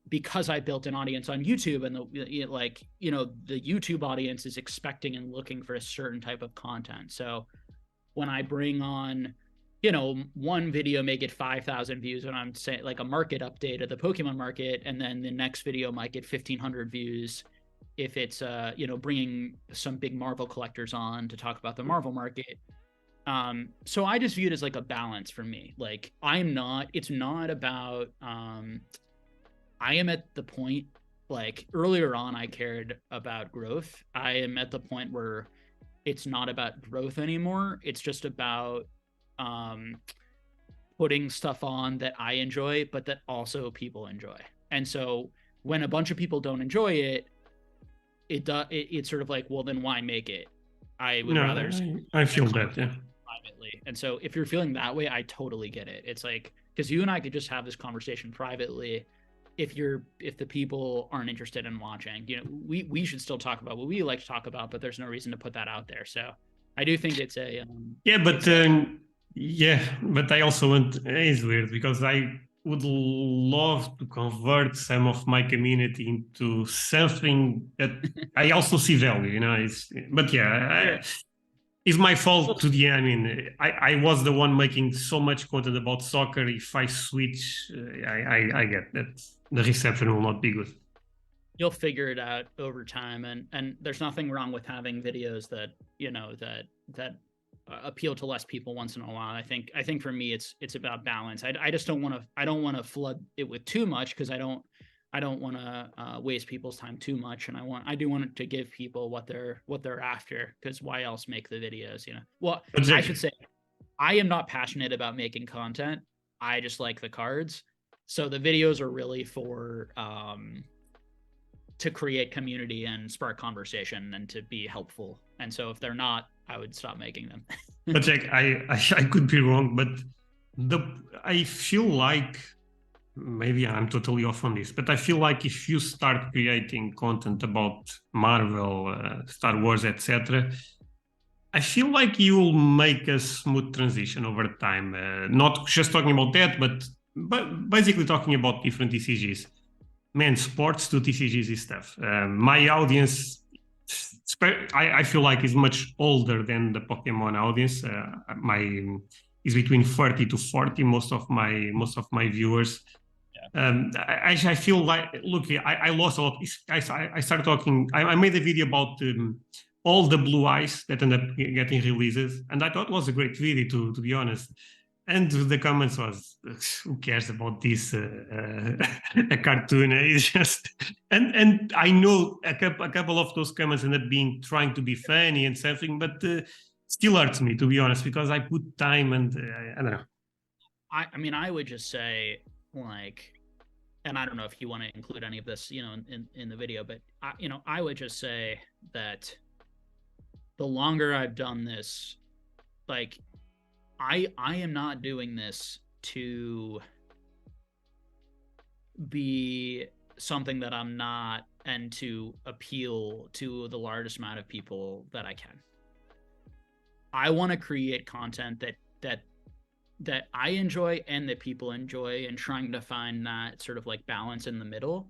because I built an audience on YouTube, and the YouTube audience is expecting and looking for a certain type of content. So when I bring on, one video may get 5,000 views when I'm saying like a market update of the Pokemon market, and then the next video might get 1,500 views if it's bringing some big Marvel collectors on to talk about the Marvel market. So I just view it as like a balance for me. Like, it's not about I am at the point, like, earlier on I cared about growth. I am at the point where it's not about growth anymore. It's just about putting stuff on that I enjoy, but that also people enjoy. And so when a bunch of people don't enjoy it, it's sort of like, well, then why make it? I would rather. I feel that, yeah. Privately. And so if you're feeling that way, I totally get it. It's like, because you and I could just have this conversation privately. If the people aren't interested in watching, we should still talk about what we like to talk about, but there's no reason to put that out there. So I do think it's a but I also want, it's weird because I would love to convert some of my community into something that I also see value, it's my fault to the end. I mean, I was the one making so much content about soccer. If I switch, I get that the reception will not be good. You'll figure it out over time, and there's nothing wrong with having videos that that appeal to less people once in a while. I think for me it's about balance. I just don't want to flood it with too much, because I don't want to waste people's time too much, and I do want to give people what they're after, because why else make the videos, you know? Well, I should say, I am not passionate about making content. I just like the cards. So the videos are really for to create community and spark conversation and to be helpful. And so if they're not, I would stop making them. But Jack, I could be wrong, but I feel like, maybe I'm totally off on this, but I feel like if you start creating content about Marvel, Star Wars, etc., I feel like you'll make a smooth transition over time. Not just talking about that, but basically talking about different TCGs. Man, sports to TCGs is tough. My audience, I feel like, is much older than the Pokemon audience. Is between 30 to 40. Most of my viewers. I feel like, look, I lost a lot. I started talking. I made a video about all the blue eyes that end up getting releases, and I thought it was a great video, to be honest. And the comments was, who cares about this a cartoon? It's just, and I know a couple of those comments end up being trying to be funny and something, but still hurts me, to be honest, because I put time, and I don't know. I mean, I would just say, like, and I don't know if you want to include any of this, you know, in the video, but I would just say that the longer I've done this, like, I am not doing this to be something that I'm not, and to appeal to the largest amount of people that I can. I want to create content that I enjoy and that people enjoy, and trying to find that sort of like balance in the middle.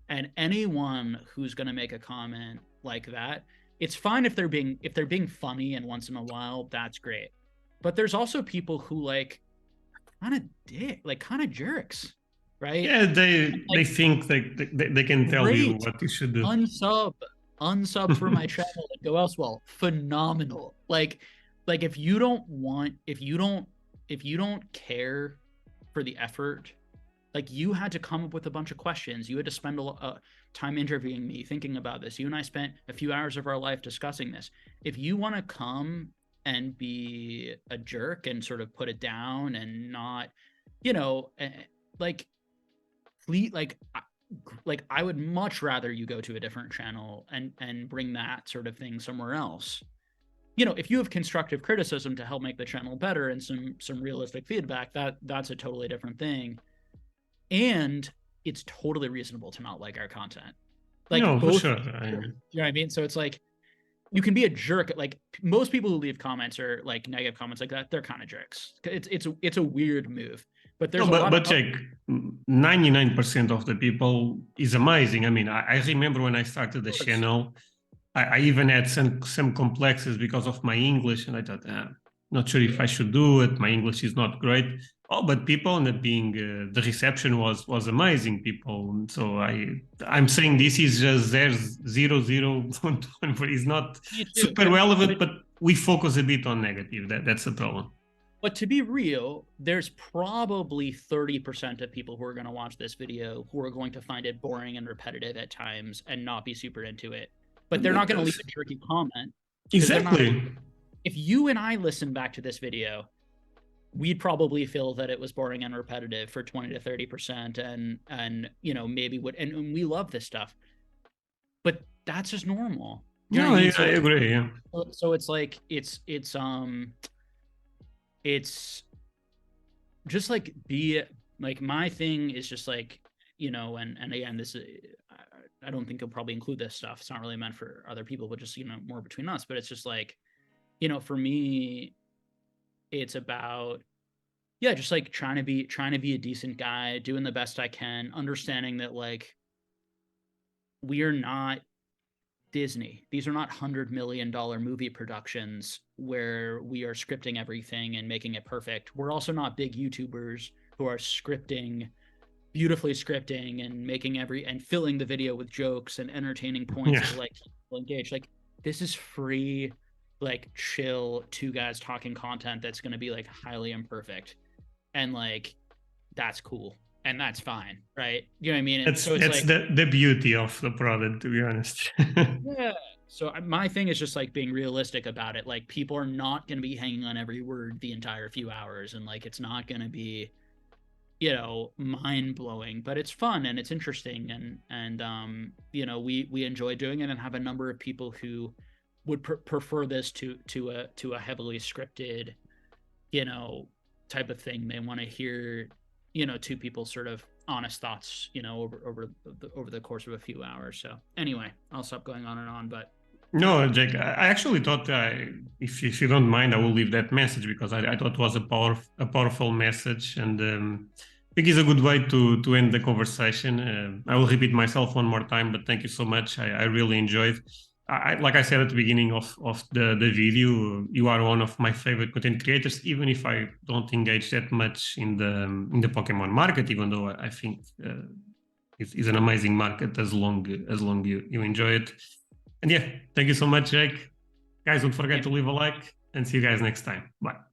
And anyone who's going to make a comment like that, it's fine if they're being funny, and once in a while, that's great. But there's also people who like kind of jerks, right? Yeah, they think they can tell you what you should do. Unsub for my channel and go elsewhere. Phenomenal. Like if you don't care for the effort, like, you had to come up with a bunch of questions. You had to spend a time interviewing me, thinking about this. You and I spent a few hours of our life discussing this. If you want to come and be a jerk and sort of put it down and not, please, I would much rather you go to a different channel and bring that sort of thing somewhere else. If you have constructive criticism to help make the channel better and some realistic feedback, that's a totally different thing. And it's totally reasonable to not like our content. Like, no, both, for sure. you know what I mean? So it's like, you can be a jerk. Like, most people who leave comments or like negative comments like that, they're kind of jerks. It's a weird move. But there's but check, 99% of the people is amazing. I mean, I remember when I started the channel, I even had some complexes because of my English, and I thought, not sure if I should do it. My English is not great. Oh, but people ended up being, the reception was amazing, people. So I'm saying this is just there's 0.1 is not super relevant, but we focus a bit on negative. That's the problem. But to be real, there's probably 30% of people who are going to watch this video who are going to find it boring and repetitive at times and not be super into it. But they're not going to leave a jerky comment. Exactly. If you and I listen back to this video, we'd probably feel that it was boring and repetitive for 20 to 30%, and maybe and we love this stuff. But that's just normal. No, I agree. Yeah. So it's like it's just like, my thing is just like, and again, this is, I don't think you'll probably include this stuff. It's not really meant for other people, but just, more between us. But it's just like, for me, it's about, just like trying to be a decent guy, doing the best I can, understanding that, like, we are not Disney. These are not $100 million movie productions where we are scripting everything and making it perfect. We're also not big YouTubers who are beautifully scripting and making and filling the video with jokes and entertaining points to like people engage. Like, this is free. like chill two guys talking content that's going to be like highly imperfect, and like that's cool and that's fine, right? You know what I mean? And so it's That's like the beauty of the product, to be honest. yeah. So my thing is just like being realistic about it. Like people are not going to be hanging on every word the entire few hours, and like it's not going to be, you know, mind blowing, but it's fun and it's interesting, and you know, we enjoy doing it and have a number of people who would prefer this to a heavily scripted, you know, type of thing. They want to hear, you know, two people sort of honest thoughts, you know, over the course of a few hours. So anyway, I'll stop going on and on, but No, Jake, I actually thought if you don't mind, I will leave that message because I thought it was a powerful message, and I think it's a good way to end the conversation. I will repeat myself one more time, but thank you so much. I really enjoyed. Like I said at the beginning of the video, you are one of my favorite content creators, even if I don't engage that much in the Pokemon market, even though I think it's an amazing market as long you enjoy it. And yeah, thank you so much, Jake. Guys, don't forget to leave a like and see you guys next time. Bye.